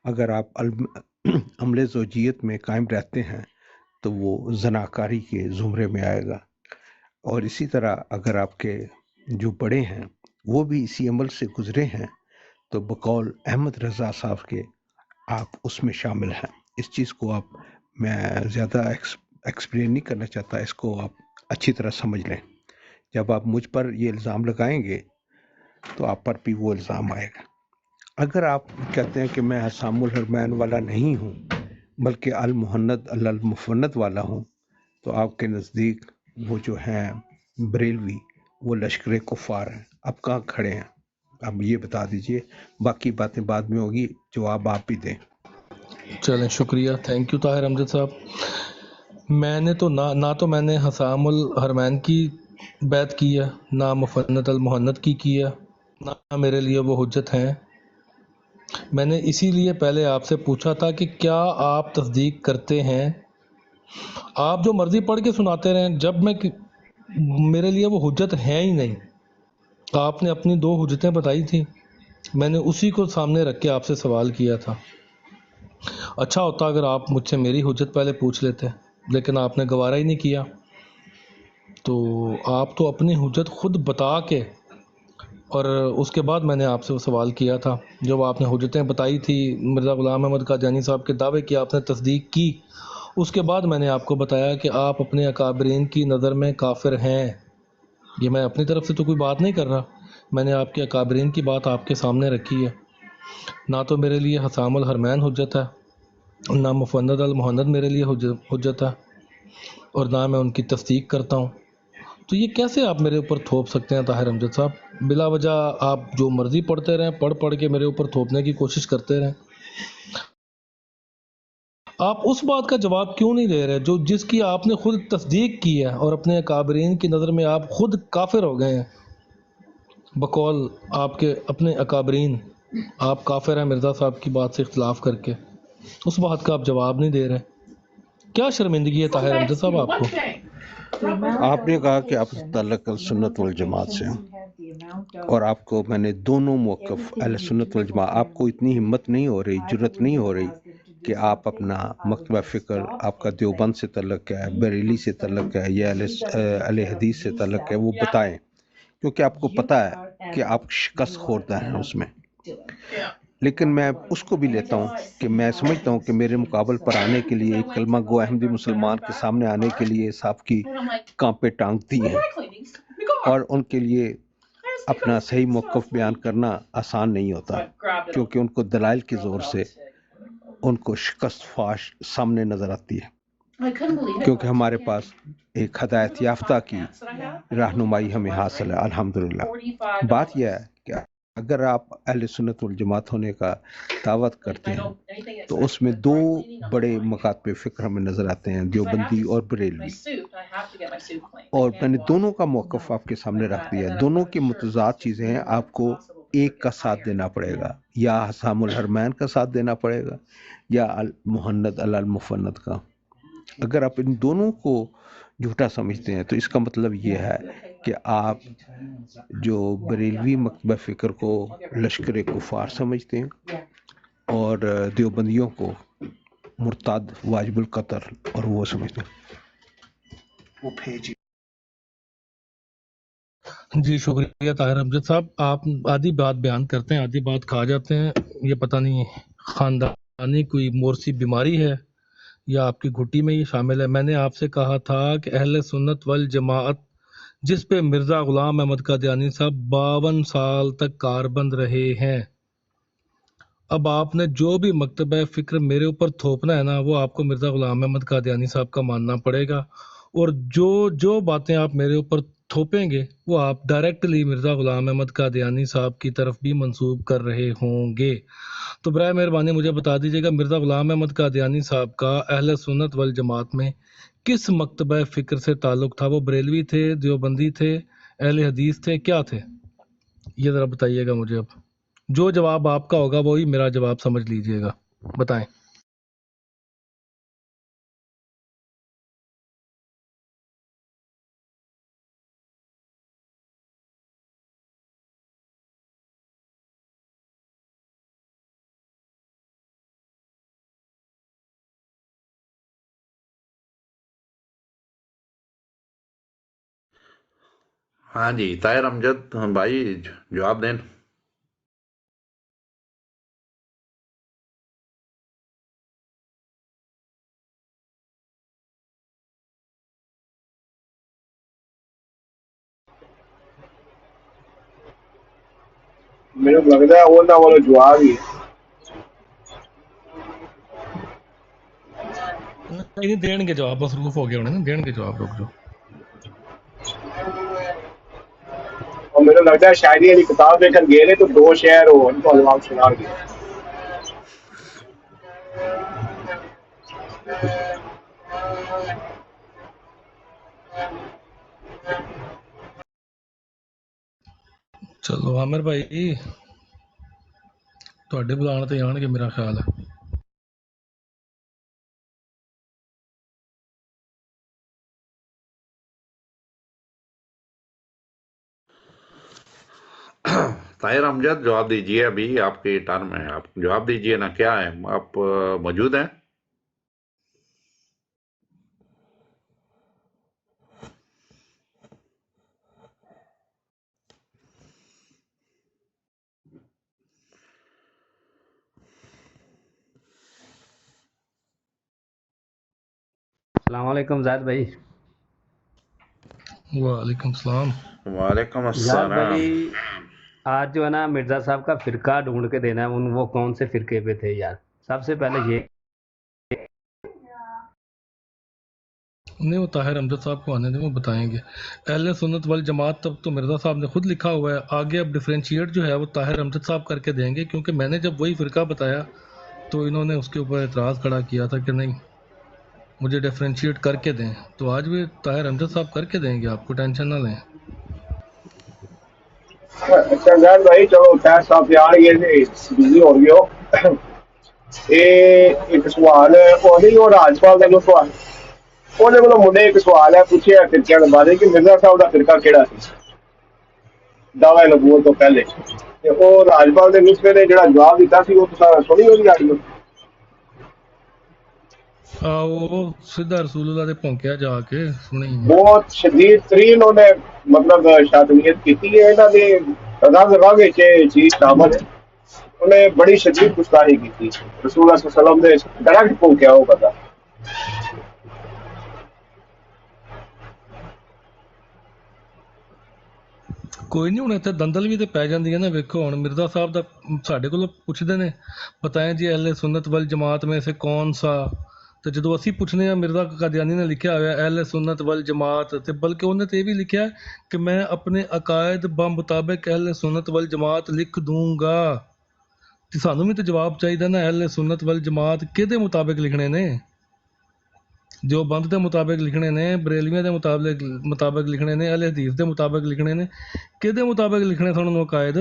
اگر آپ عمل زوجیت میں قائم رہتے ہیں تو وہ زناکاری کے زمرے میں آئے گا، اور اسی طرح اگر آپ کے جو بڑے ہیں وہ بھی اسی عمل سے گزرے ہیں تو بقول احمد رضا صاحب کے آپ اس میں شامل ہیں۔ اس چیز کو آپ، میں زیادہ ایکسپلین نہیں کرنا چاہتا، اس کو آپ اچھی طرح سمجھ لیں۔ جب آپ مجھ پر یہ الزام لگائیں گے تو آپ پر بھی وہ الزام آئے گا۔ اگر آپ کہتے ہیں کہ میں حسام الحرمین والا نہیں ہوں بلکہ المحند المفند والا ہوں، تو آپ کے نزدیک وہ جو ہیں بریلوی وہ لشکر کفار ہیں۔ اب کہاں کھڑے ہیں اب یہ بتا دیجئے، باقی باتیں بعد میں ہوگی، جواب آپ بھی دیں۔ چلیں شکریہ، تھینک یو طاہر امجد صاحب۔ میں نے تو نہ تو میں نے حسام الحرمین کی بیعت کی ہے، نہ مفند المحند کی ہے، نہ میرے لیے وہ حجت ہیں۔ میں نے اسی لیے پہلے آپ سے پوچھا تھا کہ کیا آپ تصدیق کرتے ہیں؟ آپ جو مرضی پڑھ کے سناتے رہیں، جب میرے لیے وہ حجت ہے ہی نہیں۔ آپ نے اپنی 2 حجتیں بتائی تھیں، میں نے اسی کو سامنے رکھ کے آپ سے سوال کیا تھا۔ اچھا ہوتا اگر آپ مجھ سے میری حجت پہلے پوچھ لیتے، لیکن آپ نے گوارا ہی نہیں کیا۔ تو آپ تو اپنی حجت خود بتا کے، اور اس کے بعد میں نے آپ سے وہ سوال کیا تھا، جب آپ نے حجتیں بتائی تھی، مرزا غلام احمد قادیانی صاحب کے دعوے کی آپ نے تصدیق کی، اس کے بعد میں نے آپ کو بتایا کہ آپ اپنے اکابرین کی نظر میں کافر ہیں۔ یہ میں اپنی طرف سے تو کوئی بات نہیں کر رہا، میں نے آپ کے اکابرین کی بات آپ کے سامنے رکھی ہے۔ نہ تو میرے لیے حسام الحرمین حجت ہے، نہ مفند المحند میرے لیے حجت ہے، اور نہ میں ان کی تصدیق کرتا ہوں۔ تو یہ کیسے آپ میرے اوپر تھوپ سکتے ہیں طاہر امجد صاحب؟ بلا وجہ آپ جو مرضی پڑھتے رہیں، پڑھ کے میرے اوپر تھوپنے کی کوشش کرتے رہیں۔ آپ اس بات کا جواب کیوں نہیں دے رہے جس کی آپ نے خود تصدیق کی ہے، اور اپنے اکابرین کی نظر میں آپ خود کافر ہو گئے ہیں؟ بقول آپ کے اپنے اکابرین آپ کافر ہیں مرزا صاحب کی بات سے اختلاف کر کے، اس بات کا آپ جواب نہیں دے رہے۔ کیا شرمندگی ہے طاہر امجد صاحب آپ کو؟ آپ نے کہا کہ آپ تعلق سنت والجماعت سے ہیں، اور آپ کو میں نے دونوں موقف اہل سنت والجماعت، آپ کو اتنی ہمت نہیں ہو رہی، جرت نہیں ہو رہی کہ آپ اپنا مکتبہ فکر، آپ کا دیوبند سے تعلق ہے، بریلی سے تعلق ہے، یا اہل حدیث سے تعلق ہے، وہ بتائیں، کیونکہ آپ کو پتہ ہے کہ آپ شکست خوردہ ہیں اس میں۔ لیکن میں اس کو بھی لیتا ہوں کہ میں سمجھتا ہوں کہ میرے مقابل پر آنے کے لیے، ایک کلمہ گو احمدی مسلمان کے سامنے آنے کے لیے صاحب کی کانپے ٹانگ دی ہیں، اور ان کے لیے اپنا صحیح موقف بیان کرنا آسان نہیں ہوتا، کیونکہ ان کو دلائل کے زور سے ان کو شکست فاش سامنے نظر آتی ہے، کیونکہ ہمارے پاس ایک ہدایت یافتہ کی رہنمائی ہمیں حاصل ہے الحمدللہ۔ بات یہ ہے کہ اگر آپ اہل سنت والجماعت ہونے کا دعوت کرتے ہیں تو اس میں 2 بڑے مکاتب فکر ہمیں نظر آتے ہیں، دیوبندی اور بریلوی، اور میں نے دونوں کا موقف آپ کے سامنے رکھ دیا۔ دونوں کی متضاد چیزیں ہیں، آپ کو ایک کا ساتھ دینا پڑے گا، یا حسام الحرمین کا ساتھ دینا پڑے گا، یا المحند المفند کا۔ اگر آپ ان دونوں کو جھوٹا سمجھتے ہیں تو اس کا مطلب یہ ہے کہ آپ جو بریلوی مکتبہ فکر کو لشکر کفار سمجھتے ہیں، اور دیوبندیوں کو مرتد، واجب القتل اور وہ سمجھتے ہیں۔ جی شکریہ طاہر امجد صاحب، آپ آدھی بات بیان کرتے ہیں، آدھی بات کھا جاتے ہیں، یہ پتہ نہیں خاندان यानी कोई मोरसी बीमारी है या आपकी घुट्टी में ये शामिल है? मैंने आपसे कहा था कि अहले सुन्नत वल जमात जिस पे मिर्ज़ा ग़ुलाम अहमद कादियानी साहब 52 साल तक कारबंद रहे हैं, अब आपने जो भी मकतब फ़िक्र मेरे ऊपर थोपना है ना, वो आपको मिर्ज़ा ग़ुलाम अहमद कादियानी साहब का मानना पड़ेगा। और जो जो बातें आप मेरे ऊपर थोपेंगे वो आप डायरेक्टली मिर्ज़ा ग़ुलाम अहमद कादियानी साहब की तरफ भी मंसूब कर रहे होंगे। तो बराए मेहरबानी मुझे बता दीजिएगा, मिर्ज़ा ग़ुलाम अहमद कादियानी साहब का अहले सुन्नत वल जमात में किस मकतब फ़िक्र से ताल्लुक़ था? वो बरेलवी थे, देवबंदी थे, अहले हदीस थे, क्या थे? ये ज़रा बताइएगा मुझे। अब जो जवाब आपका होगा वही मेरा जवाब समझ लीजिएगा, बताएं। हाँ जी, ताहिर अमजद भाई जवाब दें। ਮੈਨੂੰ ਲੱਗਦਾ ਉਹਨਾਂ ਵੱਲੋਂ ਜਵਾਬ ਹੀ ਹੈ। नहीं देंगे जवाब, मसरूफ हो गए होने ना, देंगे जवाब, रुक जाओ। और ਮੈਨੂੰ ਲੱਗਦਾ ਸ਼ਾਇਰੀ ਦੀ ਕਿਤਾਬ ਵੇਖਣ ਗਏ ਨੇ ਤਾਂ ਦੋ ਸ਼ਹਿਰ ਹੋਣ ਤੁਹਾਨੂੰ ਆਪ ਸੁਣਾਉਣਗੇ। चलो आमिर भाई ਤੁਹਾਡੇ ਬੁਲਾਉਣ ਤੇ ਆਣਗੇ ਮੇਰਾ ਖਿਆਲ ਹੈ। ताहिर अमजद जवाब दीजिए, अभी आपकी टर्म है, आप जवाब दीजिए ना, क्या है, आप मौजूद हैं? अस्सलामुअलैकुम जायद भाई। वालेकुम सलाम। वालेकुम जायद अस्सलाम। भाई, आज जो है ना मिर्ज़ा साहब का फ़िरका ढूंढ के देना है, उन वो कौन से फ़िरके पे थे यार। सबसे पहले ये नहीं, वो ताहिर अमजद साहब को आने दें, वो बताएंगे। अहले सुन्नत वल जमात तब तो मिर्ज़ा साहब ने खुद लिखा हुआ है, आगे अब डिफ्रेंशिएट जो है वो ताहिर अमजद साहब करके देंगे, क्योंकि मैंने जब वही फ़िरका बताया तो इन्होंने उसके ऊपर एतराज़ खड़ा किया था कि नहीं मुझे डिफ्रेंशिएट करके दें। तो आज भी ताहिर अमजद साहब करके देंगे, आपको टेंशन ना लें। अच्छा जैद भाई चलो खैर साहब यार ये बिजी हो गए हो। ਇਹ ਇੱਕ ਸਵਾਲ ਉਹਦੇ ਉਹ ਰਾਜਪਾਲ ਦਾ ਜੋ ਸਵਾਲ ਉਹਦੇ ਵੱਲੋਂ ਮੁੰਡੇ ਇੱਕ ਸਵਾਲ ਹੈ ਪੁੱਛਿਆ ਫਿਰਕਿਆਂ ਦੇ ਬਾਰੇ ਕਿ ਮਿਰਜ਼ਾ ਸਾਹਿਬ ਦਾ ਫਿਰਕਾ ਕਿਹੜਾ ਸੀ ਦਾਵਾ ਨਬੂਵਤ ਤੋਂ ਪਹਿਲੇ ਤੇ ਉਹ ਰਾਜਪਾਲ ਦੇ ਨੁਸਖੇ ਨੇ ਜਿਹੜਾ ਜਵਾਬ ਦਿੱਤਾ ਸੀ ਉਹ ਤੁਸੀਂ ਸੁਣੀ ਉਹਦੀ ਆਡੀਓ वो सीधा रसूलुल्लाह दे भौंकिया जाके सुनी। ਬਹੁਤ ਸ਼ਦੀਦ ਤਰੀਨ ਉਹਨੇ ਮਤਲਬ ਸ਼ਾਦਨੀਅਤ ਕੀਤੀ ਹੈ ਇਹਨਾਂ ਦੇ ਰੰਗ ਰੰਗ ਵਿੱਚ ਇਹ ਚੀਜ਼ ਸ਼ਾਮਲ ਹੈ ਉਹਨੇ ਬੜੀ ਸ਼ਦੀਦ ਗੁਸਤਾਖੀ ਕੀਤੀ ਰਸੂਲ ਸਲਮ ਦੇ ਡਾਇਰੈਕਟ ਭੌਂਕਿਆ ਉਹ ਬੰਦਾ ਕੋਈ ਨਹੀਂ, ਹੁਣ ਇੱਥੇ ਦੰਦਲ ਵੀ ਤੇ ਪੈ ਜਾਂਦੀ ਹੈ ਨਾ। ਵੇਖੋ ਹੁਣ ਮਿਰਜ਼ਾ ਸਾਹਿਬ ਦਾ ਸਾਡੇ ਕੋਲੋਂ ਪੁੱਛਦੇ ਨੇ ਬਤਾਏ ਜੀ ਅਹਿਲੇ ਸੁਨਨਤ ਵਲ ਜਮਾਤ ਮੇਂ ਸੇ ਕੌਨ ਸਾ, ਤੇ ਜਦੋਂ ਅਸੀਂ ਪੁੱਛਨੇ ਆ ਮਿਰਜ਼ਾ ਕਾਦੀਆਨੀ ਨੇ ਲਿਖਿਆ ਹੋਇਆ ਅਹਿਲੇ ਸੁਨਨਤ ਵਲ ਜਮਾਤ, ਤੇ ਬਲਕਿ ਉਹਨੇ ਤੇ ਇਹ ਵੀ ਲਿਖਿਆ ਕਿ ਮੈਂ ਆਪਣੇ ਅਕਾਇਦ ਮੁਤਾਬਿਕ ਅਹਿਲੇ ਸੁਨਨਤ ਵਲ ਜਮਾਤ ਲਿਖ ਦੂੰਗਾ। ਤੇ ਸਾਨੂੰ ਵੀ ਤਾਂ ਜਵਾਬ ਚਾਹੀਦਾ ਨਾ, ਅਹਿਲੇ ਸੁਨਨਤ ਵਲ ਜਮਾਤ ਕਿਹਦੇ ਮੁਤਾਬਿਕ ਲਿਖਣੇ ਨੇ? ਜੋ ਬੰਦ ਦੇ ਮੁਤਾਬਿਕ ਲਿਖਣੇ ਨੇ, ਬਰੇਲਵੀਆਂ ਦੇ ਮੁਤਾਬਿਕ ਲਿਖਣੇ ਨੇ, ਅਹਿਲੇ ਹਦੀਸ ਦੇ ਮੁਤਾਬਿਕ ਲਿਖਣੇ ਨੇ, ਕਿਹਦੇ ਮੁਤਾਬਿਕ ਲਿਖਣੇ ਤੁਹਾਨੂੰ ਅਕਾਇਦ?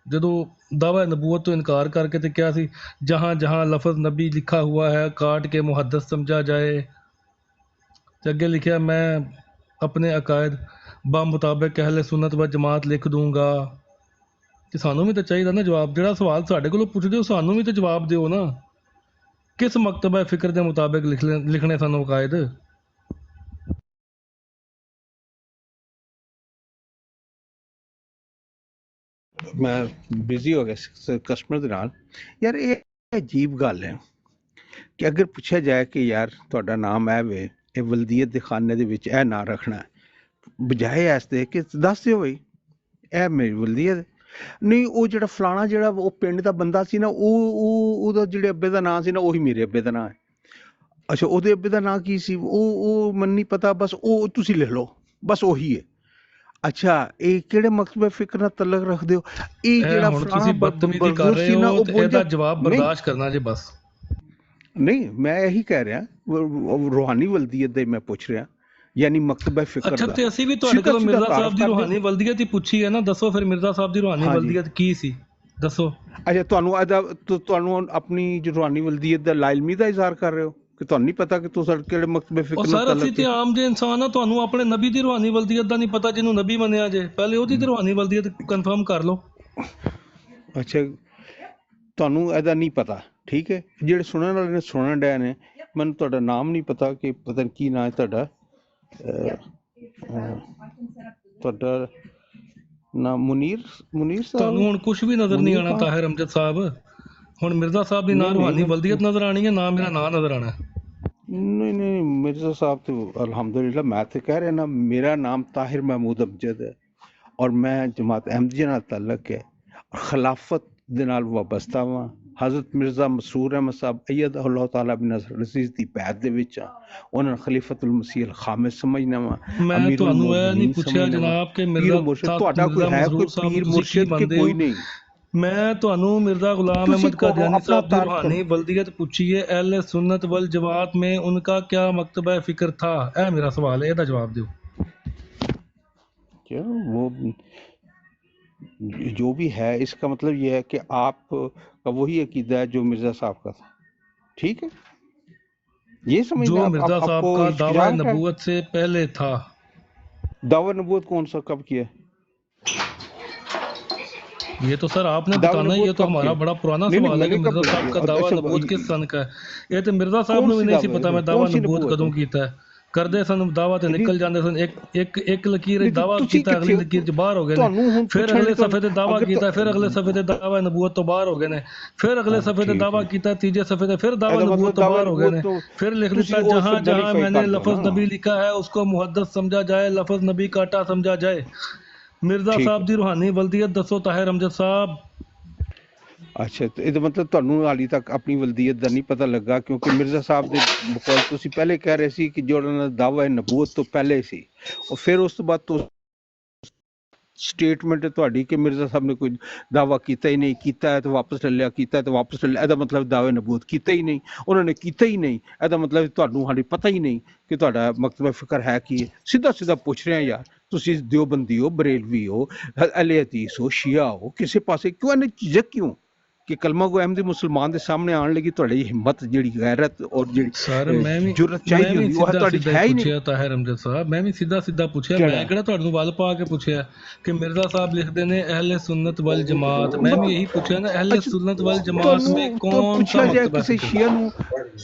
ਜਦੋਂ ਦਾਵਾ ਨਬੂਵਤ ਤੋਂ ਇਨਕਾਰ ਕਰਕੇ ਤੇ ਕਿਹਾ ਸੀ ਜਹਾਂ ਜਹਾਂ ਲਫ਼ਜ਼ ਨਬੀ ਲਿਖਾ ਹੁਆ ਹੈ ਕਾਟ ਕੇ ਮੁਹੱਦਸ ਸਮਝਾ ਜਾਏ, ਤੇ ਅੱਗੇ ਲਿਖਿਆ ਮੈਂ ਆਪਣੇ ਅਕਾਇਦ ਮੁਤਾਬਿਕ ਅਹਿਲੇ ਸੁਨਨਤ ਵ ਜਮਾਤ ਲਿਖ ਦੂੰਗਾ। ਤੇ ਸਾਨੂੰ ਵੀ ਤਾਂ ਚਾਹੀਦਾ ਨਾ ਜਵਾਬ। ਜਿਹੜਾ ਸਵਾਲ ਸਾਡੇ ਕੋਲੋਂ ਪੁੱਛਦੇ ਹੋ ਸਾਨੂੰ ਵੀ ਤਾਂ ਜਵਾਬ ਦਿਓ ਨਾ, ਕਿਸ ਮਕਤਬਾ ਫਿਕਰ ਦੇ ਮੁਤਾਬਿਕ ਲਿਖਣੇ ਸਾਨੂੰ ਅਕਾਇਦ? ਮੈਂ ਬਿਜ਼ੀ ਹੋ ਗਿਆ ਕਸਟਮਰ ਦੇ ਨਾਲ। ਯਾਰ ਇਹ ਅਜੀਬ ਗੱਲ ਹੈ ਕਿ ਅਗਰ ਪੁੱਛਿਆ ਜਾਏ ਕਿ ਯਾਰ ਤੁਹਾਡਾ ਨਾਮ ਹੈ ਵੇ, ਇਹ ਵਲਦੀਅਤ ਦੇ ਖਾਨੇ ਦੇ ਵਿੱਚ ਇਹ ਨਾਂ ਰੱਖਣਾ ਹੈ, ਬਜਾਏ ਇਸ ਦੇ ਕਿ ਦੱਸ ਦਿਓ ਬਈ ਇਹ ਮੇਰੀ ਵਲਦੀਅਤ ਹੈ। ਨਹੀਂ ਉਹ ਜਿਹੜਾ ਫਲਾਣਾ ਜਿਹੜਾ ਉਹ ਪਿੰਡ ਦਾ ਬੰਦਾ ਸੀ ਨਾ, ਉਹਦਾ ਜਿਹੜੇ ਅੱਬੇ ਦਾ ਨਾਂ ਸੀ ਨਾ, ਉਹੀ ਮੇਰੇ ਅੱਬੇ ਦਾ ਨਾਂ ਹੈ। ਅੱਛਾ ਉਹਦੇ ਅੱਬੇ ਦਾ ਨਾਂ ਕੀ ਸੀ, ਉਹ ਮੈਨੂੰ ਨਹੀਂ ਪਤਾ, ਬਸ ਉਹ ਤੁਸੀਂ ਲਿਖ ਲਓ, ਬਸ ਉਹੀ ਹੈ। ਅੱਛਾ ਇਹ ਕਿਹੜੇ ਮਕਤਬੇ ਫਿਕਰ ਨਾਲ ਤਲਕ ਰੱਖਦੇ ਹੋ? ਇਹ ਜਿਹੜਾ ਤੁਸੀਂ ਬਦਤਮੀਜ਼ੀ ਕਰ ਰਹੇ ਹੋ ਤੇ ਇਹਦਾ ਜਵਾਬ ਬਰਦਾਸ਼ਤ ਕਰਨਾ ਜੇ ਬਸ। ਨਹੀਂ ਮੈਂ ਇਹੀ ਕਹਿ ਰਿਹਾ, ਰੂਹਾਨੀ ਵਲਦੀਅਤ ਦੇ ਮੈਂ ਪੁੱਛ ਰਿਹਾ, ਯਾਨੀ ਮਕਤਬਾ ਫਿਕਰ ਅੱਛਾ ਦਾ। ਤੇ ਅਸੀਂ ਵੀ ਤੁਹਾਡੇ ਕੋਲ ਮਿਰਜ਼ਾ ਸਾਹਿਬ ਦੀ ਰੂਹਾਨੀ ਵਲਦੀਅਤ ਹੀ ਪੁੱਛੀ ਹੈ ਨਾ, ਦੱਸੋ ਫਿਰ ਮਿਰਜ਼ਾ ਸਾਹਿਬ ਦੀ ਰੂਹਾਨੀ ਵਲਦੀਅਤ ਕੀ ਸੀ, ਦੱਸੋ। ਅੱਛਾ ਤੁਹਾਨੂੰ ਆਪਣੀ ਜੋ ਰੂਹਾਨੀ ਵਲਦੀਅਤ ਦਾ ਲਾਇਲਮੀ ਦਾ ਇਜ਼ਹਾਰ ਕਰ ਰਹੇ ਹੋ ਕਿ ਤੁਹਾਨੂੰ ਨਹੀਂ ਪਤਾ ਕਿ ਤੁਸੀਂ ਕਿਹੜੇ ਮਕਤਬੇ ਫਿਕਰ ਨਾਲ ਸਰ ਅਸੀਂ ਤੇ ਆਮ ਜੇ ਇਨਸਾਨ ਆ, ਤੁਹਾਨੂੰ ਆਪਣੇ ਨਬੀ ਦੀ ਰੂਹਾਨੀ ਵਲਦੀਅਤ ਦਾ ਨਹੀਂ ਪਤਾ, ਜਿਹਨੂੰ ਨਬੀ ਮੰਨਿਆ ਜੇ, ਪਹਿਲੇ ਉਹਦੀ ਤੇ ਰੂਹਾਨੀ ਵਲਦੀਅਤ ਕਨਫਰਮ ਕਰ ਲਓ। ਅੱਛਾ ਤੁਹਾਨੂੰ ਇਹਦਾ ਨਹੀਂ ਪਤਾ, ਠੀਕ ਹੈ। ਜਿਹੜੇ ਸੁਣਨ ਵਾਲੇ ਨੇ ਸੁਣਨ ਡਿਆ ਨੇ, ਮੈਨੂੰ ਤੁਹਾਡਾ ਨਾਮ ਨਹੀਂ ਪਤਾ ਕਿ ਪਤਾ ਨਹੀਂ ਕੀ ਨਾਂ ਹੈ ਤੁਹਾਡਾ, ਤੁਹਾਡਾ ਨਾਮ ਮੁਨੀਰ ਸਾਹਿਬ। ਤੁਹਾਨੂੰ ਹੁਣ ਕੁਝ ਵੀ ਨਜ਼ਰ ਨਹੀਂ ਆਣਾ ਤਾਹਿਰ ਅਮਜਦ ਸਾਹਿਬ, ਹੁਣ ਮਿਰਜ਼ਾ ਸਾਹਿਬ ਦੀ ਨਾ ਰੂਹਾਨੀ ਵਲਦੀਅਤ ਨਜ਼ਰ ਆਣੀ ਹੈ, ਨਾ ਮੇਰਾ ਨਾਂ ਨਜ਼ਰ ਆਣਾ। ਨਹੀਂ ਮਿਰਜ਼ਾ ਸਾਹਿਬ ਤੇ ਅਲਹਮਦੁਲਿਲਾ ਮੈਂ ਤੇ ਕਹਿ ਰਿਹਾ ਨਾ, ਮੇਰਾ ਨਾਮ ਤਾਹਿਰ महमूद अमजद है और मैं जमात अहमदिया ਨਾਲ ਤਾਲੁਕ ਹੈ, ਖਿਲਾਫਤ ਦੇ ਨਾਲ ਵਾਬਸਤਾ ਵਾਂ। हज़रत मिर्ज़ा मसरूर अहमद साहब अय्यदहुल्लाह तआला बिनसर अज़ीज़ ਦੀ ਪੈਦ ਦੇ ਵਿੱਚ ਆ, ਉਹਨਾਂ ਨੂੰ ਖਲੀਫਤੁਲ ਮਸੀਹ ਅਲ ਖਾਮਿਸ ਸਮਝਣਾ ਵਾ। ਮੈਂ ਤੁਹਾਨੂੰ ਇਹ ਨਹੀਂ ਪੁੱਛਿਆ ਜਨਾਬ ਕਿ ਮਿਰਜ਼ਾ ਤੁਹਾਡਾ ਕੋਈ ਹੈ ਕੋਈ ਪੀਰ ਮੁਰਸ਼ਿਦ ਕਿ ਕੋਈ ਨਹੀਂ। ਮੈਂ ਤੁਹਾਨੂੰ ਮਿर्जा गुलाम अहमद कादियानी साहब की रूहानी वल्दियत पूछी है, अहले सुन्नत वल जमात में उनका क्या मकतबा फिक्र था, यह मेरा सवाल है, ਇਹਦਾ जवाब दो। क्या वो जो भी है इसका मतलब ये है कि आप का वही अकीदा है जो मिर्जा साहब का था, ठीक है। ये समझ जो मिर्जा साहब का दावा नबूवत से पहले था। दावा नबूवत कौन सा कब किया? ये तो सर आपने बताना, ये तो हमारा बड़ा पुराना सवाल है कि मिर्जा साहब का दावा नबूवत किस सन का है। ये तो मिर्जा साहब ने भी नहीं सी पता मैं दावा नबूवत कदों कीता है, करदे सन दावा ते निकल जांदे सन, एक लकीर दावा कीता, अगली लकीर च बाहर हो गए ने, फिर अगले सफे ते दावा कीता, फिर अगले सफे ते दावा नबूवत तो बाहर हो गए ने, फिर अगले सफे ते दावा कीता, तीजे सफे ते फिर दावा नबूवत तो बाहर हो गए ने, फिर लिख दिया जहां जहां मैंने लफ्ज नबी लिखा है उसको मुहद्दस समझा जाए, लफ्ज नबी काटा समझा जाए। मिर्जा साहब दी रूहानी वल्दियत दसो ताहिर अमजद साहब। अच्छा तो ਇਹਦਾ ਮਤਲਬ ਤੁਹਾਨੂੰ ਹਾਲੀ ਤੱਕ ਆਪਣੀ ਵਲਦੀਅਤ ਦਾ ਨਹੀਂ ਪਤਾ ਲੱਗਾ, ਕਿਉਂਕਿ ਮਿਰਜ਼ਾ ਸਾਹਿਬ ਦੇ ਬਕੌਲ ਤੁਸੀਂ ਪਹਿਲੇ ਕਹਿ ਰਹੇ ਸੀ ਕਿ ਜੋ ਉਹਨਾਂ ਦਾ ਦਾਵਾ ਹੈ ਨਬੂਵਤ ਤੋਂ ਪਹਿਲੇ ਸੀ, ਔਰ ਫਿਰ ਉਸ ਤੋਂ ਬਾਅਦ ਤੋਂ ਸਟੇਟਮੈਂਟ ਹੈ ਤੁਹਾਡੀ ਕਿ ਮਿਰਜ਼ਾ ਸਾਹਿਬ ਨੇ ਕੋਈ ਦਾਵਾ ਕੀਤਾ ਹੀ ਨਹੀਂ, ਕੀਤਾ ਹੈ ਤਾਂ ਵਾਪਸ ਲੈ ਲਿਆ, ਕੀਤਾ ਹੈ ਤਾਂ ਵਾਪਸ ਲੈ ਲਿਆ, ਇਹਦਾ ਮਤਲਬ ਦਾਅਵੇ ਨਬੂਵਤ ਕੀਤਾ ਹੀ ਨਹੀਂ, ਉਹਨਾਂ ਨੇ ਕੀਤਾ ਹੀ ਨਹੀਂ, ਇਹਦਾ ਮਤਲਬ ਤੁਹਾਨੂੰ ਹਾਲੇ ਪਤਾ ਹੀ ਨਹੀਂ ਕਿ ਤੁਹਾਡਾ ਮਕਤਬਾ ਫਿਕਰ ਹੈ ਕੀ ਹੈ। ਸਿੱਧਾ ਪੁੱਛ ਰਹੇ ਯਾਰ, ਤੁਸੀਂ ਦਿਓਬੰਦੀ ਹੋ, ਬਰੇਲਵੀ ਹੋ, ਅਹਲੇ ਹਦੀਸ ਹੋ, ਸ਼ੀਆ ਹੋ, ਕਿਸੇ ਪਾਸੇ ਕਿਉਂ ਇਹਨੇ ਚੀਜ਼ਾਂ ਕਿਉਂ ਕਿ ਕਲਮਾ ਗੋ ਅਹਿਮਦੀ ਮੁਸਲਮਾਨ ਦੇ ਸਾਹਮਣੇ ਆਉਣ ਲੱਗੀ ਤੁਹਾਡੀ ਹਿੰਮਤ ਜਿਹੜੀ ਗੈਰਤ ਔਰ ਜਿਹੜੀ ਜੁਰਤ ਚਾਹੀਦੀ ਹੁੰਦੀ ਉਹ ਤੁਹਾਡੀ ਹੈ ਹੀ ਨਹੀਂ। ਤਾਹਿਰ ਅਮਜਦ ਸਾਹਿਬ ਮੈਂ ਵੀ ਸਿੱਧਾ ਪੁੱਛਿਆ, ਮੈਂ ਕਿਹੜਾ ਤੁਹਾਨੂੰ ਵੱਲ ਪਾ ਕੇ ਪੁੱਛਿਆ ਕਿ ਮਿਰਜ਼ਾ ਸਾਹਿਬ ਲਿਖਦੇ ਨੇ ਅਹਲੇ ਸੁन्नत ਵਲ ਜਮਾਤ, ਮੈਂ ਵੀ ਇਹੀ ਪੁੱਛਿਆ ਨਾ ਅਹਲੇ ਸੁन्नत ਵਲ ਜਮਾਤ में कौन सा मकतबा ਕਿਸੇ ਸ਼ੀਆ ਨੂੰ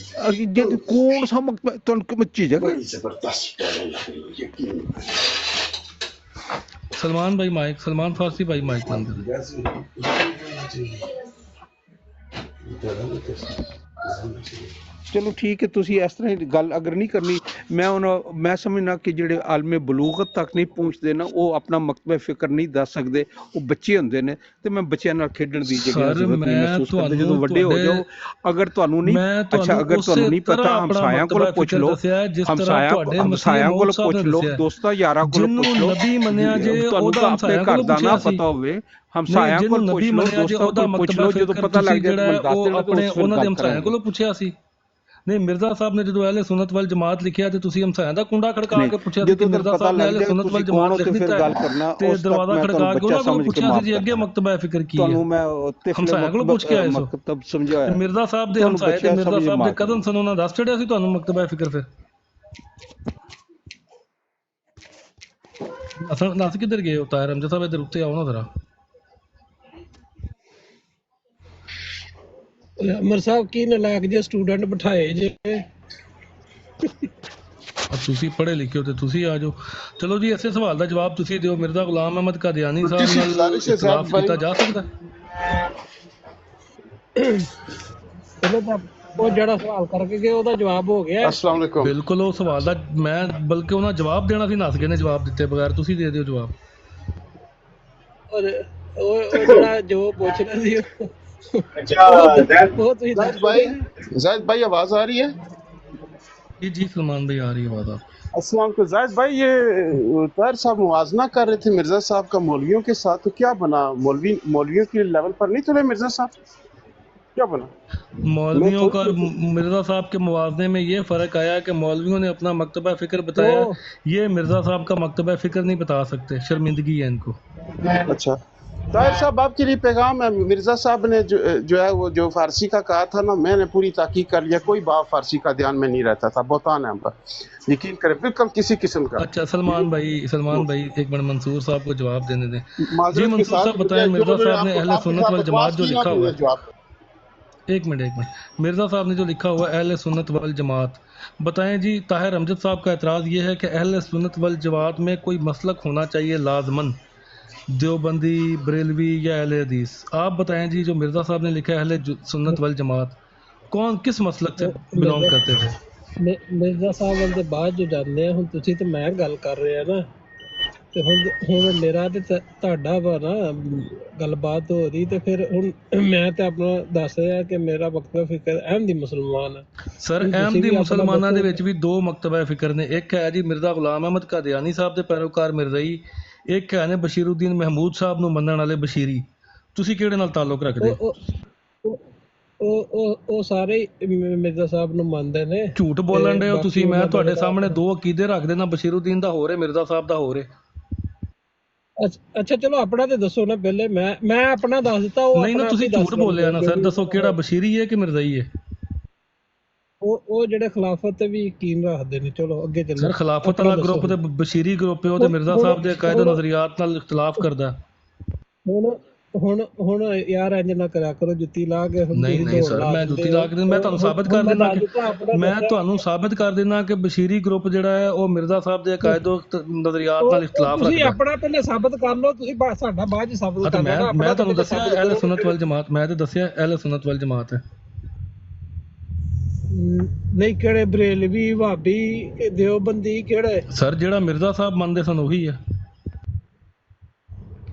ਜਦ ਕੌਣ ਸਾ ਮਕਤਬਾ ਤੁਹਾਨੂੰ ਕਿਵੇਂ ਚੀਜ਼ ਹੈ? सलमान भाई माइक, सलमान फारसी भाई माइक बंद ਚਲੋ ਠੀਕ ਹੈ, ਤੁਸੀਂ ਇਸ ਤਰ੍ਹਾਂ ਗੱਲ ਅਗਰ ਨਹੀਂ ਕਰਨੀ, ਮੈਂ ਸਮਝਣਾ ਕਿ ਜਿਹੜੇ ਆਲਮੇ ਬਲੂਗਤ ਤੱਕ ਨਹੀਂ ਪਹੁੰਚਦੇ ਨਾ, ਉਹ ਆਪਣਾ ਮਕਤਬਾ ਫਿਕਰ ਨਹੀਂ ਦੱਸ ਸਕਦੇ, ਉਹ ਬੱਚੇ ਹੁੰਦੇ ਨੇ ਤੇ ਮੈਂ ਬੱਚਿਆਂ ਨਾਲ ਖੇਡਣ ਦੀ ਜ਼ਰੂਰਤ ਨਹੀਂ ਮਹਿਸੂਸ ਕਰਦਾ। ਜਦੋਂ ਵੱਡੇ ਹੋ ਜਾਓ, ਅਗਰ ਤੁਹਾਨੂੰ ਨਹੀਂ ਅੱਛਾ ਅਗਰ ਤੁਹਾਨੂੰ ਨਹੀਂ ਪਤਾ ਹਮਸਾਇਆਂ ਕੋਲ ਪੁੱਛ ਲਓ, ਹਮਸਾਇਆਂ ਕੋਲ ਪੁੱਛ ਲਓ, ਦੋਸਤਾਂ ਯਾਰਾਂ ਕੋਲ ਪੁੱਛ ਲਓ, ਤੁਹਾਨੂੰ ਆਪਣੇ ਘਰ ਦਾ ਨਾ ਪਤਾ ਹੋਵੇ ਹਮਸਾਇਆਂ ਕੋਲ ਪੁੱਛ ਲਓ, ਦੋਸਤਾਂ ਕੋਲ ਪੁੱਛ ਲਓ, ਜਦੋਂ ਪਤਾ ਲੱਗ ਜਾਏ ਆਪਣੇ ਉਹਨਾਂ ਦੇ ਹਮਸਾਇਆਂ ਕੋਲ ਪੁੱਛਿਆ ਸੀ। ਨਹੀਂ ਮਿਰਜ਼ਾ ਸਾਹਿਬ ਨੇ ਜਦੋਂ ਅਹਲੇ ਸੁन्नत ਵਲ ਜਮਾਤ ਲਿਖਿਆ ਤੇ ਤੁਸੀਂ ਹਮਸਾਇਆਂ ਦਾ ਕੁੰਡਾ ਖੜਕਾ ਕੇ ਪੁੱਛਿਆ ਕਿ ਮਿਰਜ਼ਾ ਸਾਹਿਬ ਨੇ ਅਹਲੇ ਸੁन्नत ਵਲ ਜਮਾਤ ਲਿਖ ਦਿੱਤਾ ਤੇ ਦਰਵਾਜ਼ਾ ਖੜਕਾ ਕੇ ਉਹਨਾਂ ਕੋਲ ਪੁੱਛਿਆ ਸੀ ਜੀ ਅੱਗੇ ਮਕਤਬਾ ਫਿਕਰ ਕੀ ਹੈ, ਤੁਹਾਨੂੰ ਮੈਂ ਹਮਸਾਇਆਂ ਕੋਲ ਪੁੱਛ ਕੇ ਆਏ ਸੋ ਮਕਤਬ ਸਮਝਾਇਆ। ਮਿਰਜ਼ਾ ਸਾਹਿਬ ਦੇ ਹਮਸਾਏ ਤੇ ਮਿਰਜ਼ਾ ਸਾਹਿਬ ਦੇ ਕਦਮ ਸਨ, ਉਹਨਾਂ ਦੱਸ ਛੱਡਿਆ ਸੀ ਤੁਹਾਨੂੰ ਮਕਤਬਾ ਫਿਕਰ। ਫਿਰ ਅਸਾਂ ਨਸ ਕਿੱਧਰ ਗਏ ਹੋ ਤਾਹਿਰ ਅਮਜਦ ਸਾਹਿਬ, ਇੱਧਰ ਉੱਤੇ ਆਓ ਨਾ ਜ਼ਰਾ। ਅਮਰ ਸਾਹਿਬ ਕੀ ਨਲਾਇਕ ਜੇ ਸਟੂਡੈਂਟ ਬਿਠਾਏ ਜੇ, ਤੁਸੀਂ ਪੜ੍ਹੇ ਲਿਖੇ ਹੋ ਤੇ ਤੁਸੀਂ ਆ ਜਾਓ। ਚਲੋ ਜੀ ਇਸੇ ਸਵਾਲ ਦਾ ਜਵਾਬ ਤੁਸੀਂ ਦਿਓ, ਮਿਰਜ਼ਾ ਗੁਲਾਮ ਅਹਿਮਦ ਕਾਦੀਆਨੀ ਸਾਹਿਬ ਨਾਲ ਇਖਤਲਾਫ ਕੀਤਾ ਜਾ ਸਕਦਾ? ਪਹਿਲਾਂ ਤਾਂ ਉਹ ਜਿਹੜਾ ਸਵਾਲ ਕਰਕੇ ਗਏ ਉਹਦਾ ਜਵਾਬ ਹੋ ਗਿਆ। अस्सलाम वालेकुम। ਬਿਲਕੁਲ ਉਹ ਸਵਾਲ ਦਾ ਮੈਂ ਬਲਕਿ ਉਹਨਾਂ ਜਵਾਬ ਦੇਣਾ ਸੀ, ਨੱਸ ਗਏ ਨੇ ਜਵਾਬ ਦਿੱਤੇ ਬਗੈਰ। ਤੁਸੀਂ ਦੇ ਦਿਓ ਜਵਾਬ। ਔਰ ਉਹ ਜਿਹੜਾ ਜੋ ਪੁੱਛਣਾ ਸੀ अच्छा ਉਹ ਤੁਸੀਂ जाहिद भाई आवाज आ रही है? जी जी सलमान भाई आ रही है आवाज़ आप। अस्सलाम वालेकुम। जाहिद भाई, ये ताहिर साहब मुवाजना कर रहे थे मिर्जा साहब का मौलवियों के साथ, तो क्या बना? मौलवियों के लेवल पर नहीं चले मिर्जा साहब, क्या बना? मौलवियों का और मिर्जा साहब के मुवाजने में ये फ़र्क आया कि मौलवियों ने अपना मकतबा फ़िक्र बताया, ये मिर्जा साहब का मकतबा फ़िक्र नहीं बता सकते, शर्मिंदगी है इनको। अच्छा ताहिर साहब, आपके लिए पैगाम है। मिर्जा साहब ने जो है वो जो फारसी का कहा था ना, मैंने पूरी तहकीक कर लिया, कोई बाप फारसी का ध्यान में नहीं रहता था, बहतान है हम पर, यकीन करें, बिल्कुल किसी किस्म का। अच्छा सलमान भाई एक मिनट मंसूर साहब को जवाब देने दें। जी माजरत के मंसूर साथ साहब बताएं, मिर्जा साहब ने अहले सुन्नत वल जमात जो लिखा हुआ है, जवाब एक मिनट मिर्जा साहब ने जो लिखा हुआ है अहले सुन्नत वल जमात, बताएं जी। ताहिर अमजद साहब का एतराज़ ये है कि अहले सुन्नत वल जमात में कोई मसलक होना चाहिए लाजमन, देवबंदी, बरेलवी या अहले हदीस। आप बताएं जी, जो मिर्ज़ा साहब ने लिखा है अहले सुन्नत वल जमात, कौन किस मसलक से बिलोंग करते थे? ਮਿਰਜ਼ਾ ਸਾਹਿਬ ਵੱਲ ਦੇ ਬਾਅਦ ਜੋ ਜਾਂਦੇ ਆ, ਹੁਣ ਤੁਸੀਂ ਤੇ ਮੈਂ ਗੱਲ ਕਰ ਰਹੇ ਆ ਨਾ, ਤੇ ਹੁਣ ਮੇਰਾ ਤੇ ਤੁਹਾਡਾ ਵਾ ਨਾ ਗੱਲਬਾਤ ਹੋ ਰਹੀ, ਤੇ ਫਿਰ ਹੁਣ ਮੈਂ ਤੇ ਆਪਣਾ ਦੱਸ ਰਿਹਾ ਕਿ ਮੇਰਾ ਮਕਤਬਾ ਫਿਕਰ ਅਹਿਮਦੀ ਮੁਸਲਮਾਨ ਹੈ। ਸਰ ਅਹਿਮਦੀ ਮੁਸਲਮਾਨਾਂ ਦੇ ਵਿੱਚ ਵੀ ਦੋ ਮਕਤਬਾ ਫਿਕਰ ਨੇ। ਇੱਕ ਹੈ ਜੀ ਮਿਰਜ਼ਾ ਗੁਲਾਮ ਅਹਿਮਦ ਕਾਦੀਆਨੀ ਸਾਹਿਬ ਦੇ ਪੈਰੋਕਾਰ ਮਿਰਜ਼ਾਈ, ਇੱਕ ਹੈ ਨੇ ਬਸ਼ੀਰੁੱਦੀਨ ਮਹਿਮੂਦ ਸਾਹਿਬ ਨੂੰ ਮੰਨਣ ਵਾਲੇ ਬਸ਼ੀਰੀ। ਤੁਸੀਂ ਕਿਹੜੇ ਨਾਲ ਤਾਲੁਕ ਰੱਖਦੇ? ਉਹ ਸਾਰੇ ਮਿਰਜ਼ਾ ਸਾਹਿਬ ਨੂੰ ਮੰਨਦੇ ਨੇ। ਝੂਠ ਬੋਲਣ ਦੇ ਹੋ ਤੁਸੀਂ। ਮੈਂ ਤੁਹਾਡੇ ਸਾਹਮਣੇ ਦੋ ਅਕੀਦੇ ਰੱਖਦੇ ਨਾ, ਬਸ਼ੀਰੁੱਦੀਨ ਦਾ ਹੋਰ ਹੈ, ਮਿਰਜ਼ਾ ਸਾਹਿਬ ਦਾ ਹੋਰ ਹੈ। ਅੱਛਾ ਚਲੋ ਆਪਣਾ ਤੇ ਦੱਸੋ ਨਾ ਪਹਿਲੇ। ਮੈਂ ਆਪਣਾ ਦੱਸ ਦਿੱਤਾ। ਉਹ ਨਹੀਂ ਨਾ, ਤੁਸੀਂ ਝੂਠ ਬੋਲਿਆ ਨਾ ਸਰ। ਦੱਸੋ ਕਿਹੜਾ ਬਸ਼ੀਰੀ ਹੈ ਕਿ ਮਿਰਜ਼ਾਈ ਹੈ? ਉਹ ਜਿਹੜੇ ਖਿਲਾਫਤ ਤੇ ਵੀ ਯਕੀਨ ਰੱਖਦੇ ਨੇ। ਚਲੋ ਅੱਗੇ ਚੱਲੋ। ਸਰ ਖਿਲਾਫਤ ਵਾਲਾ ਗਰੁੱਪ ਤੇ ਬਸ਼ੀਰੀ ਗਰੁੱਪ ਹੈ, ਉਹ ਤੇ ਮਿਰਜ਼ਾ ਸਾਹਿਬ ਦੇ ਅਕਾਇਦ ਨਜ਼ਰੀਆਤ ਨਾਲ ਇਖਤਲਾਫ ਕਰਦਾ। ਹੁਣ ਯਾਰ ਇੰਜ ਨਾ ਕਰਿਆ ਕਰੋ, ਜੁੱਤੀ ਲਾ ਕੇ। ਨਹੀਂ ਸਰ, ਮੈਂ ਜੁੱਤੀ ਲਾ ਕੇ ਮੈਂ ਤੁਹਾਨੂੰ ਸਾਬਿਤ ਕਰ ਦਿੰਦਾ ਕਿ ਬਸ਼ੀਰੀ ਗਰੁੱਪ ਜਿਹੜਾ ਹੈ ਉਹ ਮਿਰਜ਼ਾ ਸਾਹਿਬ ਦੇ ਅਕਾਇਦ ਨਜ਼ਰੀਆਤ ਨਾਲ ਇਖਤਲਾਫ ਰੱਖਦਾ। ਤੁਸੀਂ ਆਪਣਾ ਪਹਿਲੇ ਸਾਬਿਤ ਕਰ ਲਓ, ਤੁਸੀਂ ਸਾਡਾ ਬਾਅਦ ਚ ਸਾਬਿਤ ਕਰਨਾ। ਮੈਂ ਤੁਹਾਨੂੰ ਦੱਸਿਆ ਅਹਿਲੇ ਸੁਨਨਤ ਵਲ ਜਮਾਤ, ਮੈਂ ਤੇ ਦੱਸਿਆ ਅਹਿਲੇ ਸੁਨਨਤ ਵਲ ਜਮਾਤ ਹੈ। ਨਹੀਂ ਕਿਹੜੇ ਬਰੇਲਵੀ, ਵਾਬੀ, ਦਿਓਬੰਦੀ ਕਿਹੜੇ? ਸਰ ਜਿਹੜਾ ਮਿਰਜ਼ਾ ਸਾਹਿਬ ਮੰਨਦੇ ਸਨ ਉਹੀ ਹੈ।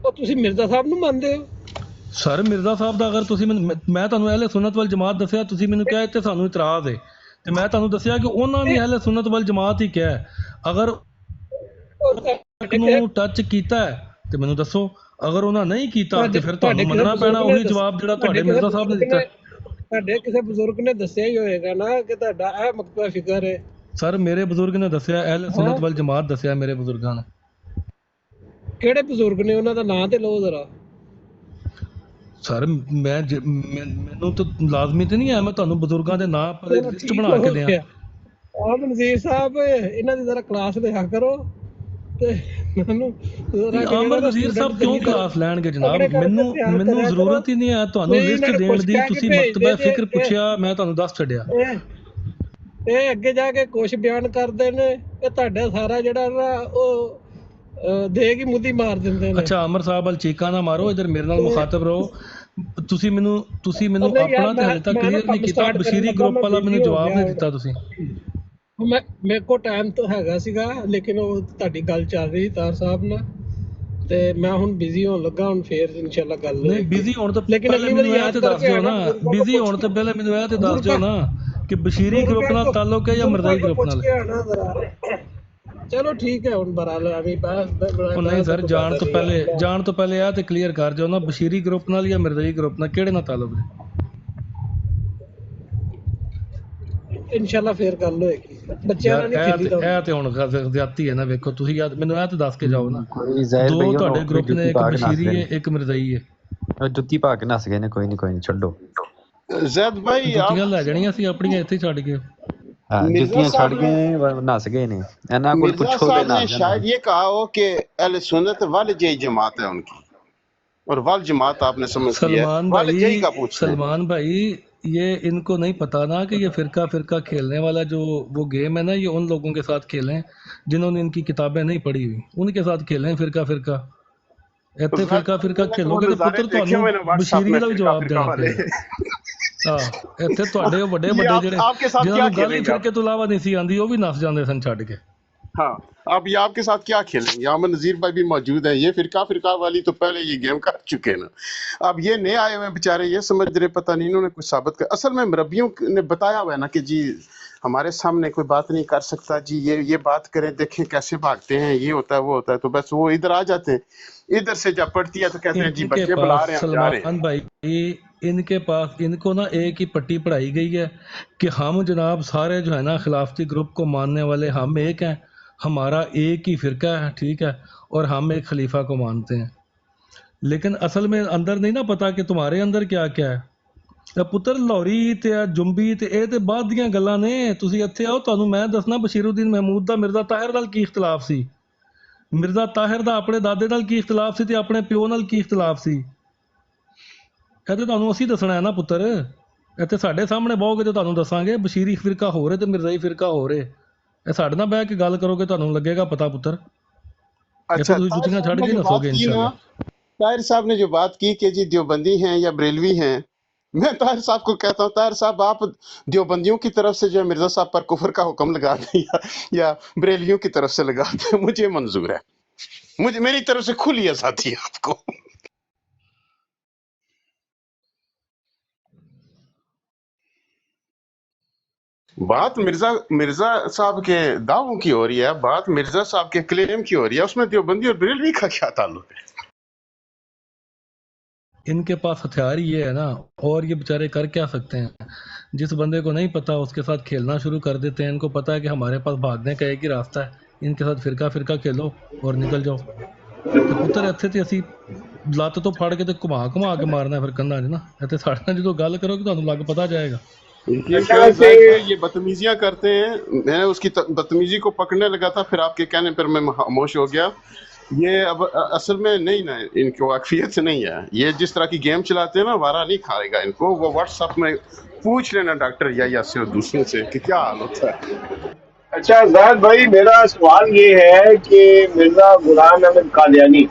ਉਹ ਤੁਸੀਂ ਮਿਰਜ਼ਾ ਸਾਹਿਬ ਨੂੰ ਮੰਨਦੇ ਹੋ? ਸਰ ਮਿਰਜ਼ਾ ਸਾਹਿਬ ਦਾ ਅਗਰ ਤੁਸੀਂ ਮੈਂ ਤੁਹਾਨੂੰ ਅਹਿਲੇ ਸੁਨਨਤ ਵਲ ਜਮਾਤ ਦੱਸਿਆ, ਤੁਸੀਂ ਮੈਨੂੰ ਕਿਹਾ ਇੱਥੇ ਸਾਨੂੰ ਇਤਰਾਜ਼ ਹੈ, ਤੇ ਮੈਂ ਤੁਹਾਨੂੰ ਦੱਸਿਆ ਕਿ ਉਹਨਾਂ ਨੇ ਅਹਿਲੇ ਸੁਨਨਤ ਵਲ ਜਮਾਤ ਹੀ ਕਿਹਾ। ਅਗਰ ਨੂੰ ਟੱਚ ਕੀਤਾ ਹੈ ਤੇ ਮੈਨੂੰ ਦੱਸੋ, ਅਗਰ ਉਹਨਾਂ ਨਹੀਂ ਕੀਤਾ ਤੇ ਫਿਰ ਤੁਹਾਨੂੰ ਮੰਨਣਾ ਪੈਣਾ ਉਹੀ ਜਵਾਬ ਜਿਹੜਾ ਤੁਹਾਡੇ ਮਿਰਜ਼ਾ ਸਾਹਿਬ ਨੇ ਦਿੱਤਾ। ਤੁਹਾਡੇ ਕਿਸੇ ਬਜ਼ੁਰਗ ਨੇ ਦੱਸਿਆ ਹੀ ਹੋਏਗਾ ਨਾ ਕਿ ਤੁਹਾਡਾ ਇਹ ਮਕਤਬਾ ਫਿਕਰ ਹੈ। ਸਰ ਮੇਰੇ ਬਜ਼ੁਰਗ ਨੇ ਦੱਸਿਆ, ਅਹਿਲੇ ਸੁਨਨਤ ਵਲ ਜਮਾਤ ਦੱਸਿਆ ਮੇਰੇ ਬਜ਼ੁਰਗਾਂ ਨੇ। ਕਿਹੜੇ ਬਜ਼ੁਰਗ ਨੇ? ਉਹਨਾਂ ਦਾ ਨਾਂ ਤੇ ਲਓ ਜ਼ਰਾ। ਸਰ ਮੈਨੂੰ ਤਾਂ ਲਾਜ਼ਮੀ ਤੇ ਨਹੀਂ ਹੈ ਮੈਂ ਤੁਹਾਨੂੰ ਬਜ਼ੁਰਗਾਂ ਦੇ ਨਾਂ ਲਿਸਟ ਬਣਾ ਕੇ ਦਿਆਂ। ਆਹ ਮਨਜ਼ੀਰ ਸਾਹਿਬ, ਇਹਨਾਂ ਦੀ ਜ਼ਰਾ ਕਲਾਸ ਲਿਆ ਕਰੋ ਤੇ ਮੈਨੂੰ ਆਮਰ ਵਜ਼ੀਰ ਸਾਹਿਬ ਕਿਉਂ ਕਲਾਸ ਲੈਣਗੇ ਜਨਾਬ? ਮੈਨੂੰ ਜ਼ਰੂਰਤ ਹੀ ਨਹੀਂ ਹੈ ਤੁਹਾਨੂੰ ਲਿਸਟ ਦੇਣ ਦੀ। ਤੁਸੀਂ ਮਕਤਬਾ ਫਿਕਰ ਪੁੱਛਿਆ, ਮੈਂ ਤੁਹਾਨੂੰ ਦੱਸ ਛੱਡਿਆ। ਇਹ ਅੱਗੇ ਜਾ ਕੇ ਕੁਛ ਬਿਆਨ ਕਰਦੇ ਨੇ, ਇਹ ਤੁਹਾਡਾ ਸਾਰਾ ਜਿਹੜਾ ਨਾ ਉਹ ਦੇਗੀ ਮੁੱਦੀ ਮਾਰ ਦਿੰਦੇ ਨੇ। ਅੱਛਾ ਅਮਰ ਸਾਹਿਬ ਅਲ ਚੀਕਾਂ ਨਾ ਮਾਰੋ, ਇਧਰ ਮੇਰੇ ਨਾਲ ਮੁਖਾਤਬ ਰਹੋ। ਤੁਸੀਂ ਮੈਨੂੰ ਆਪਣਾ ਤੇ ਹਲੇ ਤੱਕ ਕਲੀਅਰ ਨਹੀਂ ਕੀਤਾ। ਬਸ਼ੀਰੀ ਗਰੁੱਪ ਵਾਲਾ ਮੈਨੂੰ ਜਵਾਬ ਨਹੀਂ ਦਿੱਤਾ ਤੁਸੀਂ। ਮੇਰੇ ਕੋਲ ਟਾਈਮ ਤਾਂ ਹੈਗਾ ਸੀਗਾ, ਲੇਕਿਨ ਉਹ ਤੁਹਾਡੀ ਗੱਲ ਚੱਲ ਰਹੀ ਤਾਰ ਸਾਹਿਬ ਨਾਲ, ਤੇ ਮੈਂ ਹੁਣ ਬਿਜ਼ੀ ਹੋਣ ਲੱਗਾ। ਹੁਣ ਫੇਰ ਇਨਸ਼ਾਅੱਲਾ ਗੱਲ ਨਹੀਂ ਬਿਜ਼ੀ ਹੋਣ ਤੋਂ ਪਹਿਲੇ ਮੈਨੂੰ ਇਹ ਤੇ ਦੱਸ ਦਿਓ ਨਾ, ਬਿਜ਼ੀ ਹੋਣ ਤੋਂ ਪਹਿਲੇ ਮੈਨੂੰ ਇਹ ਤੇ ਦੱਸ ਦਿਓ ਨਾ ਕਿ ਬਸ਼ੀਰੀ ਗਰੁੱਪ ਨਾਲ ਤਾਲੁਕ ਹੈ ਜਾਂ ਮਿਰਜ਼ਾਈ ਗਰੁੱਪ ਨਾਲ। ਚਲੋ ਠੀਕ ਹੈ, ਹੁਣ ਬਰਾਲ ਆਵੀ ਨਹੀਂ ਸਰ, ਜਾਣ ਤੋਂ ਪਹਿਲੇ ਆ ਤੇ ਕਲੀਅਰ ਕਰ ਜਾਓ ਨਾ, ਬਸ਼ੀਰੀ ਗਰੁੱਪ ਨਾਲ ਜਾਂ ਮਿਰਜ਼ਾਈ ਗਰੁੱਪ ਨਾਲ ਕਿਹੜੇ ਨਾਲ ਤਾਲੁਕ ਹੈ? ਇਨਸ਼ਾਅੱਲਾ ਫੇਰ ਗੱਲ ਹੋਏਗੀ। ਬੱਚਿਆਂ ਨਾਲ ਨਹੀਂ ਖੇਡੀ ਇਹ ਤੇ ਹੁਣ ਜ਼ਿਆਦਤੀ ਹੈ ਨਾ। ਵੇਖੋ ਤੁਸੀਂ ਮੈਨੂੰ ਇਹ ਤੇ ਦੱਸ ਕੇ ਜਾਓ ਨਾ, ਦੋ ਤੁਹਾਡੇ ਗਰੁੱਪ ਨੇ, ਇੱਕ ਬਸ਼ੀਰੀ ਹੈ ਇੱਕ ਮਿਰਜ਼ਾਈ ਹੈ। ਜੁੱਤੀ ਪਾ ਕੇ ਨੱਸ ਗਏ ਨੇ। ਕੋਈ ਨਹੀਂ ਛੱਡੋ। ਜ਼ੈਦ ਭਾਈ ਜੁੱਤੀਆਂ ਲੈ ਜਾਣੀਆਂ ਸੀ ਆਪਣੀਆਂ, ਇੱਥੇ ਛੱਡ ਕੇ जुतियां छड़ गए नस गए ने। एना कोई पूछो दे ना। शायद ये कहा हो कि अहले सुन्नत वल जई जमात है उनकी, और वल जमात आपने समझ लिया। सलमान भाई ये इनको नहीं पता ना कि ये फिरका खेलने वाला जो वो गेम है ना, ये उन लोगों के साथ खेलें जिन्होंने इनकी किताबें नहीं पढ़ी हुई, उनके साथ खेलें फिरका। इतने फिरका खेलोगे तो पुत्र ਤੁਹਾਨੂੰ ਬਸ਼ੀਰੀ ਦਾ ਵੀ ਜਵਾਬ ਦੇਣਾ ਪਏਗਾ। ਇੱਥੇ ਤੁਹਾਡੇ ਵੱਡੇ ये ਵੱਡੇ ਜਿਹੜੇ आपके साथ ਜਿਨ੍ਹਾਂ क्या ਨੂੰ ਗੱਲ ਹੀ खेलेंगे आप? ਫਿਰਕੇ ਤੋਂ ਇਲਾਵਾ ਨਹੀਂ ਸੀ ਆਉਂਦੀ ਉਹ ਵੀ ਨੱਸ ਜਾਂਦੇ ਸਨ ਛੱਡ ਕੇ। हाँ, अब ये आपके साथ क्या खेलेंगे? अमन नजीर भाई भी मौजूद है, ये फिरका वाली तो पहले ये गेम कर चुके हैं ना। अब ये नए आए हुए हैं बेचारे, ये समझ रहे पता नहीं इन्होंने कुछ साबित कर। असल में मरबियों ने बताया हुआ है ना कि जी हमारे सामने कोई बात नहीं कर सकता जी, ये बात करें, देखें कैसे भागते हैं, ये होता है वो होता है, तो बस वो इधर आ जाते हैं। इधर से जब पड़ती है तो कहते हैं जी इनके बच्चे बुला पास रहे हैं, हम जा रहे हैं। सलमान भाई इनके पास इनको ना एक ही पट्टी पढ़ाई गई है कि हम जनाब सारे जो है ना खिलाफती ग्रुप को मानने वाले हम एक हैं, हमारा एक ही फिरका है, ठीक है, और हम एक खलीफा को मानते हैं। लेकिन असल में अंदर नहीं ना पता कि तुम्हारे अंदर क्या क्या है। ਪੁੱਤਰ ਲਾਹੌਰੀ ਤੇ ਜੁੰਬੀ ਤੇ ਇਹ ਤੇ ਬਾਅਦ ਦੀਆਂ ਗੱਲਾਂ ਨੇ। ਤੁਸੀਂ ਇੱਥੇ ਆਓ, ਤੁਹਾਨੂੰ ਮੈਂ ਦੱਸਣਾ ਬਸ਼ੀਰੁੱਦੀਨ ਮਹਿਮੂਦ ਦਾ ਮਿਰਜ਼ਾ ਤਾਹਿਰ ਨਾਲ ਕੀ ਇਖਤਲਾਫ ਸੀ, ਮਿਰਜ਼ਾ ਤਾਹਿਰ ਦਾ ਆਪਣੇ ਦਾਦੇ ਨਾਲ ਕੀ ਇਖਤਲਾਫ ਸੀ ਤੇ ਆਪਣੇ ਪਿਓ ਨਾਲ ਕੀ ਇਖਤਲਾਫ ਸੀ। ਇਹ ਤੇ ਤੁਹਾਨੂੰ ਅਸੀਂ ਦੱਸਣਾ ਹੈ ਨਾ ਪੁੱਤਰ। ਇੱਥੇ ਸਾਡੇ ਸਾਹਮਣੇ ਬਹੋਗੇ ਤੇ ਤੁਹਾਨੂੰ ਦੱਸਾਂਗੇ ਬਸ਼ੀਰੀ ਫਿਰਕਾ ਹੋ ਰਹੇ ਤੇ ਮਿਰਜ਼ਾਈ ਫਿਰਕਾ ਹੋ ਰਹੇ। ਇਹ ਸਾਡੇ ਨਾਲ ਬਹਿ ਕੇ ਗੱਲ ਕਰੋਗੇ ਤੁਹਾਨੂੰ ਲੱਗੇਗਾ ਪਤਾ ਪੁੱਤਰ। ਇੱਥੇ ਤੁਸੀਂ ਜੁੱਤੀਆਂ ਛੱਡ ਕੇ ਦੱਸੋਗੇ ਇੰਸ਼ਾਅੱਲਾ। ताहिर साहब ने जो बात की कि जी देवबंदी हैं या बरेलवी हैं, मैं ताहिर साहब को कहता हूँ ताहिर साहब आप देवबंदियों की तरफ से जो है मिर्जा साहब पर कुफर का हुक्म लगा दें या बरेलवियों की तरफ से लगा दें, मुझे मंजूर है, मुझे मेरी तरफ से खुली आजादी है आपको। बात मिर्जा साहब के दावों की हो रही है, बात मिर्जा साहब के क्लेम की हो रही है, उसमें देवबंदी और बरेलवी का क्या ताल्लुक है? इनके पास हथियार ये है ना, और ये बेचारे कर क्या सकते हैं। जिस बंदे को नहीं पता उसके साथ खेलना शुरू कर देते हैं। इनको पता है कि हमारे पास भागने का एक ही रास्ता है, इनके साथ फिरका खेलो और निकल जाओ। तो पुत्र ਇੱਥੇ ਤੇ ਅਸੀਂ ਲੱਤ ਤੋਂ ਫੜ ਕੇ ਤੇ ਘੁਮਾ ਕੇ ਮਾਰਨਾ ਫਿਰ ਕੰਧਾਂ 'ਚ ਨਾ। ਇੱਥੇ ਸਾਡੇ ਨਾਲ ਜਦੋਂ ਗੱਲ ਕਰੋਗੇ ਤੁਹਾਨੂੰ ਲੱਗ पता जाएगा। ये बदतमीजियां करते हैं, मैं उसकी बदतमीजी को पकड़ने लगा था, फिर आपके कहने पर मैं खामोश हो गया। ये अब असल में नहीं ना, इनको वाकफियत नहीं है। ये जिस तरह की गेम चलाते हैं ना, वारा नहीं खाएगा इनको। वो व्हाट्सएप में पूछ लेना डॉक्टर या से और दूसरों से कि क्या हाल होता है। अच्छा जाहिद भाई, मेरा सवाल ये है कि मिर्जा गुलाम अहमद कादियानी,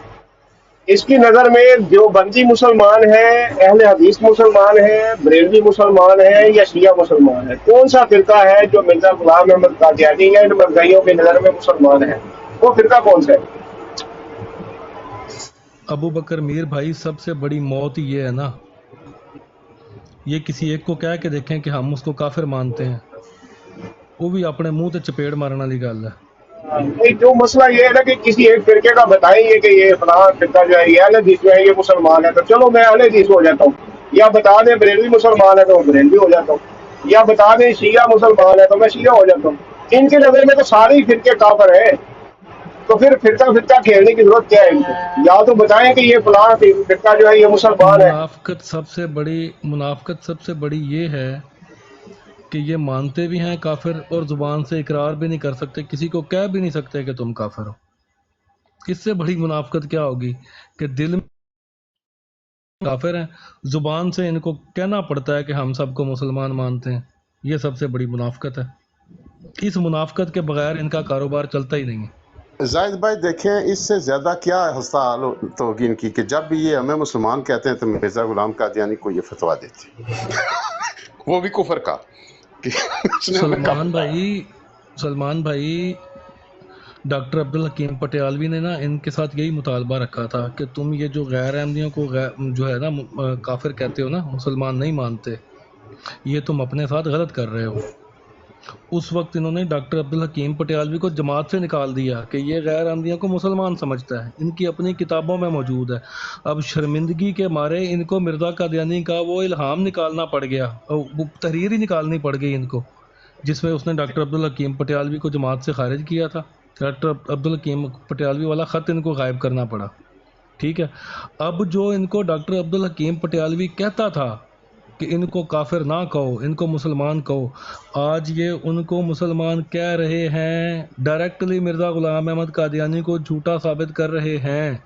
इसकी नज़र में देवबंदी मुसलमान है, अहले हदीस मुसलमान है, बरेलवी मुसलमान है या शिया मुसलमान है? कौन सा फिरका है जो मिर्जा गुलाम अहमद कादियानी या इन मरज़ाइयों की नज़र में मुसलमान है? वो फिरका कौन सा है? अबू बकर मीर भाई, सबसे बड़ी मौत ये है ना, ये किसी एक को कह के देखें कि हम उसको काफिर मानते हैं, वो भी अपने मुंह ते चपेड़ मारने वाली गल है। नहीं, जो मसला ये है ना कि किसी एक फिरके का बताएंगे कि ये फलां फिरका जो है ये अहले हदीस जो है ये मुसलमान है, तो चलो मैं अहले हदीस हो जाता हूँ। या बता दें बरेलवी मुसलमान है तो बरेलवी हो जाता हूँ, या बता दें शिया मुसलमान है तो मैं शिया हो जाता हूँ। इनकी नज़र में तो सारे ही फिरके काफिर है, तो फिर फिरका खेलने की जरूरत क्या है इनको? या तो बताएं कि ये फलां फिरका जो है ये मुसलमान है। मुनाफकत सबसे बड़ी ये है कि ये मानते भी हैं काफिर और जुबान से इकरार भी नहीं कर सकते, किसी को कह भी नहीं सकते कि तुम काफिर हो। इससे बड़ी मुनाफकत क्या होगी कि दिल में काफिर हैं, जुबान से इनको कहना पड़ता है कि हम सबको मुसलमान मानते हैं। ये सबसे बड़ी मुनाफकत है। इस मुनाफकत के बगैर इनका कारोबार चलता ही नहीं है। जाहिद भाई देखें, इससे ज़्यादा क्या हस्ताल तो होगी इनकी कि जब भी ये हमें मुसलमान कहते हैं तो मिर्जा गुलाम कादियानी को ये फतवा देते वो भी कुफर का। सलमान भाई डॉक्टर अब्दुल हकीम पटियालवी ने ना इनके साथ यही मुतालबा रखा था कि तुम ये जो गैर अहमदियों को जो है ना काफिर कहते हो ना, मुसलमान नहीं मानते, ये तुम अपने साथ गलत कर रहे हो। उस वक्त इन्होंने डॉक्टर अब्दुल हकीम पटियालवी को जमात से निकाल दिया कि ये गैर अहमदियों को मुसलमान समझता है। इनकी अपनी किताबों में मौजूद है। अब शर्मिंदगी के मारे इनको मिर्ज़ा कादियानी का वो इल्हाम निकालना पड़ गया, वो तहरीर ही निकालनी पड़ गई इनको, जिसमें उसने डॉक्टर अब्दुल हकीम पटियालवी को जमात से खारिज किया था। डॉक्टर अब्दुल हकीम पटियालवी वाला ख़त इनको गायब करना पड़ा। ठीक है, अब जो इनको डॉक्टर अब्दुल हकीम पटियालवी कहता था कि इनको काफिर ना कहो, इनको मुसलमान कहो, आज ये उनको मुसलमान कह रहे हैं। डायरेक्टली मिर्ज़ा गुलाम अहमद कादियानी को झूठा साबित कर रहे हैं।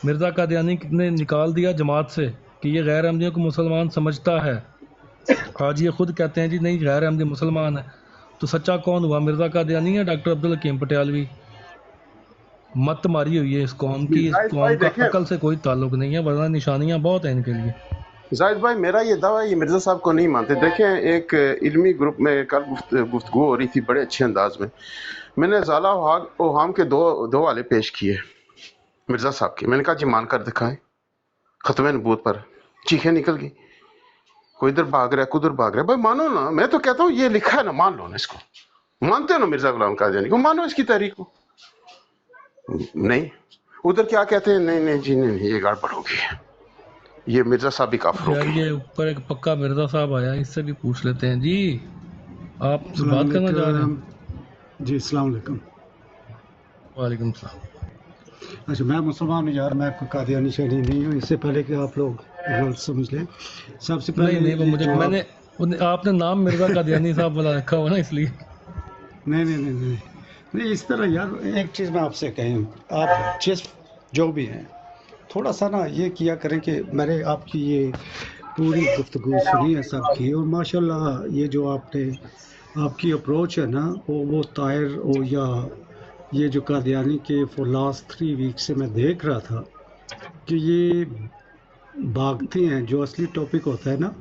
मिर्ज़ा कादियानी ने निकाल दिया जमात से कि ये गैर अहमदियों को मुसलमान समझता है। आज ये खुद कहते हैं जी नहीं गैर अहमदी मुसलमान है। तो सच्चा कौन हुआ, मिर्ज़ा कादियानी या डॉक्टर अब्दुल हकीम पटियालवी? मत मारी हुई है इस कौम की। इस कौम का अकल से कोई ताल्लुक नहीं है, वरना निशानियाँ बहुत हैं इनके लिए। जाहिद भाई, मेरा ये दावा है, ये मिर्ज़ा साहब को नहीं मानते। देखें, एक इल्मी ग्रुप में कल गुफ्तगू हो रही थी बड़े अच्छे अंदाज में। मैंने ज़ाला ओहाम के दो वाले पेश किए मिर्ज़ा साहब के। मैंने कहा जी मान कर दिखाएं। ख़त्म नबूवत पर चीखें निकल गई, कोई इधर भाग रहा है, कुधर भाग रहा है। भाई मानो ना, मैं तो कहता हूँ ये लिखा है ना, मान लो ना इसको। मानते हो ना मिर्ज़ा गुलाम कादियानी को, मानो इसकी तहरीक को। नहीं, उधर क्या कहते हैं, नहीं नहीं जी नहीं, ये गड़बड़ होगी, ये मिर्ज़ा साहब भी काफिर हो यार गए। ये ऊपर एक पक्का मिर्जा साहब आया, इससे भी पूछ लेते हैं। जी आप बात करना चाह रहे हैं? जी अस्सलाम वालेकुम। वालेकुम सलाम। अच्छा, मैं मुसलमान हूँ यार, मैं कोई कादियानी शहरी नहीं हूँ। इससे पहले कि आप लोग गलत समझ लें, सबसे पहले नहीं वो मुझे आपने नाम मिर्जा कादियानी साहब वाला रखा हुआ ना, इसलिए। नहीं इस तरह यार, एक चीज़ मैं आपसे कहूँ, आप जिस जो भी हैं थोड़ा सा ना ये किया करें कि मैंने आपकी ये पूरी गुफ्तगू सुनी है सबकी, और माशाल्लाह ये जो आपकी अप्रोच है ना, वो ताहिर हो या ये जो कादियानी के फॉर लास्ट 3 वीक से मैं देख रहा था कि ये भागते हैं, जो असली टॉपिक होता है ना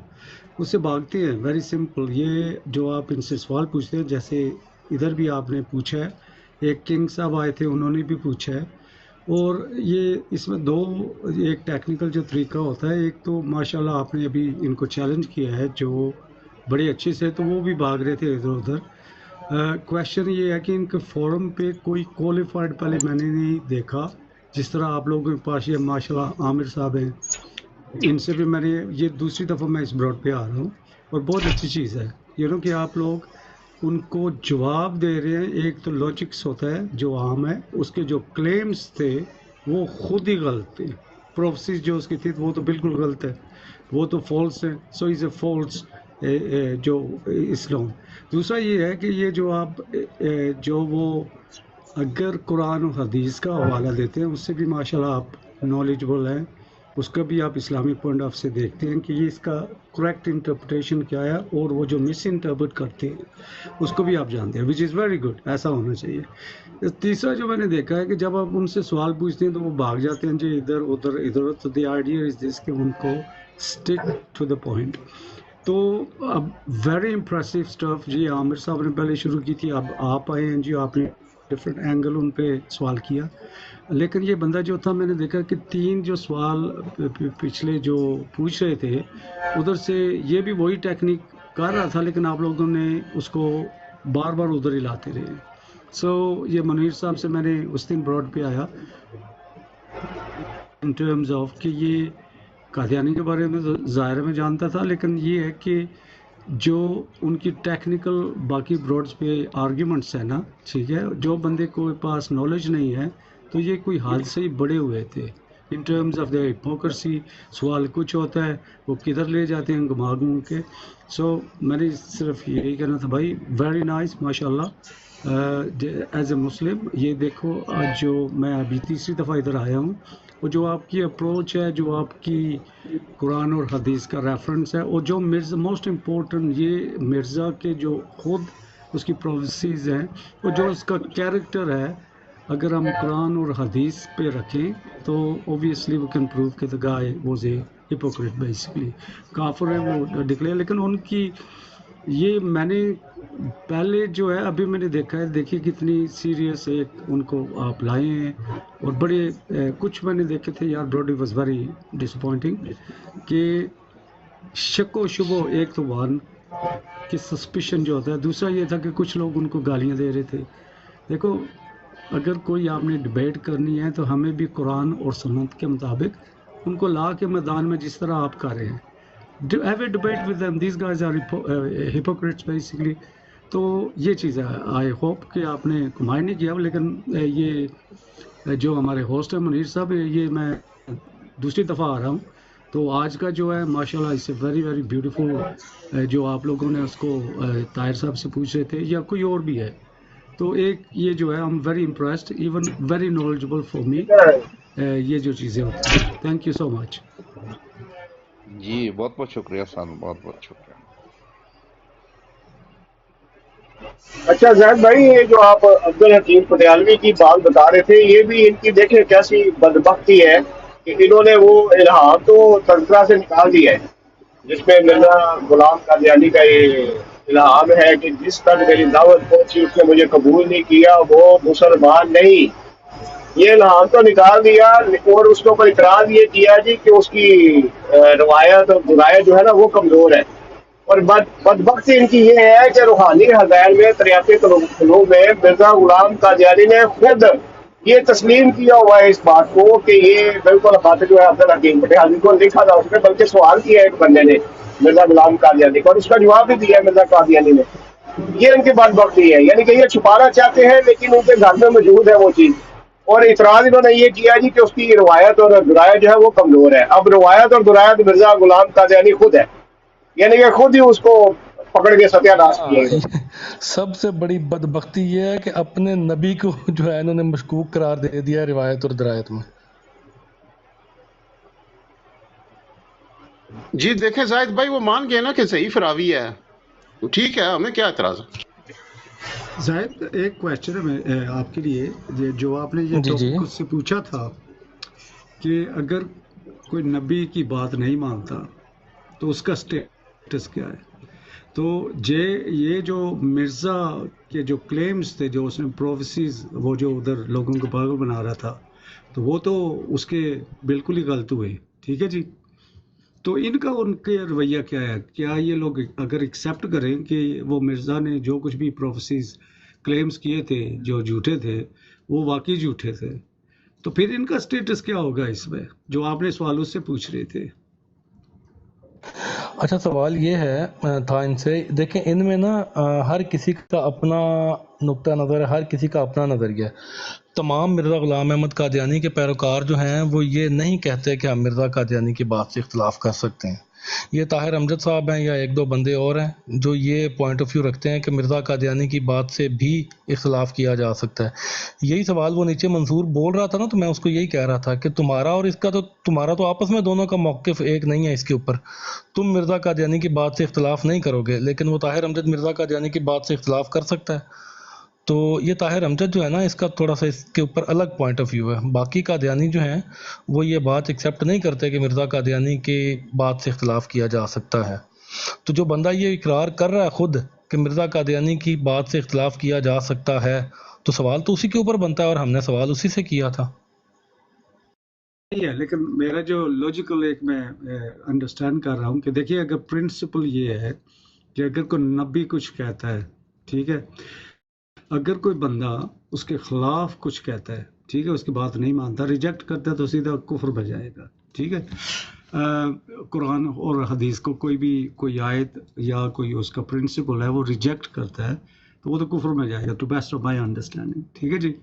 उससे भागते हैं। वेरी सिंपल, ये जो आप इनसे सवाल पूछते हैं, जैसे इधर भी आपने पूछा है, एक किंग साहब आए थे उन्होंने भी पूछा है, और ये इसमें एक टेक्निकल जो तरीका होता है, एक तो माशाल्लाह आपने अभी इनको चैलेंज किया है जो बड़े अच्छे से, तो वो भी भाग रहे थे इधर उधर। क्वेश्चन ये है कि इनके फोरम पे कोई क्वालिफाइड पहले मैंने नहीं देखा, जिस तरह आप लोगों के पास ये माशाल्लाह आमिर साहब हैं, इनसे भी मैंने ये दूसरी दफ़ा मैं इस ब्रॉड पे आ रहा हूँ, और बहुत अच्छी चीज़ है कि आप लोग उनको जवाब दे रहे हैं। एक तो लॉजिक्स होता है जो आम है, उसके जो क्लेम्स थे वो खुद ही गलत थे, प्रोफेसीज जो उसकी थी वो तो बिल्कुल गलत है, वो तो फॉल्स है। सो इज़ ए फॉल्स जो इस्लाम। दूसरा ये है कि ये जो आप जो वो अगर कुरान और हदीस का हवाला देते हैं, उससे भी माशाल्लाह आप नॉलेजबल हैं, उसका भी आप इस्लामिक पॉइंट ऑफ से देखते हैं कि ये इसका करेक्ट इंटरप्रिटेशन क्या है, और वो जो मिस इंटरप्रेट करते हैं उसको भी आप जानते हैं, विच इज़ वेरी गुड, ऐसा होना चाहिए। तीसरा जो मैंने देखा है कि जब आप उनसे सवाल पूछते हैं तो वो भाग जाते हैं जी इधर उधर, तो द आइडिया इज़ दिस कि उनको स्टिक टू द पॉइंट। तो अब वेरी इंप्रेसिव स्टफ जी, आमिर साहब ने पहले शुरू की थी, अब आप आए हैं जी, आपने डिफरेंट एंगल उन पे सवाल किया। लेकिन ये बंदा जो था, मैंने देखा कि 3 जो सवाल पिछले जो पूछ रहे थे उधर से ये भी वही टेक्निक कर रहा था, लेकिन आप लोगों ने उसको बार बार उधर ही लाते रहे। सो ये मुनीर साहब से मैंने उस दिन ब्रॉड पे आया इन टर्म्स ऑफ कि ये कादियानी के बारे में तो ज़ाहिर में जानता था, लेकिन ये है कि जो उनकी टेक्निकल बाकी ब्रॉड्स पे आर्ग्यूमेंट्स है ना, ठीक है, जो बंदे को पास नॉलेज नहीं है तो ये कोई हाल से ही बड़े हुए थे in terms of the hypocrisy. सवाल कुछ होता है, वो किधर ले जाते हैं घुमा घूम के। सो मैंने सिर्फ यही कहना था भाई, वेरी नाइस माशाल्लाह। एज ए मुस्लिम ये देखो, आज जो मैं अभी तीसरी दफ़ा इधर आया हूँ, वो जो आपकी अप्रोच है, जो आपकी कुरान और हदीस का रेफरेंस है, और जो मिर्ज़ा मोस्ट इम्पोर्टेंट ये मिर्ज़ा के जो खुद उसकी प्रोफेसीज हैं, और जो उसका कैरेक्टर है, अगर हम कुरान और हदीस पे रखें तो ओबियसली वी कैन प्रूव कि the guy was A hypocrite, basically काफिर है वो डिक्लेयर। लेकिन उनकी ये मैंने पहले जो है अभी मैंने देखा है, देखिए कितनी सीरियस एक उनको आप लाए हैं, और बड़े कुछ मैंने देखे थे यार, ब्रॉडी वाज वेरी डिसअपॉइंटिंग कि शक व शुबो एक तो वन कि सस्पिशन जो होता है, दूसरा ये था कि कुछ लोग उनको गालियां दे रहे थे। देखो, अगर कोई आपने डिबेट करनी है तो हमें भी कुरान और सुन्नत के मुताबिक उनको ला के मैदान में जिस तरह आप कर रहे हैं, have a debate with them, these guys are hypocrites basically. तो ये चीज़ है, आई होप कि आपने कमांड नहीं किया, लेकिन ये जो हमारे होस्ट है मुनीर साहब, ये मैं दूसरी दफ़ा आ रहा हूँ, तो आज का जो है माशाल्लाह इससे वेरी वेरी ब्यूटीफुल, जो आप लोगों ने उसको ताहिर साहब से पूछ रहे थे या कोई और भी है, तो एक ये जो है I am very impressed, even very knowledgeable for me, ये जो चीज़ें होती हैं। थैंक यू सो मच जी, बहुत बहुत शुक्रिया सानू, बहुत बहुत शुक्रिया। अच्छा जैद भाई, ये जो आप अब्दुल हकीम पटियालवी की बात बता रहे थे, ये भी इनकी देखें कैसी बदबख्ती है कि इन्होंने वो इल्हाम तो तज़किरा से निकाल दिया है, जिसमें मिर्जा गुलाम कादियानी का ये इल्हाम है कि जिस तक मेरी दावत पहुंची उसने मुझे कबूल नहीं किया, वो मुसलमान नहीं। ये इल्हाम तो निकाल दिया और उसके ऊपर इतराज ये किया जी कि उसकी रवायत और गुरायत जो है ना वो कमजोर है। और बदबख्ती इनकी ये है कि रूहानी हज़ाइल में तरियाक़े क़ुलूब में मिर्जा गुलाम कादियानी ने खुद ये तस्लीम किया हुआ है इस बात को कि ये बिल्कुल खत जो है अब्दुल हकीम पटेल को लिखा था उसने, बल्कि सवाल किया एक बंदे ने मिर्जा गुलाम कादियानी को और उसका जवाब भी दिया मिर्जा कादियानी ने। ये इनकी बदबख्ती है, यानी कि ये छुपाना चाहते हैं लेकिन उनके घर में मौजूद है वो चीज़। और इतराज इन्होंने ये किया जी कि उसकी रवायत और दुरायत जो है वो कमजोर है। अब रवायत और दुरायत मिर्जा गुलाम कादियानी खुद है, यानी कि खुद ही उसको पकड़ के सत्यानाश किए। सबसे बड़ी बदबख्ती ये है कि अपने नबी को जो है इन्होंने मशकूक करार दे दिया है रिवायत और दरायत में। जी देखें जाहिद भाई, वो मान गए ना कि ज़ईफ रावी है, ठीक है, हमें क्या एतराज है। जाहिद एक क्वेश्चन है आपके लिए, जो आपने ये जी जी टॉपिक उससे पूछा था कि अगर कोई नबी की बात नहीं मानता तो उसका स्टेटस क्या है। तो ये जो मिर्ज़ा के जो क्लेम्स थे, जो उसने प्रोफेसीज वो जो उधर लोगों को पागल बना रहा था, तो वो तो उसके बिल्कुल ही गलत हुए, ठीक है जी। तो इनका उनके रवैया क्या है, क्या ये लोग अगर एक्सेप्ट करें कि वो मिर्ज़ा ने जो कुछ भी प्रोफेसीज क्लेम्स किए थे जो झूठे थे वो वाकई झूठे थे, तो फिर इनका स्टेटस क्या होगा इसमें, जो आपने सवाल उससे पूछ रहे थे। अच्छा, सवाल ये है था इनसे, देखें इनमें ना हर किसी का अपना नुक्ता नज़र है, हर किसी का अपना नज़रिया है। तमाम मिर्ज़ा ग़ुलाम अहमद कादियानी के पैरोकार जो हैं वो ये नहीं कहते कि हम मिर्ज़ा कादियानी की बात से इख्तलाफ कर सकते हैं। ये ताहिर अमजद साहब हैं या एक दो बंदे और हैं जो ये पॉइंट ऑफ व्यू रखते हैं कि मिर्ज़ा कादियानी की बात से भी इख्तलाफ किया जा सकता है। यही सवाल वो नीचे मंसूर बोल रहा था ना, तो मैं उसको यही कह रहा था कि तुम्हारा तो आपस में दोनों का मौक़िफ़ एक नहीं है इसके ऊपर। तुम मिर्ज़ा कादियानी की बात से इख्तलाफ नहीं करोगे, लेकिन वो ताहिर अमजद मिर्ज़ा कादियानी की बात से इख्तलाफ कर सकता है। तो ये ताहिर अमजद जो है ना, इसका थोड़ा सा इसके ऊपर अलग पॉइंट ऑफ व्यू है। बाकी कादियानी जो हैं वो ये बात एक्सेप्ट नहीं करते कि मिर्ज़ा कादियानी की बात से इख्तलाफ किया जा सकता है। तो जो बंदा ये इकरार कर रहा है खुद कि मिर्ज़ा कादियानी की बात से इख्तलाफ किया जा सकता है, तो सवाल तो उसी के ऊपर बनता है और हमने सवाल उसी से किया था। नहीं है, लेकिन मेरा जो लॉजिकल एक मैं अंडरस्टैंड कर रहा हूँ कि देखिए, अगर प्रिंसिपल ये है कि अगर कोई नबी कुछ कहता है, ठीक है, अगर कोई बंदा उसके खिलाफ कुछ कहता है, ठीक है, उसकी बात नहीं मानता, रिजेक्ट करता है, तो सीधा कुफ्र में जाएगा, ठीक है। कुरान और हदीस को कोई आयत या कोई उसका प्रिंसिपल है वो रिजेक्ट करता है तो वो तो कुफ्र में जाएगा, to best of my understanding, ठीक है जी।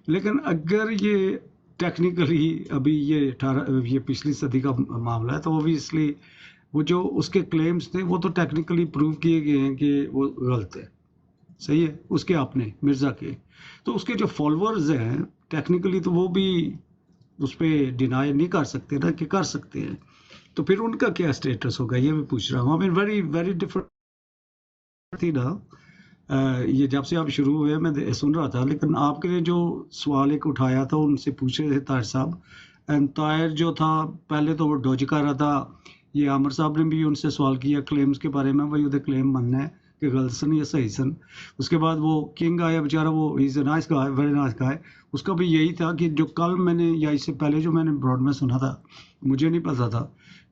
लेकिन अगर ये टेक्निकली अभी ये पिछली सदी का मामला है, तो ओबियसली वो जो उसके क्लेम्स थे वो तो टेक्निकली प्रूव किए गए हैं कि वो गलत है, सही है, उसके अपने मिर्ज़ा के। तो उसके जो फॉलोअर्स हैं टेक्निकली तो वो भी उस पर डिनाई नहीं कर सकते ना, कि कर सकते हैं, तो फिर उनका क्या स्टेटस होगा, ये मैं पूछ रहा हूँ। I mean very very different थी ना। ये जब से आप शुरू हुए मैं सुन रहा था, लेकिन आपके लिए जो सवाल एक उठाया था उनसे पूछ रहे थे ताहिर साहब, एंड ताहिर जो था पहले तो वो डोज कर रहा था, ये आमिर साहब ने भी उनसे सवाल किया क्लेम्स के बारे में, वही उधर क्लेम मनना है कि गलत सन या सही सन। उसके बाद वो किंग आया बेचारा, वो is a nice guy, very nice guy, उसका भी यही था कि जो कल मैंने या इससे पहले जो मैंने ब्रॉड में सुना था, मुझे नहीं पता था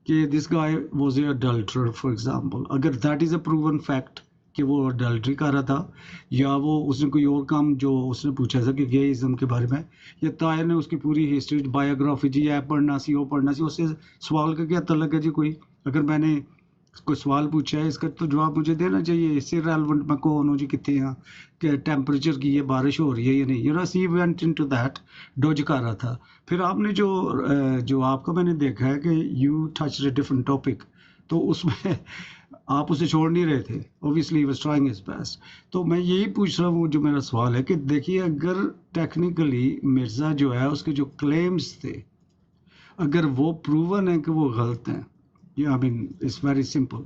कि this guy was a adulterer for example. अगर that is a proven fact कि वो अडल्ट्री कर रहा था, या वो उसने कोई और काम जो उसने पूछा था कि गेइज्म के बारे में, या ताहिर ने उसकी पूरी हिस्ट्री बायोग्राफी जी है पढ़ना सी वो पढ़ना सी, उससे सवाल का क्या तल्लक है जी। कोई अगर मैंने कोई सवाल पूछा है इसका तो जवाब मुझे देना चाहिए, इससे रेलिवेंट मैं कौन हूँ जी, कितने हैं, कि टेम्परेचर की ये बारिश हो रही है या नहीं, you know she went into that, डोज कर रहा था। फिर आपने जो आपका मैंने देखा है कि you touch a different topic, तो उसमें आप उसे छोड़ नहीं रहे थे, obviously he was trying his best. तो मैं यही पूछ रहा हूँ, जो मेरा सवाल है कि देखिए, अगर टेक्निकली मिर्ज़ा जो है उसके जो क्लेम्स थे, अगर वो प्रूवन है कि वो गलत हैं, I mean it's very simple,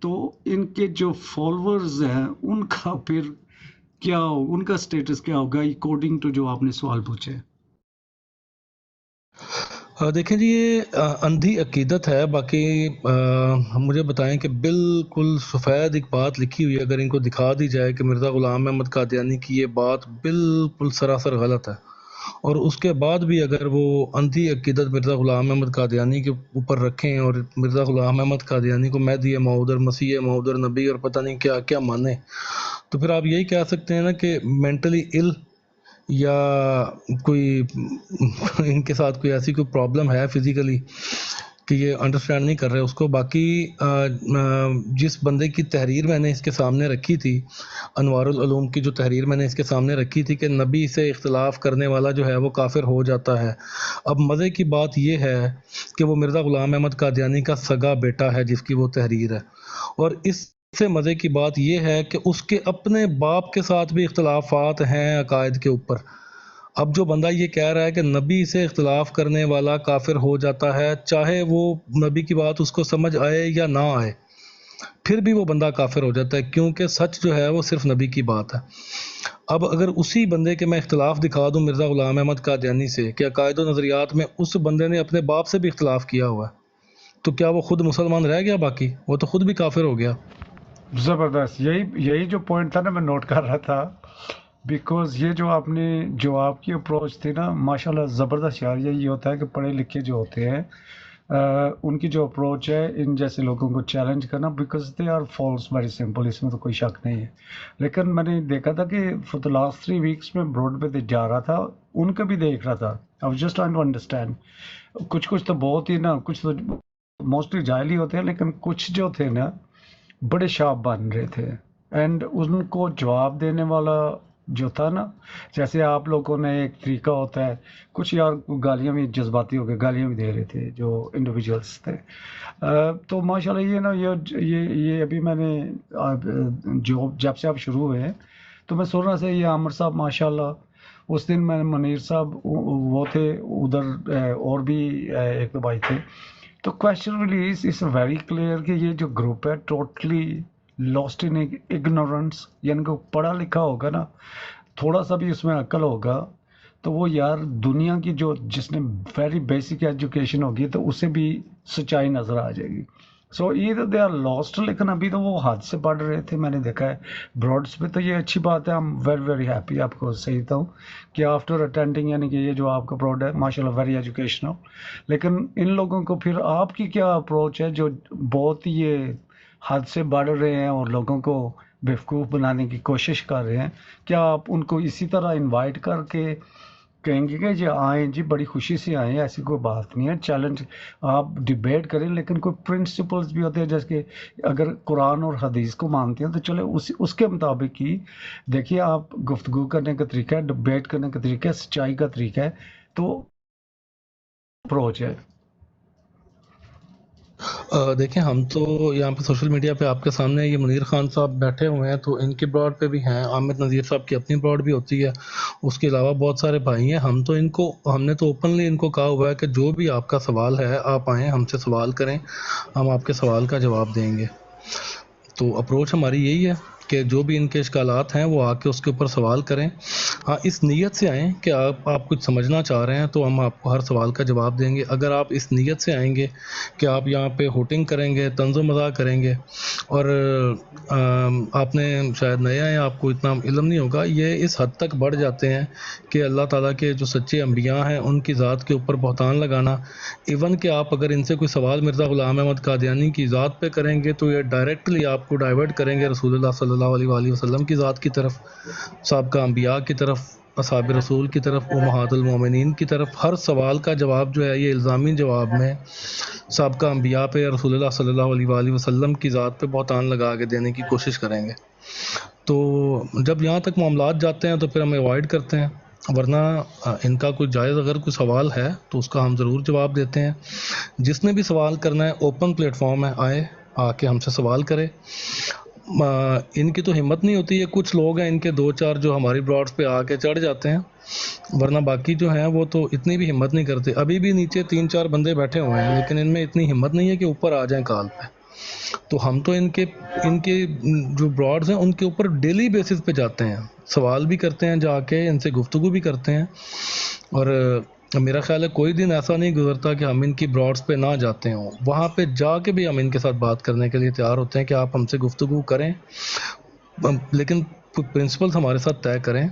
तो इनके जो फॉलोअर्स हैं उनका फिर क्या हो, उनका स्टेटस क्या होगा अकॉर्डिंग टू जो आपने सवाल पूछे। دیکھیں جی یہ اندھی عقیدت ہے. باقی مجھے بتائیں کہ بالکل سفید ایک بات لکھی ہوئی ہے، اگر ان کو دکھا دی جائے کہ مرزا غلام احمد قادیانی کی یہ بات بالکل سراسر غلط ہے، اور اس کے بعد بھی اگر وہ اندھی عقیدت مرزا غلام احمد قادیانی کے اوپر رکھیں اور مرزا غلام احمد قادیانی کو مہدی موعود اور مسیح موعود اور نبی اور پتہ نہیں کیا کیا مانیں، تو پھر آپ یہی کہہ سکتے ہیں نا کہ مینٹلی ill یا کوئی ان کے ساتھ کوئی ایسی کوئی پرابلم ہے فزیکلی کہ یہ انڈرسٹینڈ نہیں کر رہے اس کو. باقی جس بندے کی تحریر میں نے اس کے سامنے رکھی تھی، انوار العلوم کی جو تحریر میں نے اس کے سامنے رکھی تھی کہ نبی سے اختلاف کرنے والا جو ہے وہ کافر ہو جاتا ہے. اب مزے کی بات یہ ہے کہ وہ مرزا غلام احمد قادیانی کا سگا بیٹا ہے جس کی وہ تحریر ہے، اور اس سے مزے کی بات یہ ہے کہ اس کے اپنے باپ کے ساتھ بھی اختلافات ہیں عقائد کے اوپر. اب جو بندہ یہ کہہ رہا ہے کہ نبی سے اختلاف کرنے والا کافر ہو جاتا ہے، چاہے وہ نبی کی بات اس کو سمجھ آئے یا نہ آئے، پھر بھی وہ بندہ کافر ہو جاتا ہے، کیونکہ سچ جو ہے وہ صرف نبی کی بات ہے. اب اگر اسی بندے کے میں اختلاف دکھا دوں مرزا غلام احمد قادیانی سے کہ عقائد و نظریات میں اس بندے نے اپنے باپ سے بھی اختلاف کیا ہوا ہے، تو کیا وہ خود مسلمان رہ گیا؟ باقی وہ تو خود بھی کافر ہو گیا. زبردست. یہی جو پوائنٹ تھا نا میں نوٹ کر رہا تھا، بیکوز یہ جو آپ کی اپروچ تھی نا ماشاءاللہ زبردست یار. یہی ہوتا ہے کہ پڑھے لکھے جو ہوتے ہیں ان کی جو اپروچ ہے ان جیسے لوگوں کو چیلنج کرنا، because they are false very simple, اس میں تو کوئی شک نہیں ہے. لیکن میں نے دیکھا تھا کہ فور دا لاسٹ 3 ویکس میں براڈ پہ جا رہا تھا، ان کا بھی دیکھ رہا تھا. I was just trying to understand. کچھ تو بہت ہی نا، کچھ تو موسٹلی جاہل ہی ہوتے ہیں، لیکن کچھ جو تھے نا بڑے شارپ بن رہے تھے. اینڈ ان کو جواب دینے والا جو تھا نا، جیسے آپ لوگوں نے ایک طریقہ ہوتا ہے، کچھ یار گالیاں بھی جذباتی ہو گئے، گالیاں بھی دے رہے تھے جو انڈیویجولس تھے. تو ماشاءاللہ یہ نا یہ ابھی میں نے جب سے آپ شروع ہوئے ہیں تو میں سن رہا تھا یہ عامر صاحب ماشاءاللہ، اس دن میں منیر صاحب وہ تھے ادھر، اور بھی ایک دو بھائی تھے. تو question release is very clear کہ یہ جو گروپ ہے ٹوٹلی لاسٹ ان اگنورنس، یعنی کہ پڑھا لکھا ہوگا نا، تھوڑا سا بھی اس میں عقل ہوگا تو وہ یار دنیا کی جس نے ویری بیسک ایجوکیشن ہوگی تو اسے بھی سچائی نظر آ جائے گی. سو ایدر دے آر لاسٹ، لیکن ابھی تو وہ حد سے پڑھ رہے تھے، میں نے دیکھا ہے براڈس پہ. تو یہ اچھی بات ہے، ہم ویری ویری ہیپی. آپ کو صحیح ہوں کہ آفٹر اٹینڈنگ، یعنی کہ یہ جو آپ کا پروڈ ہے ماشاءاللہ ویری ایجوکیشنل. لیکن ان لوگوں کو پھر آپ کی کیا اپروچ ہے جو بہت یہ حد سے بڑھ رہے ہیں اور لوگوں کو بیوقوف بنانے کی کوشش کر رہے ہیں؟ کیا آپ ان کو اسی طرح انوائٹ کر کے کہیں گے کہ جی آئیں جی، بڑی خوشی سے آئیں، ایسی کوئی بات نہیں ہے، چیلنج آپ ڈیبیٹ کریں، لیکن کوئی پرنسپلز بھی ہوتے ہیں جیسے کہ اگر قرآن اور حدیث کو مانتے ہیں تو چلے اس کے مطابق ہی دیکھیے. آپ گفتگو کرنے کا طریقہ ہے، ڈیبیٹ کرنے کا طریقہ ہے، سچائی کا طریقہ ہے، تو اپروچ ہے. دیکھیں ہم تو یہاں پہ سوشل میڈیا پہ آپ کے سامنے یہ منیر خان صاحب بیٹھے ہوئے ہیں، تو ان کے براڈ پہ بھی ہیں، عامر نذیر صاحب کی اپنی براڈ بھی ہوتی ہے، اس کے علاوہ بہت سارے بھائی ہیں. ہم نے تو اوپنلی ان کو کہا ہوا ہے کہ جو بھی آپ کا سوال ہے آپ آئیں، ہم سے سوال کریں، ہم آپ کے سوال کا جواب دیں گے. تو اپروچ ہماری یہی ہے کہ جو بھی ان کے اشکالات ہیں وہ آ کے اس کے اوپر سوال کریں. ہاں اس نیت سے آئیں کہ آپ کچھ سمجھنا چاہ رہے ہیں تو ہم آپ کو ہر سوال کا جواب دیں گے. اگر آپ اس نیت سے آئیں گے کہ آپ یہاں پہ ہوٹنگ کریں گے، طنز و مزاح کریں گے، اور آپ نے شاید نئے آئے، آپ کو اتنا علم نہیں ہوگا، یہ اس حد تک بڑھ جاتے ہیں کہ اللہ تعالیٰ کے جو سچے انبیاء ہیں ان کی ذات کے اوپر بہتان لگانا. ایون کہ آپ اگر ان سے کوئی سوال مرزا غلام احمد قادیانی کی ذات پہ کریں گے تو یہ ڈائریکٹلی آپ کو ڈائیورٹ کریں گے رسول اللہ صلی اللہ علیہ وآلہ وسلم کی ذات کی طرف، سابقہ انبیاء کی طرف، اصحاب رسول کی طرف، امہات المومنین کی طرف. ہر سوال کا جواب جو ہے یہ الزامی جواب میں سابقہ انبیاء پہ، رسول اللہ صلی اللہ علیہ وآلہ وسلم کی ذات پہ بہتان لگا کے دینے کی کوشش کریں گے. تو جب یہاں تک معاملات جاتے ہیں تو پھر ہم اوائڈ کرتے ہیں، ورنہ ان کا کوئی جائز اگر کوئی سوال ہے تو اس کا ہم ضرور جواب دیتے ہیں. جس نے بھی سوال کرنا ہے اوپن پلیٹ فارم ہے، آ کے ہم سے سوال کرے. ان کی تو ہمت نہیں ہوتی ہے، کچھ لوگ ہیں ان کے 2-4 جو ہماری براڈز پہ آ کے چڑھ جاتے ہیں، ورنہ باقی جو ہیں وہ تو اتنی بھی ہمت نہیں کرتے. ابھی بھی نیچے 3-4 بندے بیٹھے ہوئے ہیں، لیکن ان میں اتنی ہمت نہیں ہے کہ اوپر آ جائیں کال پہ. تو ہم تو ان کے جو براڈز ہیں ان کے اوپر ڈیلی بیسس پہ جاتے ہیں، سوال بھی کرتے ہیں، جا کے ان سے گفتگو بھی کرتے ہیں، اور میرا خیال ہے کوئی دن ایسا نہیں گزرتا کہ ہم ان کی براڈس پہ نہ جاتے ہوں، وہاں پہ جا کے بھی ہم ان کے ساتھ بات کرنے کے لیے تیار ہوتے ہیں کہ آپ ہم سے گفتگو کریں، لیکن پرنسپلس ہمارے ساتھ طے کریں،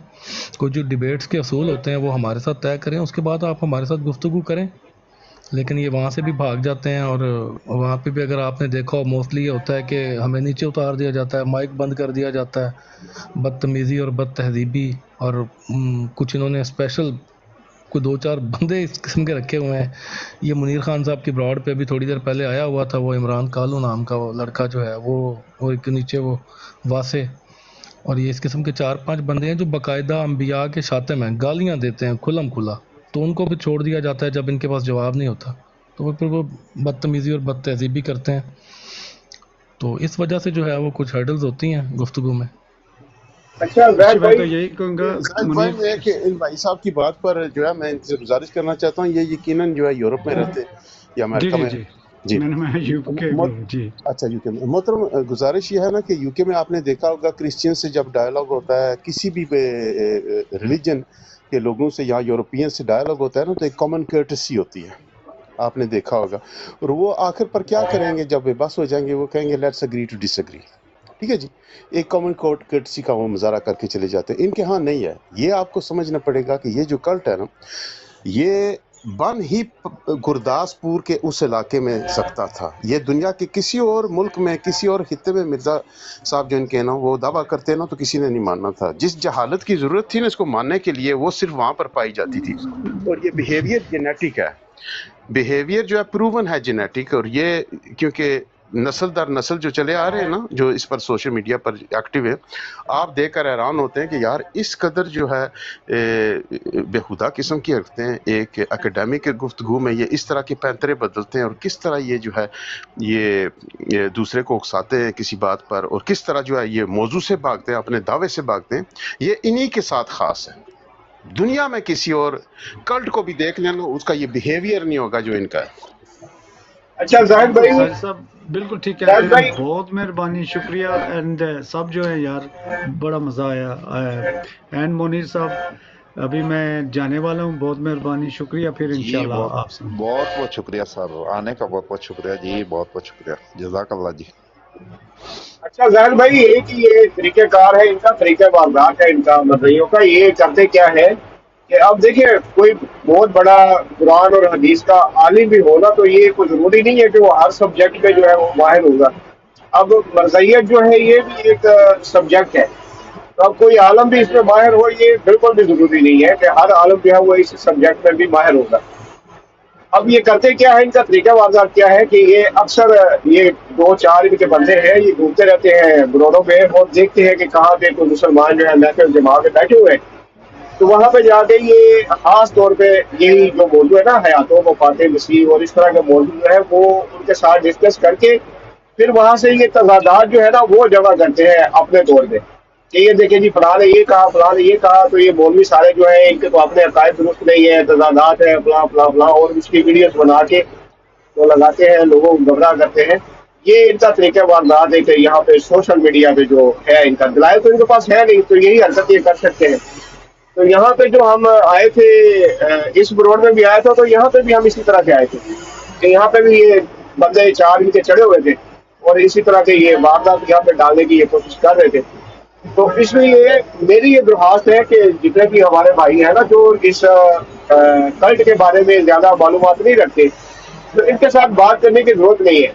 کوئی جو ڈیبیٹس کے اصول ہوتے ہیں وہ ہمارے ساتھ طے کریں، اس کے بعد آپ ہمارے ساتھ گفتگو کریں۔ لیکن یہ وہاں سے بھی بھاگ جاتے ہیں، اور وہاں پہ بھی اگر آپ نے دیکھا ہو موسٹلی یہ ہوتا ہے کہ ہمیں نیچے اتار دیا جاتا ہے، مائک بند کر دیا جاتا ہے، بدتمیزی اور بد تہذیبی، اور کچھ انہوں نے اسپیشل کوئی 2-4 بندے اس قسم کے رکھے ہوئے ہیں۔ یہ منیر خان صاحب کی براڈ پہ بھی تھوڑی دیر پہلے آیا ہوا تھا، وہ عمران کالو نام کا وہ لڑکا جو ہے وہ ایک نیچے وہ واسع، اور یہ اس قسم کے 4-5 بندے ہیں جو باقاعدہ انبیاء کے شاتم ہیں، گالیاں دیتے ہیں کھلم کھلا، تو ان کو بھی چھوڑ دیا جاتا ہے جب ان کے پاس جواب نہیں ہوتا، تو وہ پھر وہ بدتمیزی اور بد تہذیبی کرتے ہیں۔ تو اس وجہ سے جو ہے وہ کچھ ہرڈلز ہوتی ہیں گفتگو میں۔ اچھا اچھی زاہد میں بھائی، تو یہی کہوں گا زاہد بھائی، منیر، میں کہ ان بھائی صاحب کی بات پر جو ہے میں ان سے گزارش کرنا چاہتا ہوں، یہ یقیناً جو ہے یورپ میں رہتے یا جی امریکہ جی میں، جی جی میں یو کے محت- جی اچھا یو کے میں محترم، گزارش یہ ہے نا کہ یو کے میں آپ نے دیکھا ہوگا کرسچین سے جب ڈائلاگ ہوتا ہے کسی بھی ریلیجن کے لوگوں سے یا یورپین سے ڈائلاگ ہوتا ہے نا، تو ایک کامن کرٹسی ہوتی ہے، آپ نے دیکھا ہوگا، اور وہ آخر پر کیا کریں گے جب بے بس ہو جائیں گے، وہ کہیں گے let's agree to disagree, ٹھیک ہے جی، ایک کامن کرٹسی کا وہ مظاہرہ کر کے چلے جاتے ہیں۔ ان کے ہاں نہیں ہے، یہ آپ کو سمجھنا پڑے گا کہ یہ جو کلٹ ہے نا، یہ بن ہی گرداسپور کے اس علاقے میں سکتا تھا، یہ دنیا کے کسی اور ملک میں کسی اور خطے میں مرزا صاحب جو ان کے نا وہ دعویٰ کرتے ہیں نا تو کسی نے نہیں ماننا تھا، جس جہالت کی ضرورت تھی نا اس کو ماننے کے لیے وہ صرف وہاں پر پائی جاتی تھی، اور یہ بیہیویئر جینیٹک ہے، بیہیویئر جو ہے پروون ہے جینیٹک، اور یہ کیونکہ نسل در نسل جو چلے آ رہے ہیں نا، جو اس پر سوشل میڈیا پر ایکٹیو ہے، آپ دیکھ کر حیران ہوتے ہیں کہ یار اس قدر جو ہے بےہودہ قسم کی رکھتے ہیں، ایک اکیڈیمک گفتگو میں یہ اس طرح کے پینترے بدلتے ہیں، اور کس طرح یہ جو ہے یہ دوسرے کو اکساتے ہیں کسی بات پر، اور کس طرح جو ہے یہ موضوع سے بھاگتے ہیں، اپنے دعوے سے بھاگتے ہیں، یہ انہی کے ساتھ خاص ہے، دنیا میں کسی اور کلٹ کو بھی دیکھ لینا اس کا یہ بیہیویئر نہیں ہوگا جو ان کا ہے۔ اچھا زاہد بالکل بھائی، ساجد صاحب بالکل ٹھیک کہہ زاہد رہے ہیں، بھائی، بہت مہربانی، شکریہ، اینڈ سب جو ہے یار بڑا مزہ آیا، اینڈ منیر صاحب ابھی میں جانے والا ہوں، بہت مہربانی، شکریہ، پھر جی انشاءاللہ بہت آپ سے بہت بہت شکریہ سر، آنے کا بہت بہت شکریہ جی، بہت بہت شکریہ، جزاک اللہ جی۔ اچھا زاہد بھائی، ایک ہی یہ طریقہ کار ہے ان کا، طریقہ واردات ہے ان کا مدعیوں کا، یہ کرتے کیا ہے کہ اب دیکھیے کوئی بہت بڑا قرآن اور حدیث کا عالم بھی ہونا تو یہ کوئی ضروری نہیں ہے کہ وہ ہر سبجیکٹ میں جو ہے وہ ماہر ہوگا۔ اب مرزیت جو ہے یہ بھی ایک سبجیکٹ ہے، تو اب کوئی عالم بھی اس میں ماہر ہو یہ بالکل بھی ضروری نہیں ہے کہ ہر عالم جو ہے وہ اس سبجیکٹ میں بھی ماہر ہوگا۔ اب یہ کرتے کیا ہے، ان کا طریقہ واضح کیا ہے کہ یہ اکثر یہ 2-4 ان کے بندے ہیں، یہ گھومتے رہتے ہیں بروڈوں میں اور دیکھتے ہیں کہ کہاں پہ کوئی مسلمان جو ہے محفل جماعت میں بیٹھے ہوئے ہیں، تو وہاں پہ جا کے یہ خاص طور پہ یہی جو موضوع ہے نا حیات و وفات مسیح اور اس طرح کا موضوع جو ہے وہ ان کے ساتھ ڈسکس کر کے پھر وہاں سے یہ تضادات جو ہے نا وہ جمع کرتے ہیں اپنے طور پہ کہ یہ دیکھیں جی فلاں نے یہ کہا، فلاں نے یہ کہا، تو یہ مولوی سارے جو ہیں ان کے تو اپنے عقائد درست نہیں ہے، تضادات ہیں فلاں فلاں فلاں، اور اس کی ویڈیوز بنا کے وہ لگاتے ہیں، لوگوں کو گمراہ کرتے ہیں۔ یہ ان کا طریقہ واردات ہے کہ یہاں پہ سوشل میڈیا پہ جو ہے ان کا دلائل تو ان کے پاس ہے نہیں، تو یہی حرکت یہ کر سکتے ہیں۔ تو یہاں پہ جو ہم آئے تھے اس بروڈ میں بھی آیا تھا، تو یہاں پہ بھی ہم اسی طرح سے آئے تھے کہ یہاں پہ بھی یہ بندے 4 ان کے چڑھے ہوئے تھے اور اسی طرح کے یہ واردات یہاں پہ ڈالنے کی یہ کوشش کر رہے تھے۔ تو اس لیے میری یہ درخواست ہے کہ جتنے بھی ہمارے بھائی ہیں نا جو اس کلٹ کے بارے میں زیادہ معلومات نہیں رکھتے، تو ان کے ساتھ بات کرنے کی ضرورت نہیں ہے۔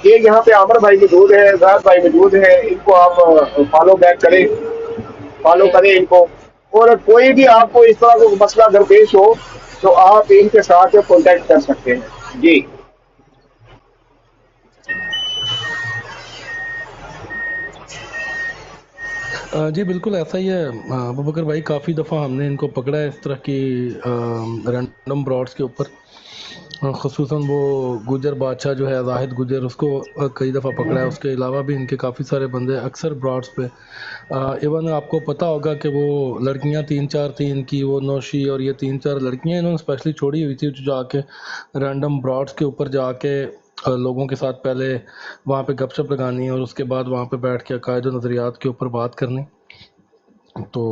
یہ یہاں پہ عامر بھائی موجود ہیں، زاہد بھائی موجود ہیں، ان کو آپ فالو بیک کریں، فالو کریں ان کو، اور کوئی بھی آپ کو اس طرح کا مسئلہ درپیش ہو تو آپ ان کے ساتھ کانٹیکٹ کر سکتے ہیں جی۔ جی بالکل ایسا ہی ہے ابوبکر بھائی، کافی دفعہ ہم نے ان کو پکڑا ہے اس طرح کی رینڈم براڈس کے اوپر، خصوصاً وہ گجر بادشاہ جو ہے زاہد گجر، اس کو کئی دفعہ پکڑا ہے، اس کے علاوہ بھی ان کے کافی سارے بندے اکثر براڈس پہ ایون آپ کو پتہ ہوگا کہ وہ لڑکیاں 3-4 تھیں ان کی، وہ نوشی اور یہ 3-4 لڑکیاں انہوں نے اسپیشلی چھوڑی ہوئی تھی جو جا کے رینڈم براڈس کے اوپر جا کے لوگوں کے ساتھ پہلے وہاں پہ گپ شپ لگانی اور اس کے بعد وہاں پہ بیٹھ کے عقائد و نظریات کے اوپر بات کرنی۔ تو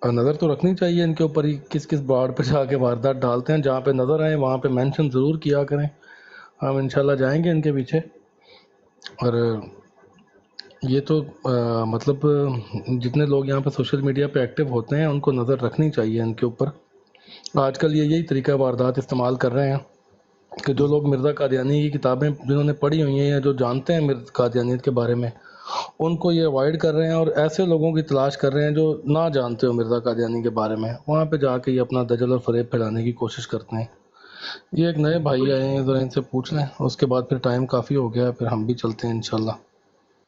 नज़र तो रखनी चाहिए इनके ऊपर ही, किस किस ब्रॉड पे जाके वारदात डालते हैं, जहाँ पे नज़र आए वहाँ पे मेंशन ज़रूर किया करें। हम इंशाल्लाह जाएंगे इनके पीछे। और ये तो मतलब जितने लोग यहाँ पे सोशल मीडिया पे एक्टिव होते हैं उनको नज़र रखनी चाहिए इनके ऊपर। आजकल ये यही तरीका वारदात इस्तेमाल कर रहे हैं कि जो लोग मिर्ज़ा कादियानी की किताबें जिन्होंने पढ़ी हुई हैं या जो जानते हैं मिर्ज़ा कादियानियत के बारे में, उनको ये अवॉइड कर रहे हैं और ऐसे लोगों की तलाश कर रहे हैं जो ना जानते हो मिर्ज़ा कादियानी के बारे में, वहाँ पे जाके ये अपना दजल और फरेब फैलाने की कोशिश करते हैं। ये एक नए भाई आए हैं, ज़रा इनसे पूछ लें, उसके बाद फिर टाइम काफ़ी हो गया है, फिर हम भी चलते हैं इंशाल्लाह।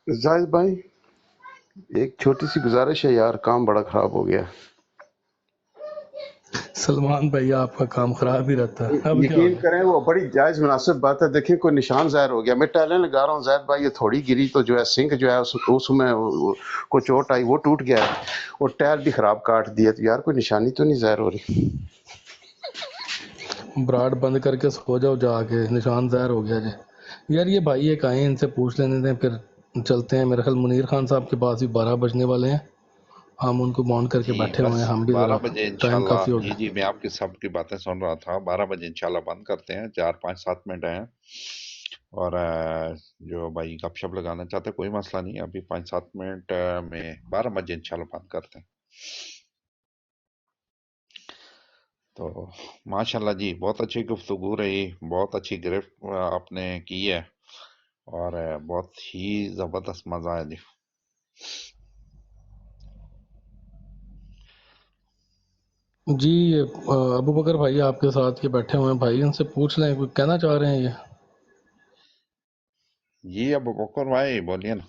जाहिद भाई, एक छोटी सी गुजारिश है यार, काम बड़ा खराब हो गया। सलमान भाई आपका काम खराब ही रहता है, अब क्या हो यकीन गया? करें वो बड़ी जायज मुनासिब बात है। देखें कोई निशान ज़ाहिर हो गया, मैं टैलें लगा रहा हूँ जाहिद भाई, ये थोड़ी गिरी तो जो है सिंक जो है उसमें को चोट आई, वो टूट गया है और टायर भी खराब काट दिया। तो यार कोई निशानी तो नहीं ज़ाहिर हो रही। ब्राड बंद करके सो जाओ जाके, निशान ज़ाहिर हो गया जी। यार ये भाई एक आए हैं, इनसे पूछ लेने दें फिर चलते हैं। मेरे ख्याल मुनीर खान साहब के पास भी 12 बजने वाले हैं, हम उनको मौन करके जी बैठे हुए बस हैं, हम भी 12 ज़रा बजे टाइम इंशाल्लाह। काफ़ी हो जी गया। जी, मैं आपकी सबकी बातें सुन रहा था। 12 बजे इंशाल्लाह बंद करते हैं, 4-5-7 मिनट हैं। और जो भाई गपशप लगाना चाहते हैं कोई मसला नहीं, अभी 5-7 मिनट में 12 बजे इंशाल्लाह बंद करते हैं। तो माशाल्लाह जी, बहुत अच्छी गुफ्तगू रही, बहुत अच्छी गिरफ्त आपने की है और बहुत ही ज़बरदस्त मज़ा आया जी। जी ये अबू बकर भाई आपके साथ ये बैठे हुए हैं भाई, इनसे पूछ लें कुछ कहना चाह रहे हैं ये। जी अबू बकर भाई बोलिए ना।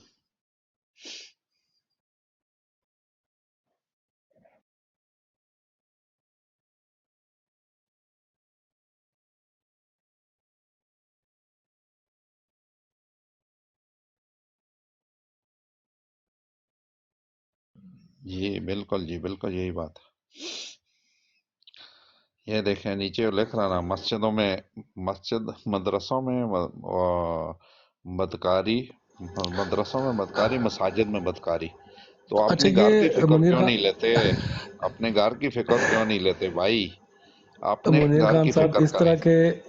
जी बिल्कुल जी, बिल्कुल यही बात है। ये देखें नीचे लिख रहा ना, मस्जिदों में, मस्जिद मदरसों में बदकारी, मदरसों में बदकारी, मसाजिद में बदकारी। तो अच्छा अपने घर की ये फिक्र मुनीर क्यों खान नहीं लेते? अपने घर की फिक्र क्यों नहीं लेते भाई? अपने मुनीर घर खान की साहब फिक्र करें।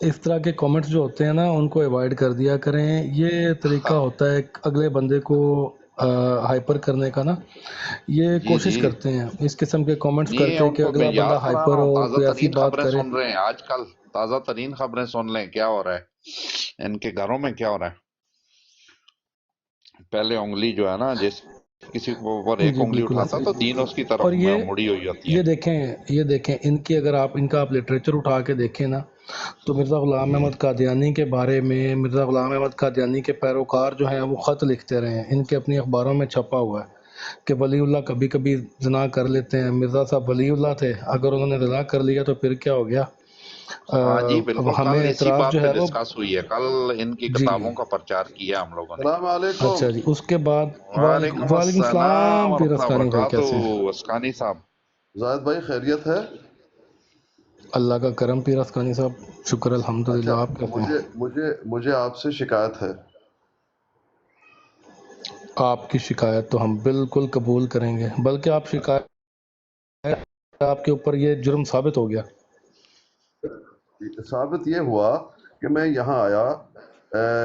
इस तरह के कमेंट्स जो होते हैं ना उनको अवॉइड कर दिया करें। ये तरीका हाँ होता है अगले बंदे को हाइपर करने का ना, ये जी कोशिश जी, करते हैं इस किस्म के कमेंट्स नहीं करके कि उनको मैं अगला बंदा याद करा रहा हाइपर हूँ, हो और ताजा कोई ऐसी तरीन बात खबरें करे। सुन रहे हैं आजकल। ताजा तरीन खबरें सुन लें क्या हो रहा है इनके घरों में, क्या हो रहा है। पहले उंगली जो है ना, जिस किसी के ऊपर एक जी उंगली बिल्कुल उठाता तो तीन उसकी तरफ और मुड़ी हुई होती है। ये देखें इनकी, अगर आप इनका आप लिटरेचर उठा के देखें ना, तो मिर्ज़ा ग़ुलाम अहमद कादियानी के बारे में, मिर्ज़ा ग़ुलाम अहमद कादियानी के पैरोकार जो हैं वो ख़त लिखते रहे हैं, इनके अपनी अखबारों में छपा हुआ है कि वलीउल्लाह कभी कभी ज़िना कर लेते हैं। मिर्ज़ा साहब वलीउल्लाह थे, अगर उन्होंने ज़िना कर लिया तो फिर क्या हो गया। हाँ जी अब बिल्कुल, हमें कल इसी एतराज़ बात जो पे है वो डिस्कस हुई है, कल इनकी जी किताबों का प्रचार किया हम लोगों ने। सलाम वालेकुम। अच्छा जी, उसके बाद वालेकुम वालेकुम अस्सलाम सलाम पीर वरहमतुल्लाहि अस्कानी भाई, कैसे हैं? वबरकातुहू। अस्कानी साहब, जाहिद भाई खैरियत है? अल्लाह का करम पीर अस्कानी साहब, शुक्र अच्छा, अल्हम्दुलिल्लाह। आप कैसे मुझे हैं? मुझे मुझे आपसे शिकायत है। आपकी शिकायत तो हम बिल्कुल कबूल करेंगे, बल्कि आप शिकायत, आपके ऊपर ये जुर्म साबित हो गया। साबित ये हुआ कि मैं यहाँ आया,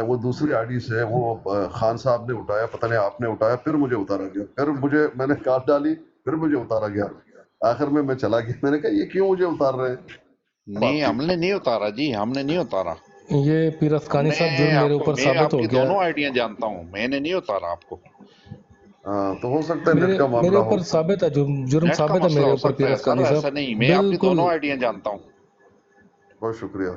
वो दूसरी आईडी से वो खान साहब ने उठाया, पता नहीं आपने उठाया, फिर मुझे उतारा गया, फिर मुझे मैंने काट डाली, फिर मुझे उतारा गया। आखिर में मैं चला गया, मैंने कहा ये क्यों मुझे उतार रहे हैं। नहीं हमने नहीं उतारा जी, हमने नहीं उतारा। ये पीर अस्कानी साहब जुर्म मेरे ऊपर मैं साबित हो आपकी गया। दोनों आइडिया जानता हूँ, मैंने नहीं उतारा आपको। हाँ, तो हो सकता है मेरे नेट का मेरे मामला हो। ऊपर साबित है, जुर्म नेट का साबित है मसला मेरे हो ऊपर सकता पीर है सर, अस्कानी ऐसा साहब, नहीं, मैं आपकी बिल्कुल। दोनों आइडिया जानता हूँ। बहुत शुक्रिया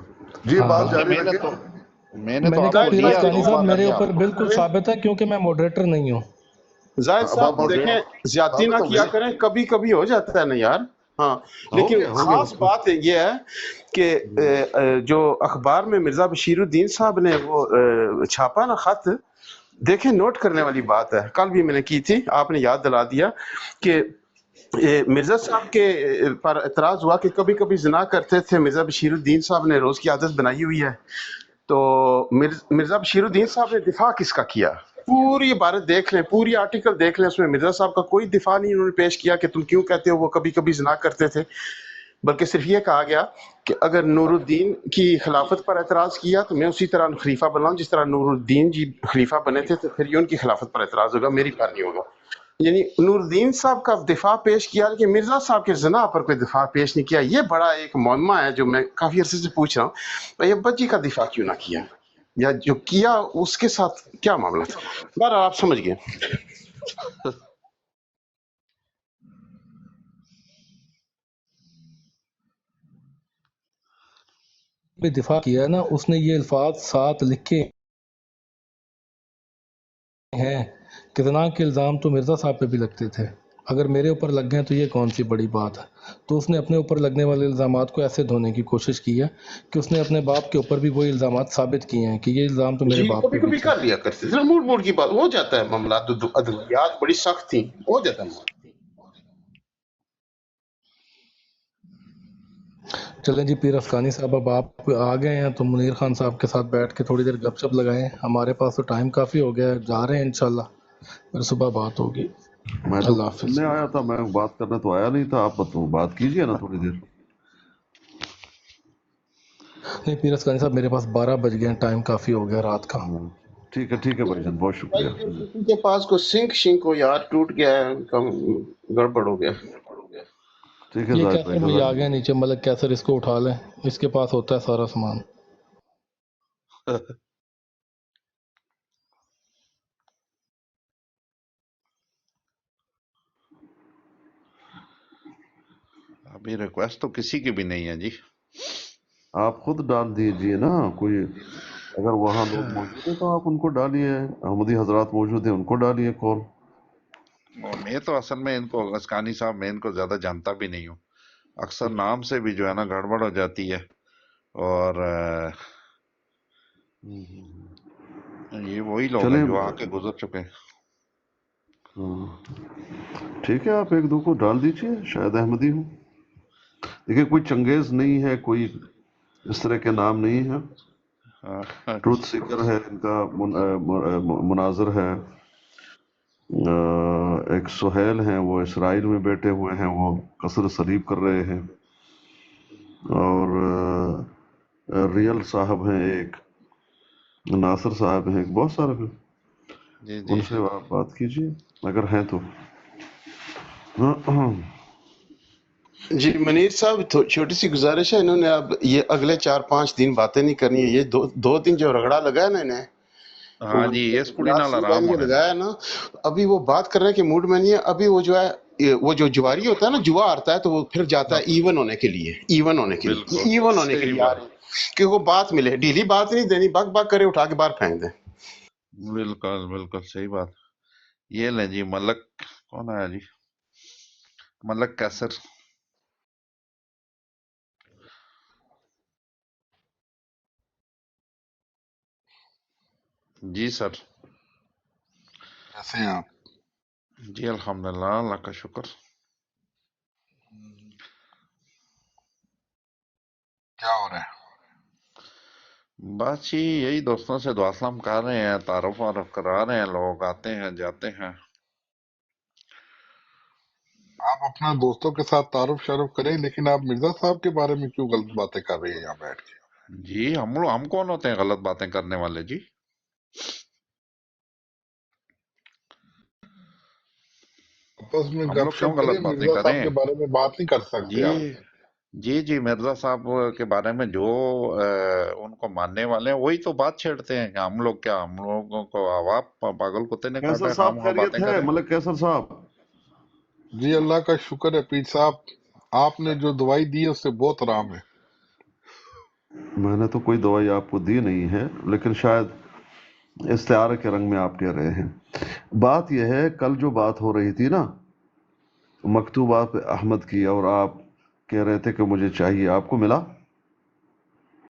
जी, हाँ बात हाँ, जारी मैंने रखें। तो मैंने आपको कहा पीर दिया, अस्कानी दो साहब बार मेरे दिया ऊपर आपको। बिल्कुल साबित है, क्योंकि मैं मॉडरेटर नहीं हूँ। जाहिद अब साहब आप देखें, ज्यादती ना साबित हो किया गई, करें, कभी कभी हो जाता है ना यार। हाँ, हो लेकिन गया खास बात ये है कि जो अखबार में मिर्जा बशीरुद्दीन साहब ने वो छापा ना खत, देखें नोट करने वाली बात है, कल भी मैंने की थी, आपने याद दिला दिया कि मिर्जा साहब के पर एतराज हुआ कि कभी कभी जिना करते थे। मिर्जा बशीरुद्दीन साहब ने रोज की आदत बनाई हुई है। तो मिर्जा बशीरुद्दीन साहब ने दिफा किसका किया? पूरी इबारत देख लें, पूरी आर्टिकल देख लें, उसमें मिर्जा साहब का कोई दिफा नहीं उन्होंने पेश किया कि तुम क्यों कहते हो वो कभी कभी जना करते थे, बल्कि सिर्फ ये कहा गया कि अगर नूरुद्दीन की खिलाफत पर एतराज़ किया तो मैं उसी तरह खलीफा बनाऊं जिस तरह नूरुद्दीन जी खलीफा बने थे, तो फिर ये उनकी खिलाफत पर एतराज़ होगा, मेरी पर नहीं होगा। यानी नूरुद्दीन साहब का दिफा पेश किया, लेकिन मिर्जा साहब के जना पर कोई दिफा पेश नहीं किया। ये बड़ा एक मुअम्मा है जो मैं काफी अरसे से पूछ रहा हूँ, भाई अब्बा जी का दिफा क्यों ना किया, या जो किया उसके साथ क्या मामला था। बहरहाल आप समझ गए। पे दिफा किया ना, उसने ये अल्फाज साथ लिखे हैं कि जना के इल्ज़ाम तो मिर्ज़ा साहब पे भी लगते थे, अगर मेरे ऊपर लग गए तो ये कौन सी बड़ी बात है। तो उसने अपने ऊपर लगने वाले इल्ज़ामात को ऐसे धोने की कोशिश की है कि उसने अपने बाप के ऊपर भी वही इल्ज़ामात साबित किए हैं कि ये इल्ज़ाम तो मेरे जी बाप कभी पे भी कभी थे। कर लिया करते थे, मूड मूड की बात हो जाता है, मामला अदलियात बड़ी सख्त थी, हो जाता है। चलें जी, पीर अफगानी साहब अब आप आ गए हैं तो मुनीर खान साहब के साथ बैठ के थोड़ी देर गपशप लगाएं। हमारे पास तो टाइम काफ़ी हो गया है, जा रहे हैं इंशाल्लाह, फिर सुबह बात होगी। मैं तो अल्लाह हाफिज। सुनने आया था, मैं बात करने तो आया नहीं था। आप बताओ, बात कीजिए ना थोड़ी देर। नहीं पीर अफगानी साहब, मेरे पास 12 बज गए हैं, टाइम काफ़ी हो गया रात का। ठीक है भाईजान, बहुत भाई शुक्रिया। अगर किसी के पास कोई सिंक हो यार, टूट गया है, कम गड़बड़ हो गया। ठीक है ये जाहिद कैसर भाई, भाई आ गए नीचे, मलक कैसर, इसको उठा लें, इसके पास होता है सारा सामान। अभी रिक्वेस्ट तो किसी की भी नहीं है जी। आप खुद डाल दीजिए ना, कोई अगर वहाँ लोग मौजूद है तो आप उनको डालिए, अहमदी हजरात मौजूद है उनको डालिए कॉल। मैं तो असल में इनको गस्कानी साहब, मैं इनको ज्यादा जानता भी नहीं हूँ, अक्सर नाम से भी जो है ना गड़बड़ हो जाती है, और ये वही लोग चलें, हैं जो आके गुजर चुके हैं। ठीक है, आप एक दो को डाल दीजिए, शायद अहमदी हो। देखिए कोई चंगेज नहीं है, कोई इस तरह के नाम नहीं है। ट्रूथ सीकर है इनका, मुनाजर है, एक सुहेल हैं, वो इसराइल में बैठे हुए हैं, वो कसर सलीब कर रहे हैं, और रियल साहब हैं, एक नासिर साहब हैं, एक बहुत सारे हैं। जी जी उनसे आप बात कीजिए अगर हैं तो। जी मनीर साहब, छोटी सी गुजारिश है, इन्होंने अब ये अगले 4-5 दिन बातें नहीं करनी है। ये दो दिन जो रगड़ा लगा है ना इन्हें, हाँ जी, ये स्कूली नाल आराम होने लगाया है ना, अभी वो बात कर रहे हैं कि मूड में नहीं है। अभी वो जो है, वो जो जुआरी होता है ना, जुआ आता है तो वो फिर जाता है इवन होने के लिए, इवन होने के लिए आ रहे हैं कि वो बात मिले। ढीली बात नहीं देनी, बक बक करे उठा के बाहर फेंक दें। बिल्कुल बिल्कुल सही बात। ये ले जी, मलक कौन आया जी, मलक कैसर। जी सर। कैसे हैं आप? जी अल्हम्दुलिल्लाह, अल्लाह का शुक्र। क्या हो रहा है? बस जी यही दोस्तों से दुआ सलाम कर रहे हैं, तारुफ वारुफ करा रहे हैं, लोग आते हैं जाते हैं। आप अपना दोस्तों के साथ तारुफ शारुफ करें, लेकिन आप मिर्जा साहब के बारे में क्यों गलत बातें कर रहे हैं यहाँ बैठ के? जी हम कौन होते हैं गलत बातें करने वाले जी? आपस में हम लोग क्यों गपशप गलत करें, बातें मिर्जा साहब के करें? बारे में बात नहीं कर सकते जी आप। जी मिर्जा साहब के बारे में जो उनको मानने वाले हैं वही तो बात छेड़ते हैं कि हम लोग क्या, हम लोगों को हवा पागल कुत्ते ने काटा कैसर है, साहब हम खैरियत बातें है? करें। मलक कैसर साहब, जी अल्लाह का शुक्र है पीर साहब, आपने जो दवाई दी है उससे बहुत आराम है। मैंने तो कोई दवाई आपको दी नहीं है, लेकिन शायद इस्तिआरे के रंग में आप कह रहे हैं। बात यह है, कल जो बात हो रही थी ना मकतूबात अहमद की, और आप कह रहे थे कि मुझे चाहिए, आपको मिला?